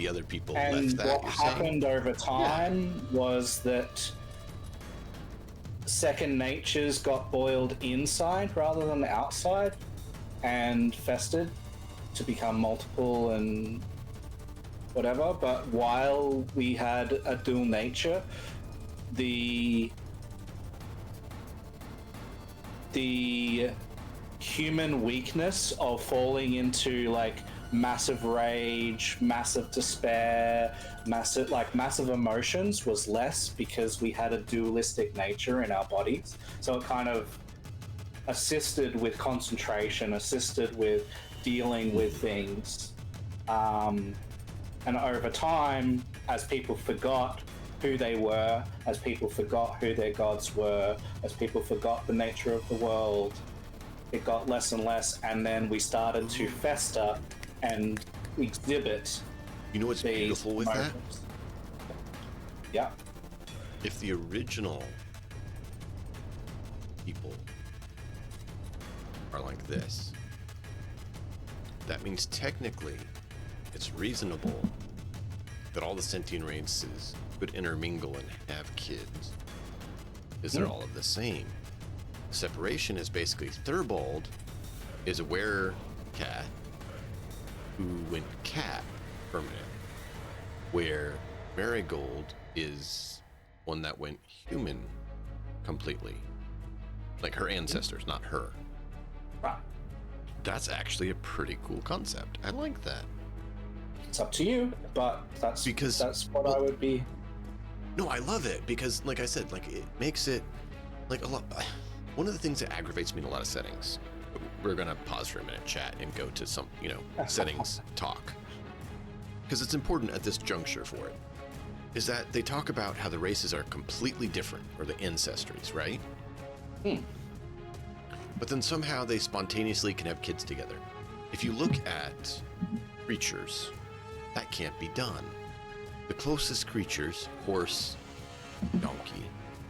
other people And left that. what happened over time was that second natures got boiled inside rather than outside and festered to become multiple and whatever. But while we had a dual nature, the human weakness of falling into like massive rage, massive despair, massive emotions was less because we had a dualistic nature in our bodies. So it kind of assisted with concentration, assisted with dealing with things. And over time, as people forgot who they were, as people forgot who their gods were, as people forgot the nature of the world, it got less and less, and then we started to fester and exhibit. You know what's beautiful with that? Yeah. If the original people are like this, that means technically it's reasonable that all the sentient races could intermingle and have kids, because they're all of the same. Separation is basically Thurbold is a were-cat who went cat permanent, where Marigold is one that went human completely. Like her ancestors, not her. Right. That's actually a pretty cool concept. I like that. It's up to you, but that's what I would be. No, I love it because, like I said, like it makes it like a lot. One of the things that aggravates me in a lot of settings. We're gonna pause for a minute, chat, and go to some, settings talk, because it's important at this juncture for it. Is that they talk about how the races are completely different, or the ancestries, right? But then somehow they spontaneously can have kids together. If you look at creatures, that can't be done. The closest creatures, horse, donkey,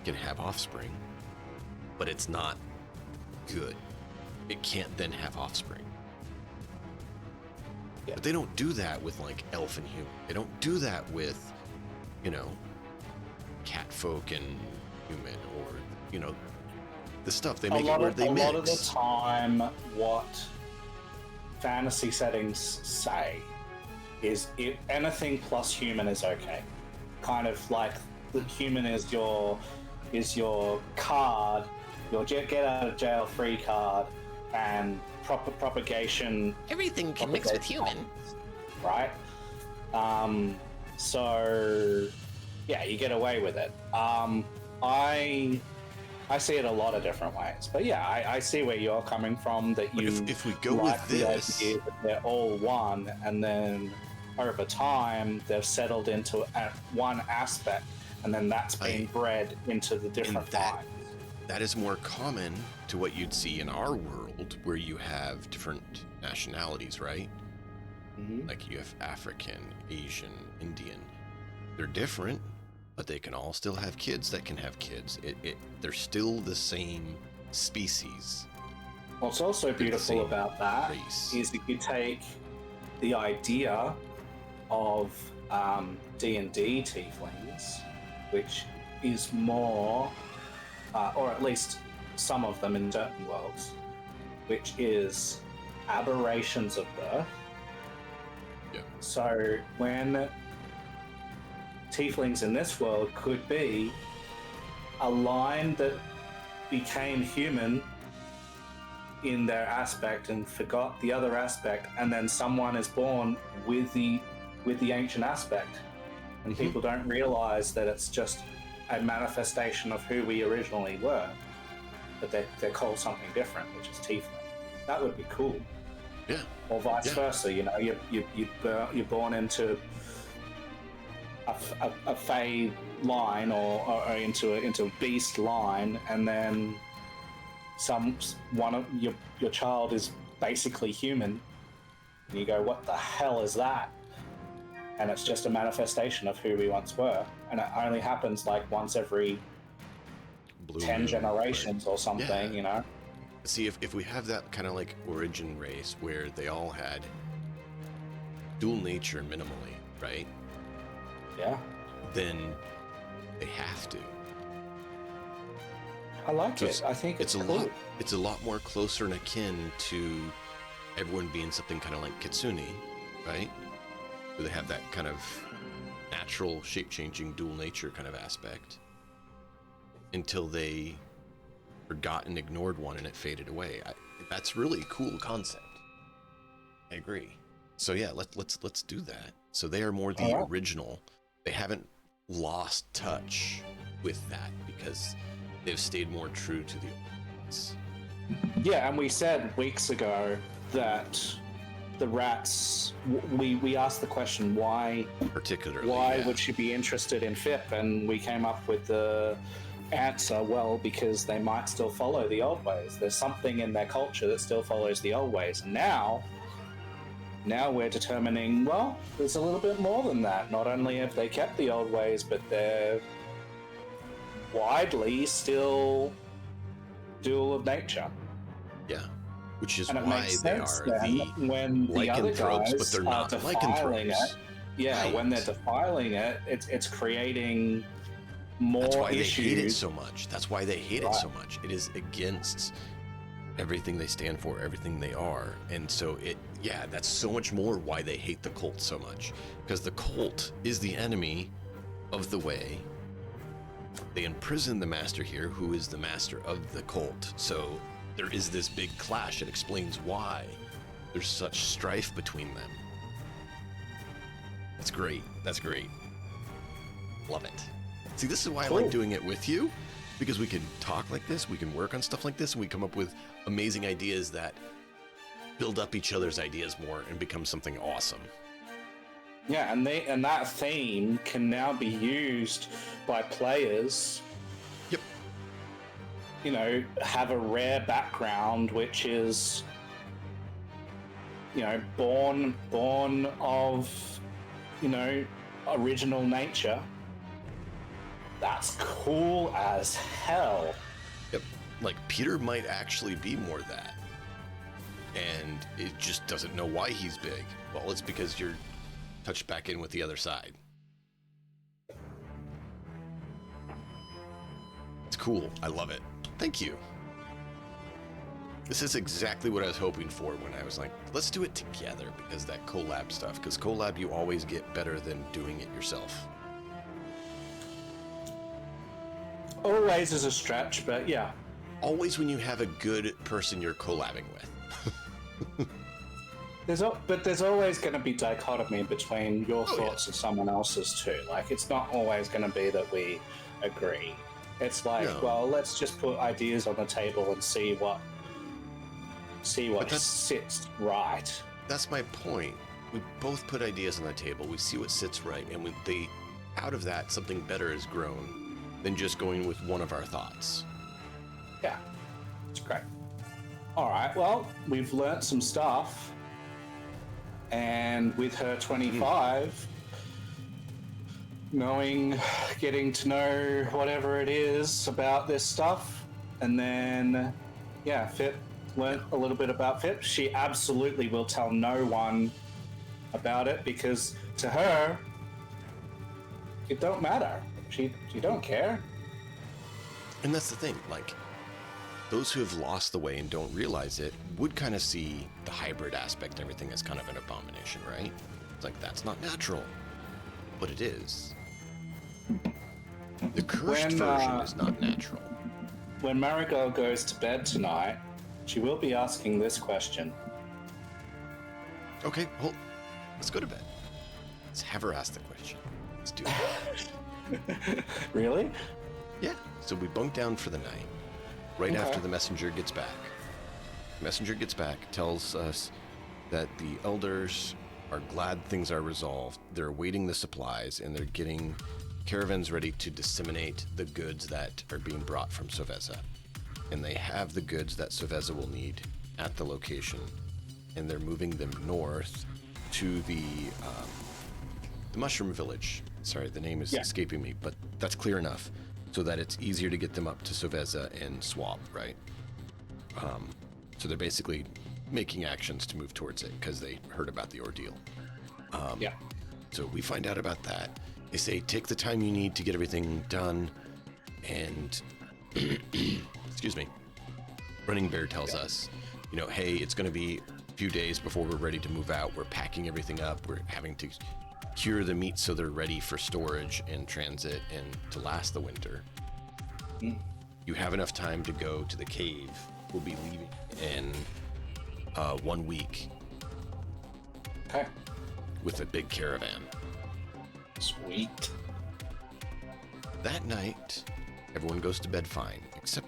can have offspring, but it's not good. It can't then have offspring. Yeah. But they don't do that with like elf and human. They don't do that with, cat folk and human, or, the stuff they make it where they mix. A lot of the time, what fantasy settings say is anything plus human is okay. Kind of like the human is your card, your get out of jail free card, and propagation. Everything can mix with human, right? So yeah, you get away with it. I see it a lot of different ways, but yeah, I see where you're coming from. That you, if we go like with the this, idea that they're all one, and then over time they've settled into one aspect, and then that's being bred into the different lines. That is more common to what you'd see in our world, where you have different nationalities, right? Mm-hmm. Like you have African, Asian, Indian. They're different, but they can all still have kids that can have kids. They're still the same species. What's also beautiful about that is if you take the idea of D&D tieflings, which is more, or at least some of them in certain worlds, which is aberrations of birth. Yeah. So when tieflings in this world could be a line that became human in their aspect and forgot the other aspect, and then someone is born with the ancient aspect, and people don't realize that it's just a manifestation of who we originally were, but they're called something different, which is tiefling. That would be cool. Yeah. Or vice versa. You're born into a Fey line or into a beast line, and then one of your child is basically human, and you go, what the hell is that? And it's just a manifestation of who we once were, and it only happens like once every 10 generations or something. Yeah. See, if we have that kind of like origin race where they all had dual nature minimally, right? Yeah. Then they have to. I like it. I think it's cool. It's a lot more closer and akin to everyone being something kind of like Kitsune, right? Where they have that kind of natural shape-changing dual nature kind of aspect until they forgot and ignored one and it faded away. That's really a cool concept. I agree. So yeah, let's do that. So they are more the original. They haven't lost touch with that because they've stayed more true to the old. Yeah, and we said weeks ago that the rats. We asked the question why Particularly, why would she be interested in FIP, and we came up with the answer. Well, because they might still follow the old ways. There's something in their culture that still follows the old ways, and now we're determining, well, there's a little bit more than that. Not only have they kept the old ways, but they're widely still dual of nature. Yeah, which is And it why makes they sense are then the when the other lycanthropes, guys but they're are not defiling lycanthropes. it. Yeah, Right. when they're defiling it, it's creating more That's why issues. they hate it so much. That's why they hate it Right. so much. It is against everything they stand for, everything they are. And so that's so much more why they hate the cult so much. Because the cult is the enemy of the way. They imprison the master here, who is the master of the cult. So there is this big clash. It explains why there's such strife between them. That's great. That's great. Love it. See, this is why I like doing it with you, because we can talk like this, we can work on stuff like this, and we come up with amazing ideas that build up each other's ideas more and become something awesome. Yeah, and that theme can now be used by players. Yep. You know, have a rare background, which is, you know, born of, you know, original nature. That's cool as hell. Yep. Like, Peter might actually be more that. And it just doesn't know why he's big. Well, it's because you're touched back in with the other side. It's cool. I love it. Thank you. This is exactly what I was hoping for when I was like, let's do it together, because that collab stuff. Because collab, you always get better than doing it yourself. Always is a stretch, but yeah. Always when you have a good person you're collabing with. But there's always going to be dichotomy between your thoughts and someone else's too. Like, it's not always going to be that we agree. It's like, well, let's just put ideas on the table and see what sits right. That's my point. We both put ideas on the table. We see what sits right, and out of that, something better has grown than just going with one of our thoughts. Yeah, it's great. All right, well, we've learnt some stuff. And with her 25, getting to know whatever it is about this stuff, and then, FIP, learnt a little bit about FIP. She absolutely will tell no one about it, because to her, it don't matter. She don't care. And that's the thing, like, those who have lost the way and don't realize it would kind of see the hybrid aspect and everything as kind of an abomination, right? It's like, that's not natural. But it is. The cursed version is not natural. When Marigold goes to bed tonight, she will be asking this question. Okay, well, let's go to bed. Let's have her ask the question. Let's do it. Really? Yeah. So we bunk down for the night. Right after the messenger gets back. Messenger gets back, tells us that the elders are glad things are resolved. They're awaiting the supplies, and they're getting caravans ready to disseminate the goods that are being brought from Soveza. And they have the goods that Soveza will need at the location, and they're moving them north to the mushroom village. Sorry, the name is escaping me, but that's clear enough, so that it's easier to get them up to Soveza and swap, right? So they're basically making actions to move towards it because they heard about the ordeal. So we find out about that. They say, take the time you need to get everything done, and excuse me, Running Bear tells us, hey, it's going to be a few days before we're ready to move out. We're packing everything up. We're having to cure the meat so they're ready for storage and transit and to last the winter. You have enough time to go to the cave. We'll be leaving in 1 week. Okay. with a big caravan. Sweet. That night, everyone goes to bed fine, except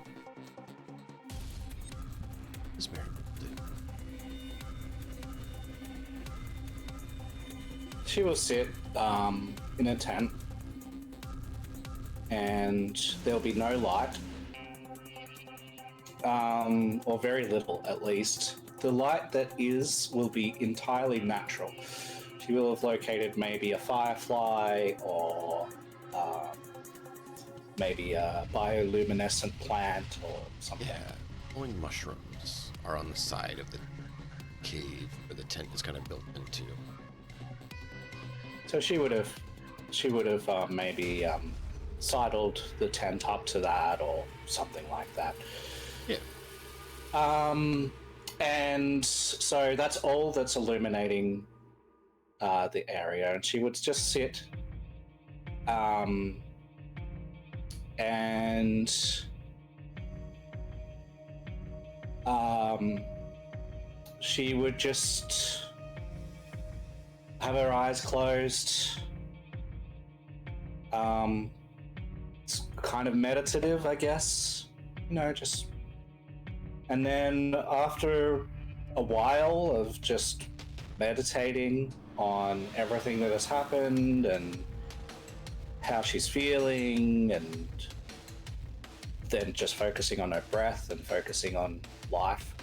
Miss Mary. She will sit in a tent, and there'll be no light, or very little at least. The light that is will be entirely natural. She will have located maybe a firefly or maybe a bioluminescent plant or something. Yeah, glowing mushrooms are on the side of the cave where the tent is kind of built into. So she would have maybe sidled the tent up to that or something like that. Yeah. And so that's all that's illuminating the area, and she would just sit and she would just have her eyes closed. It's kind of meditative, I guess. Just. And then after a while of just meditating on everything that has happened and how she's feeling, and then just focusing on her breath and focusing on life,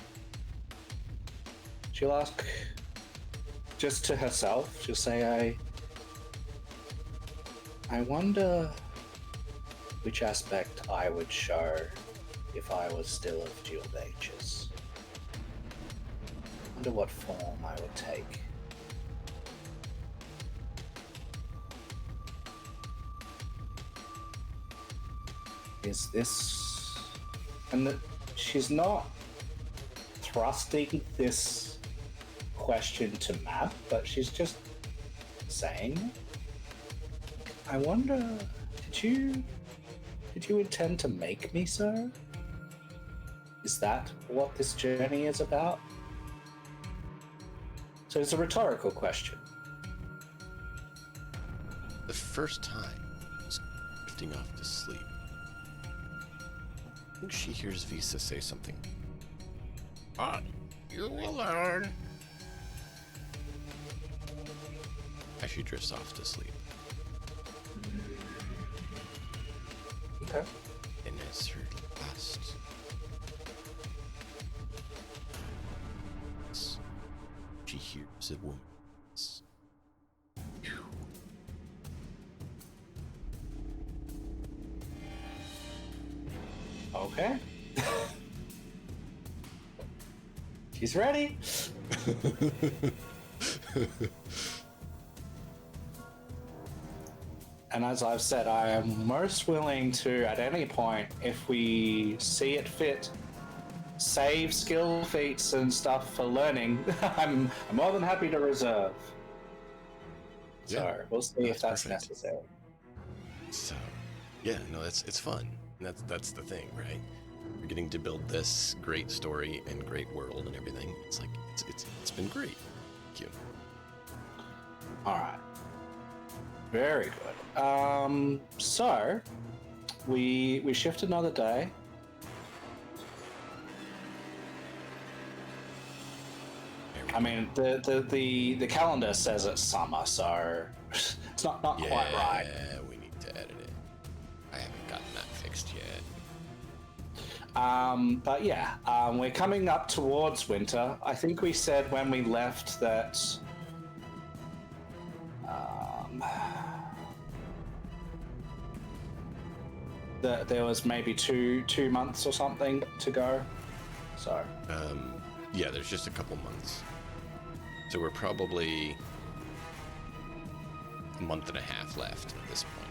she'll ask, just to herself, she'll say, I wonder which aspect I would show if I was still of dual natures. I wonder what form I would take. Is this... And she's not thrusting this question to Matt, but she's just saying, I wonder, did you intend to make me so? Is that what this journey is about? So it's a rhetorical question. The first time she's drifting off to sleep, I think she hears Visa say something. But you will learn. As she drifts off to sleep. Okay. And as her last she hears a woman's. Okay. She's ready. And as I've said, I am most willing to, at any point, if we see it fit, save skill feats and stuff for learning. I'm more than happy to reserve. Yeah, So we'll see if that's perfect. necessary. So, yeah, no, it's fun. And that's the thing, right? We're getting to build this great story and great world and everything. It's like it's been great. Thank you. All right. Very good. So we shift another day. I mean, the calendar says it's summer, so it's not quite right. Yeah, we need to edit it. I haven't gotten that fixed yet. But yeah, we're coming up towards winter. I think we said when we left that that there was maybe two months or something to go. So Yeah, there's just a couple months. So we're probably a month and a half left at this point.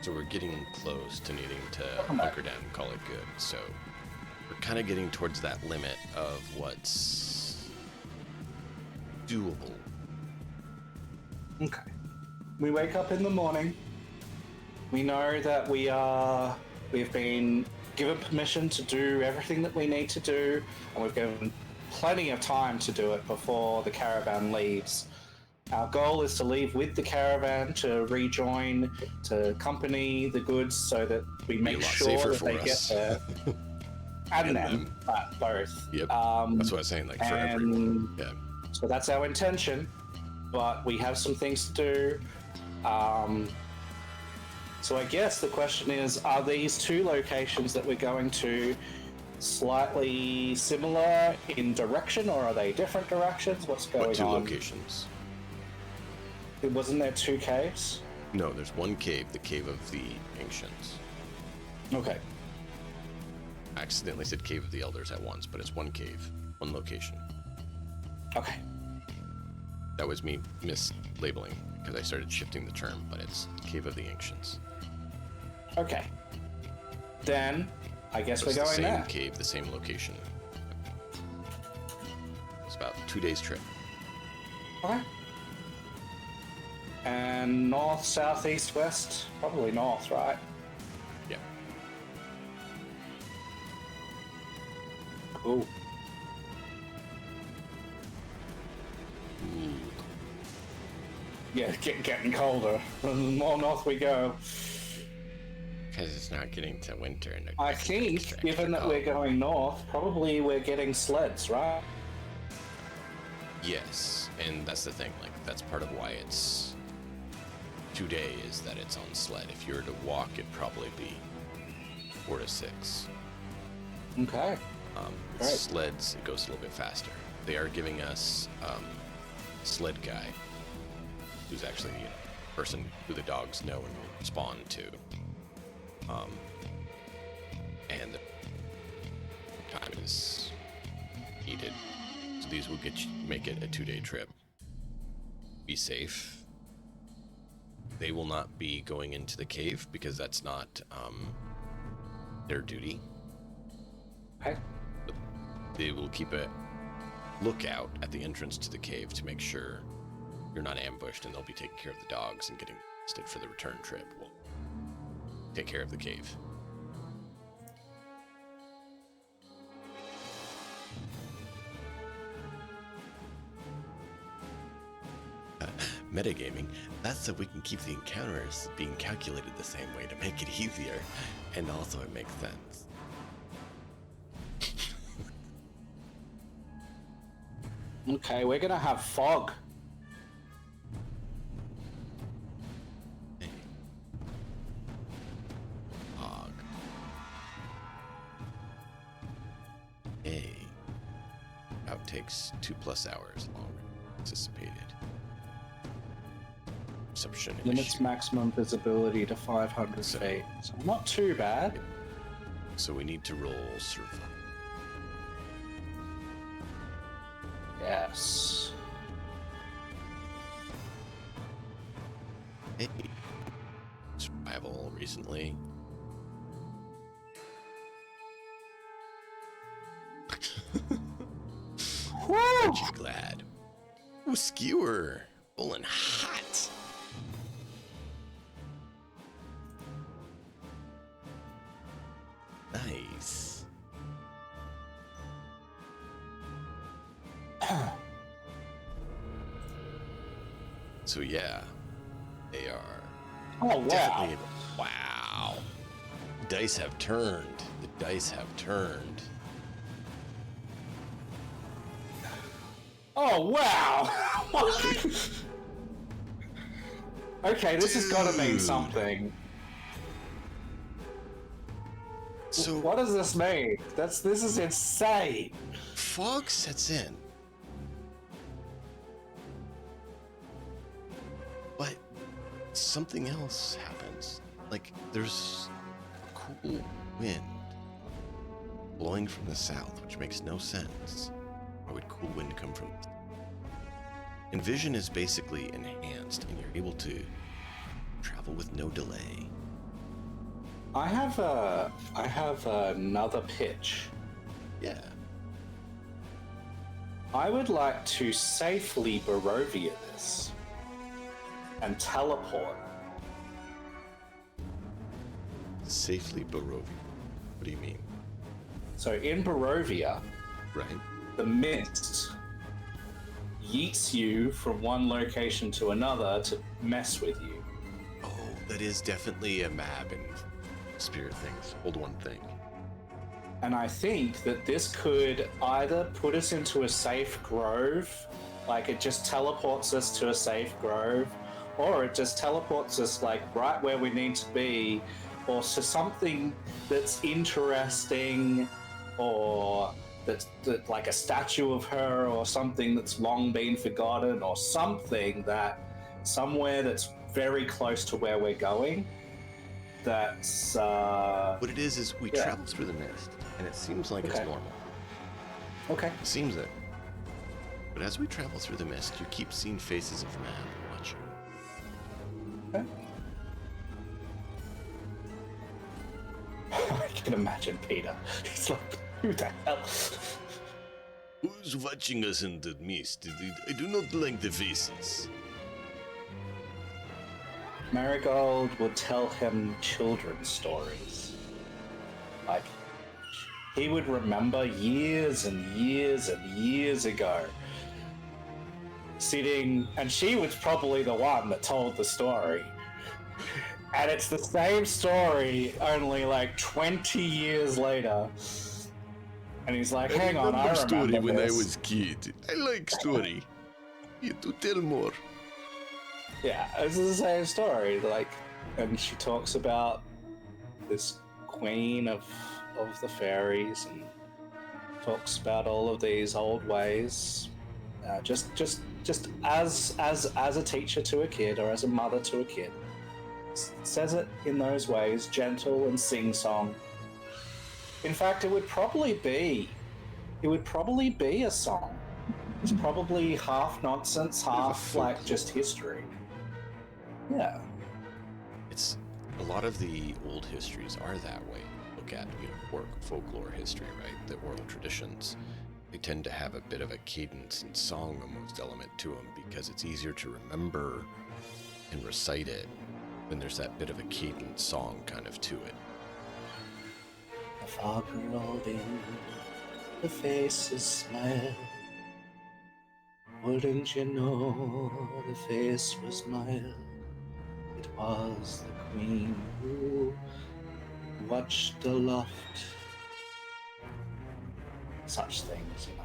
So we're getting close to needing to hunker down and call it good. So we're kind of getting towards that limit of what's doable. okay, we wake up in the morning. We know that we've been given permission to do everything that we need to do, and we've given plenty of time to do it before the caravan leaves Our goal is to leave with the caravan to rejoin, to accompany the goods so that we Be a make lot sure safer that for they us. get there. And And them, both. Yep. That's what I was saying, like for everyone. Yeah. So that's our intention, but we have some things to do. So I guess the question is, are these two locations that we're going to slightly similar in direction, or are they different directions? What's going What two on? locations? Wasn't there two caves? No, there's one cave, the Cave of the Ancients. Okay. I accidentally said Cave of the Elders at once, but it's one cave, one location. Okay. That was me mislabeling because I started shifting the term, but it's Cave of the Ancients. Okay. Then I guess So we're it's the going same there. cave, the same location. It's about 2 days trip. Okay. And north, south, east, west? Probably north, right? Yeah. Cool. Yeah, getting colder. The more north we go. Because it's not getting to winter. And I think, given that we're going north, probably we're getting sleds, right? Yes, and that's the thing. Like, that's part of why it's 2 days, is that it's on sled. If you were to walk, it'd probably be 4 to 6. Okay. Right. Sleds, it goes a little bit faster. They are giving us a sled guy, who's actually the person who the dogs know and will respond to. And the time is needed. So these will make it a 2-day trip. Be safe. They will not be going into the cave because that's not their duty. Okay. But they will keep a lookout at the entrance to the cave to make sure you're not ambushed, and they'll be taking care of the dogs and getting rested for the return trip. We'll take care of the cave. Metagaming, that's so we can keep the encounters being calculated the same way to make it easier, and also it makes sense. Okay, we're gonna have fog. Hey. Hog. Hey. Out takes 2+ hours longer than anticipated. Perception Limits issue. maximum visibility to 500 So- feet. So not too bad. So we need to roll survival. Yes. Hey. Survival recently. Woo! Aren't you glad? Ooh, skewer. Rolling hot. Nice. So yeah, they are Oh, wow. definitely. Wow. Dice have turned. The dice have turned. Oh, wow. Okay, this has got to mean Dude. something. So What does this mean? This is insane. fog sets in. But something else happens. Like, there's a cool wind blowing from the south, which makes no sense. Why would cool wind come from? And vision is basically enhanced, and you're able to travel with no delay. I have another pitch. Yeah. I would like to safely Barovia this and teleport. Safely Barovia. What do you mean? So in Barovia, Right? the mist yeets you from one location to another to mess with you. Oh, that is definitely a map in spirit things. Hold one thing. And I think that this could either put us into a safe grove, like it just teleports us to a safe grove, or it just teleports us like right where we need to be, or to something that's interesting, or that's like a statue of her, or something that's long been forgotten, or something that somewhere that's very close to where we're going. That's What it is we travel through the mist, and it seems like it's normal. Okay. It seems it. But as we travel through the mist, you keep seeing faces of men watching. Okay. I can imagine Peter. He's like, who the hell? Who's watching us in the mist? I do not like the faces. Marigold would tell him children's stories. Like, he would remember years and years and years ago sitting, and she was probably the one that told the story. And it's the same story, only like 20 years later. And he's like, hang on, I remember story when this. I was kid. I like story. You to tell more. Yeah, it's the same story. Like, and she talks about this queen of the fairies, and talks about all of these old ways. Just as a teacher to a kid, or as a mother to a kid, says it in those ways, gentle and sing-song. In fact, it would probably be a song. It's probably half nonsense, half like just history. Yeah. It's a lot of the old histories are that way. Look at, folklore history, right? The oral traditions. They tend to have a bit of a cadence and song almost element to them because it's easier to remember and recite it when there's that bit of a cadence song kind of to it. The fog rolled in, the faces smiled. Wouldn't you know the face was mild? It was the queen who watched aloft. Such things, you know.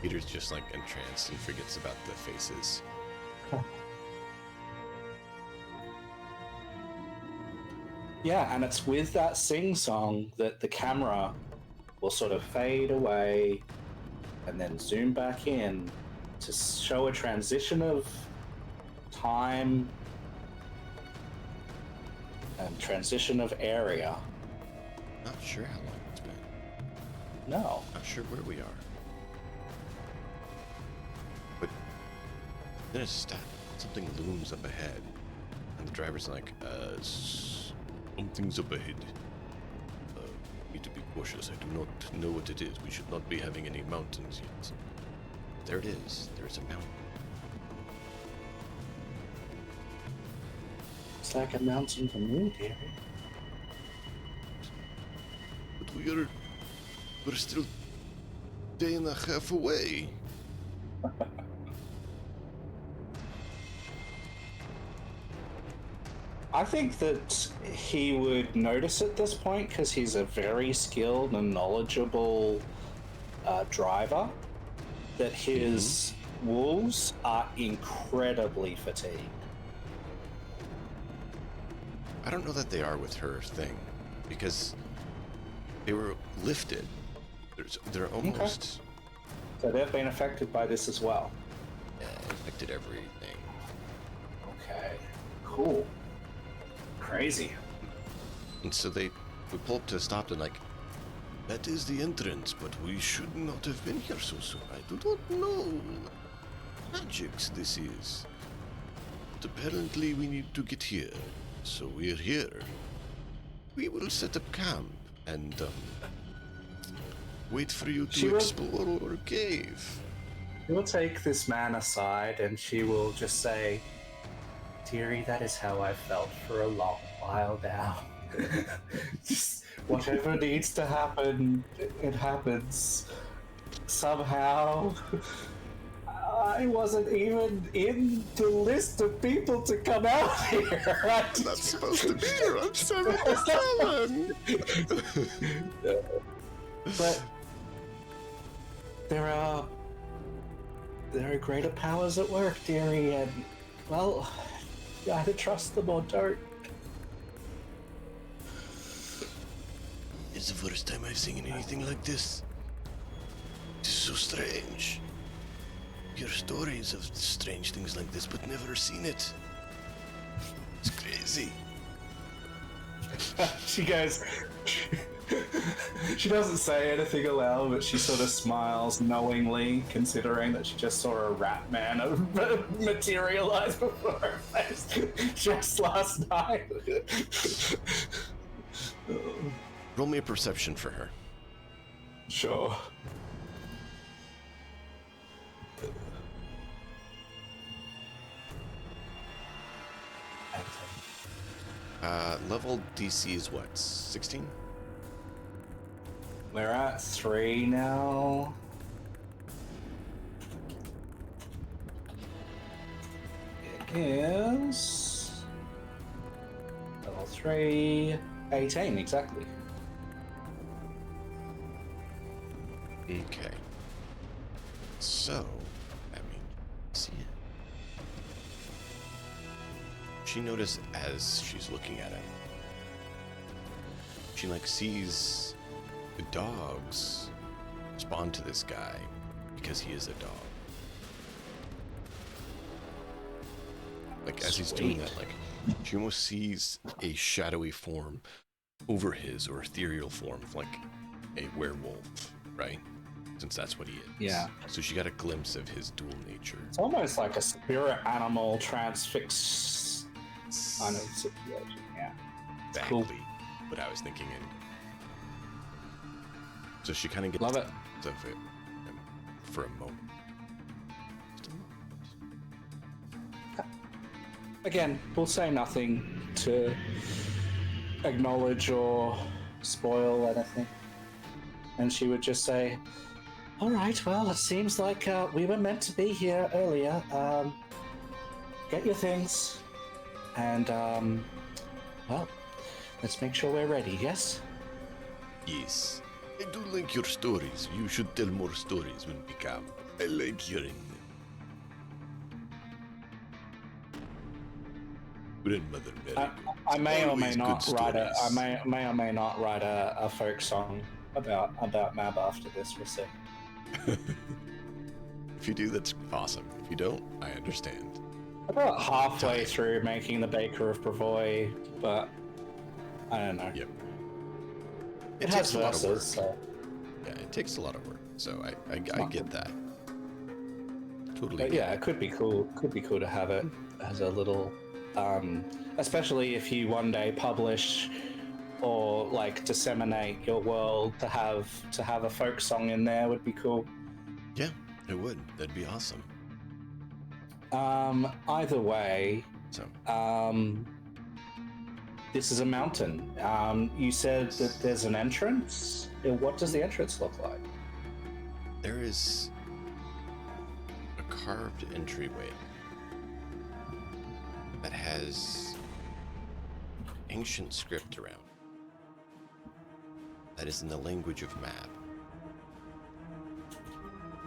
Peter's just like entranced and forgets about the faces. Yeah, and it's with that sing-song that the camera will sort of fade away and then zoom back in to show a transition of time and transition of area. Not sure how long it's been. No. Not sure where we are. But then it's stopped. Something looms up ahead. And the driver's like, Something's up ahead. Need to be cautious. I do not know what it is. We should not be having any mountains yet. there it is. There's a mountain. It's like a mountain for me, dearie. But we're still day and a half away. I think that he would notice at this point because he's a very skilled and knowledgeable driver, that his wolves are incredibly fatigued. I don't know that they are with her thing, because they were lifted. They're almost So they've been affected by this as well. affected everything. Okay, cool. Crazy. And so we pull up to a stop and like, That is the entrance, but we should not have been here so soon. I do not know what magics this is. But apparently we need to get here. So we're here. We will set up camp and wait for you to explore our cave. She will take this man aside and she will just say, "Dearie, that is how I felt for a long while now." Just Whatever needs to happen, it happens. Somehow, I wasn't even in the list of people to come out here. I'm not supposed to be here. I'm 77. But there are greater powers at work, dearie, and well, you either trust them or don't. It's the first time I've seen anything like this. It's so strange. Hear stories of strange things like this, but never seen it. It's crazy. She goes. She doesn't say anything aloud, but she sort of smiles knowingly, considering that she just saw a rat man materialize before her face just last night. Roll me a perception for her. Sure. Level DC is what? 16? We're at 3 now. It is level 3, 18 exactly. Okay. So, I mean, see it. She noticed as she's looking at him, she sees the dogs respond to this guy because he is a dog. As he's doing that, she almost sees a shadowy form over his, or ethereal form of a werewolf, right? Since that's what he is. Yeah. So she got a glimpse of his dual nature. It's almost like a spirit animal transfix kind of situation, yeah. Exactly what I was thinking. And so she kind of gets Love it. of it for a moment. Again, we'll say nothing to acknowledge or spoil anything. And she would just say, all right, well, it seems like we were meant to be here earlier. Get your things. And, well, let's make sure we're ready, yes? Yes. I do like your stories. You should tell more stories when we come. I like hearing them. Grandmother Mary. I may or may Always not good write a. I stories. may or may not write a folk song about Mab after this. We'll see. If you do, that's awesome. If you don't, I understand. About halfway through making the Baker of Brevoy, but I don't know. Yep. It has verses, so. Yeah, it takes a lot of work. So I get that. Totally. But yeah, it could be cool. Could be cool to have it as a little, especially if you one day publish or disseminate your world, to have a folk song in there would be cool. Yeah, it would. That'd be awesome. Either way, So this is a mountain. You said that there's an entrance. What does the entrance look like? there is a carved entryway that has ancient script around that is in the language of Mab.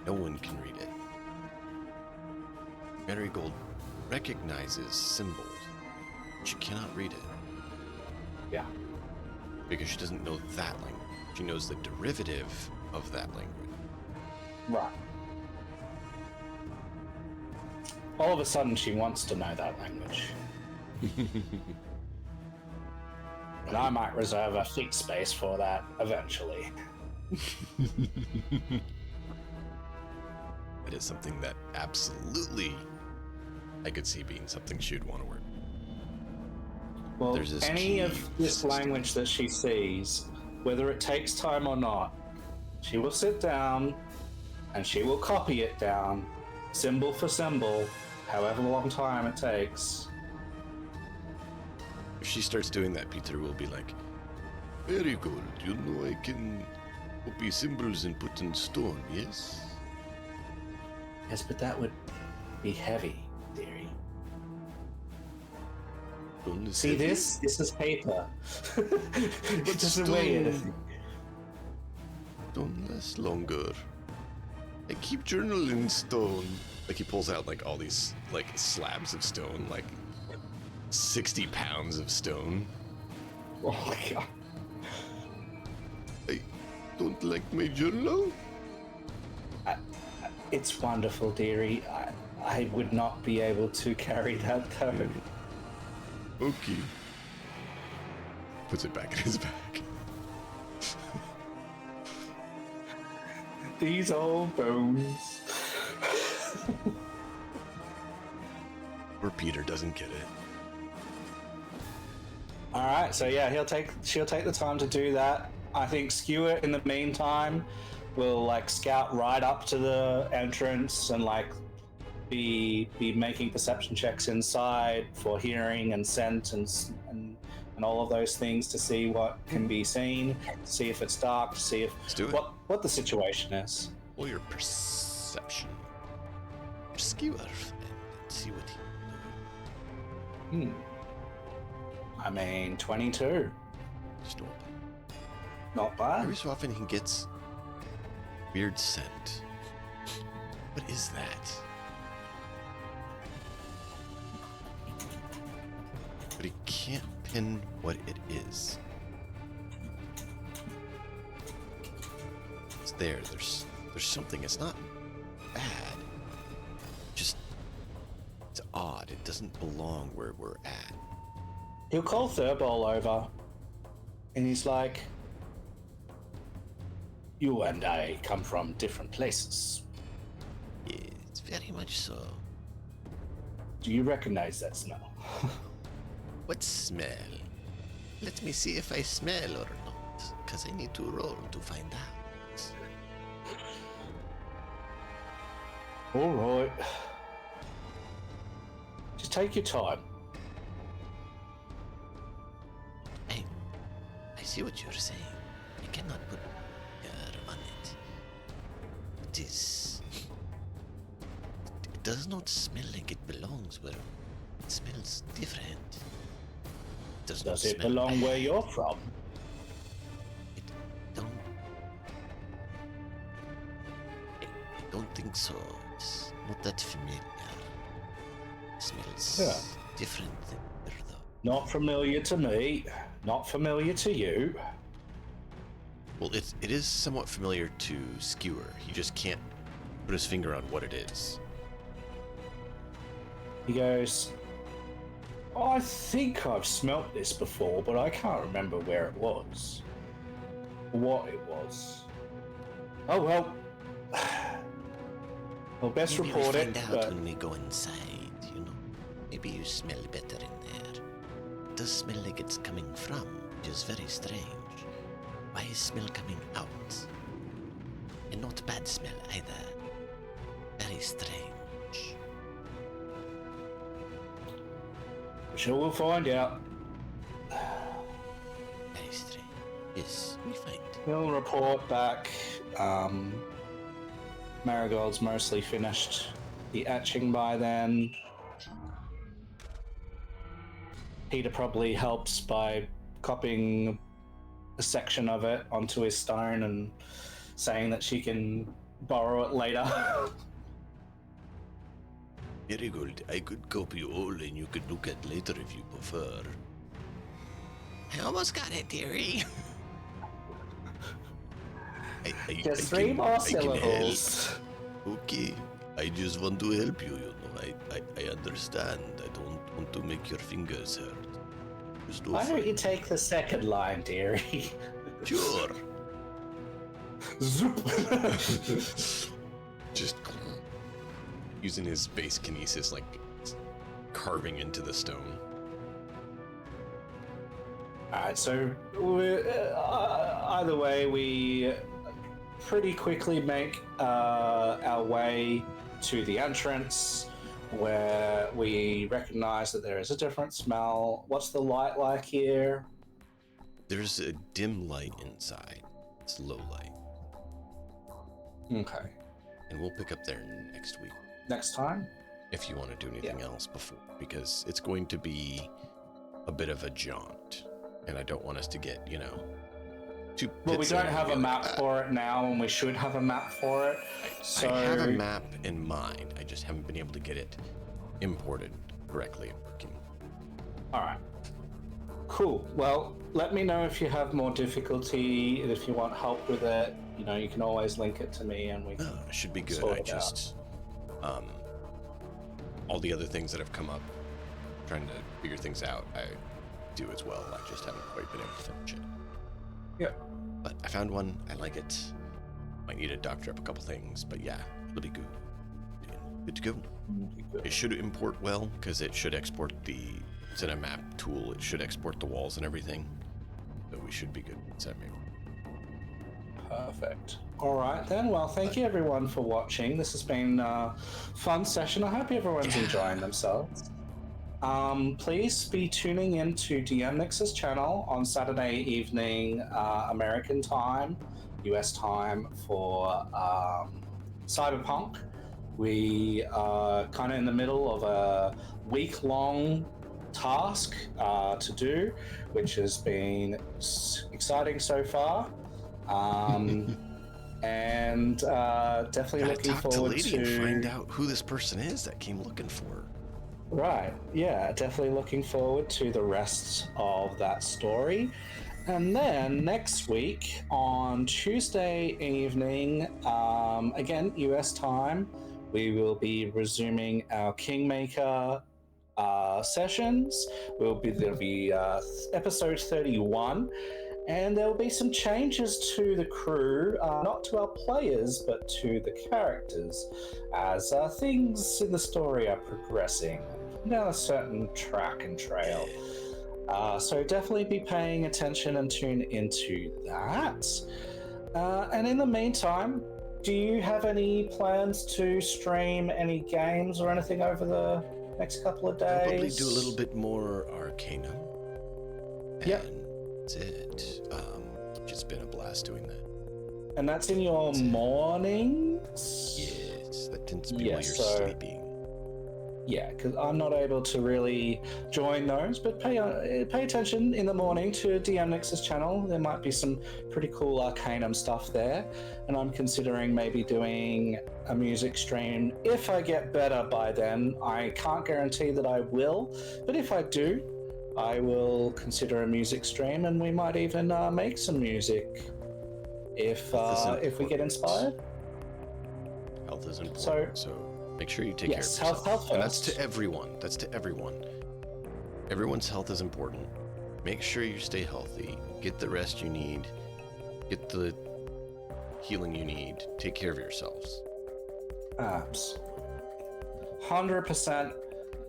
No one can read it. Marigold recognizes symbols. She cannot read it Yeah. because she doesn't know that language. She knows the derivative of that language. Right. All of a sudden, she wants to know that language. And I might reserve a feet space for that eventually. It is something that absolutely I could see being something she'd want to work. Well, There's this any key of this system. language that she sees, whether it takes time or not, she will sit down and she will copy it down, symbol for symbol, however long time it takes. If she starts doing that, Peter will be like, Very good. You know I can copy symbols and put in stone, yes? Yes, but that would be heavy, dearie. Stone is See heavy? this? This is paper. It doesn't weigh anything. Stone lasts longer. I keep journal in stone. Like he pulls out like all these like slabs of stone, like 60 pounds of stone. Oh my god. I don't like my journal. It's wonderful, dearie. I would not be able to carry that though. Okay. Puts it back in his bag. These old bones. Or Peter doesn't get it. All right, so yeah, she'll take the time to do that. I think Skewer, in the meantime, will like scout right up to the entrance and like be making perception checks inside for hearing and scent and all of those things to see what can be seen, to see if it's dark, to see if Let's do it. what the situation is. Roll your perception. Skewer and see what he I mean, 22. Just roll. Not bad. Every so often he gets weird scent. What is that? But he can't pin what it is. It's there. There's something. It's not bad. Just it's odd. It doesn't belong where we're at. He'll call Thurball over, and he's like, "You and I come from different places. It's very much so. Do you recognize that smell?" What smell? Let me see if I smell or not, because I need to roll to find out. All right. Just take your time. I see what you're saying. I cannot put finger on it. It is... It does not smell like it belongs where it smells different. It does not Does it smell belong bad. where you're from? It don't... I don't think so. It's not that familiar. It smells Yeah. different than here, though. Not familiar to me. Not familiar to you. Well, it is somewhat familiar to Skewer. He just can't put his finger on what it is. He goes, I think I've smelt this before, but I can't remember where it was. What it was. Oh, well. Well, best Maybe report we it, find out but when we go inside, you know. Maybe you smell better in there. It does smell like it's coming from, which is very strange. Why is smell coming out? And not bad smell either. Very strange. sure we'll find out. Very strange. Yes, we find. He'll report back. Marigold's mostly finished the etching by then. Peter probably helps by copying a section of it onto his stone and saying that she can borrow it later. Very good. I could copy all and you could look at later if you prefer. I almost got it, dearie. Just I three can- more I can help. syllables. Okay. I just want to help you, you know. I understand. I don't want to make your fingers hurt. Just do Why don't you fine. take the second line, dearie? Sure. Zoop. Just using his base kinesis, like carving into the stone. Alright, so either way, we pretty quickly make our way to the entrance, where we recognize that there is a different smell. What's the light like here? There's a dim light inside. It's low light. Okay. And we'll pick up there next week. Next time? If you want to do anything else before, because it's going to be a bit of a jaunt. And I don't want us to get, too Well, we pitsy don't and have be a like, map for it now, and we should have a map for it. So I have a map in mind. I just haven't been able to get it imported correctly and working. All right. Cool. Well, let me know if you have more difficulty, if you want help with it. You can always link it to me, and we can No, it should be good. sort I it just, all the other things that have come up, trying to figure things out, I do as well. I just haven't quite been able to finish it. Yep. But I found one. I like it. Might need to doctor up a couple things, but yeah, it'll be good. Good to go. It should import well, because it should export it's in a map tool. It should export the walls and everything. So we should be good. Perfect. All right then. Well, thank you everyone for watching. This has been a fun session. I hope everyone's enjoying themselves. Please be tuning in to DM Nix's channel on Saturday evening, American time, US time for Cyberpunk. We are kind of in the middle of a week-long task to do, which has been exciting so far. And definitely looking forward to and find out who this person is that came looking for her. Right, yeah, definitely looking forward to the rest of that story. And then next week on Tuesday evening, again, US time, we will be resuming our Kingmaker sessions. There'll be episode 31. And there will be some changes to the crew, not to our players, but to the characters, as things in the story are progressing down a certain track and trail. So definitely be paying attention and tune into that. And in the meantime, do you have any plans to stream any games or anything over the next couple of days? Probably do a little bit more Arcanum. Yep. That's it. It's been a blast doing that. And that's in your mornings? Yes, that tends to be while you're sleeping. Yeah, because I'm not able to really join those, but pay attention in the morning to DM Nix's channel. There might be some pretty cool Arcanum stuff there, and I'm considering maybe doing a music stream if I get better by then. I can't guarantee that I will, but if I do, I will consider a music stream, and we might even make some music if we get inspired. Health is important, so make sure you take care of yourself. Health first. And that's to everyone. Everyone's health is important. Make sure you stay healthy. Get the rest you need. Get the healing you need. Take care of yourselves. Abs. 100%.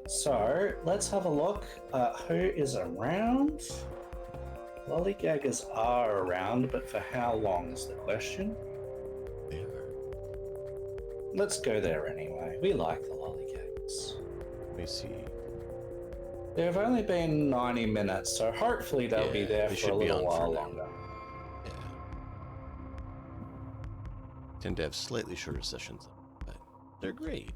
So, let's have a look at who is around. Lollygaggers are around, but for how long is the question? They are. Let's go there anyway. We like the lollygaggers. Let me see. They've only been 90 minutes, so hopefully they'll be there for a little while longer. Yeah. Tend to have slightly shorter sessions, but they're great.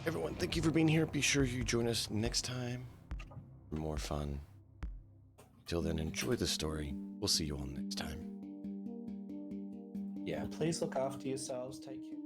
Everyone, thank you for being here. Be sure you join us next time for more fun. Till then, enjoy the story. We'll see you all next time. Yeah, please look after yourselves. Take care.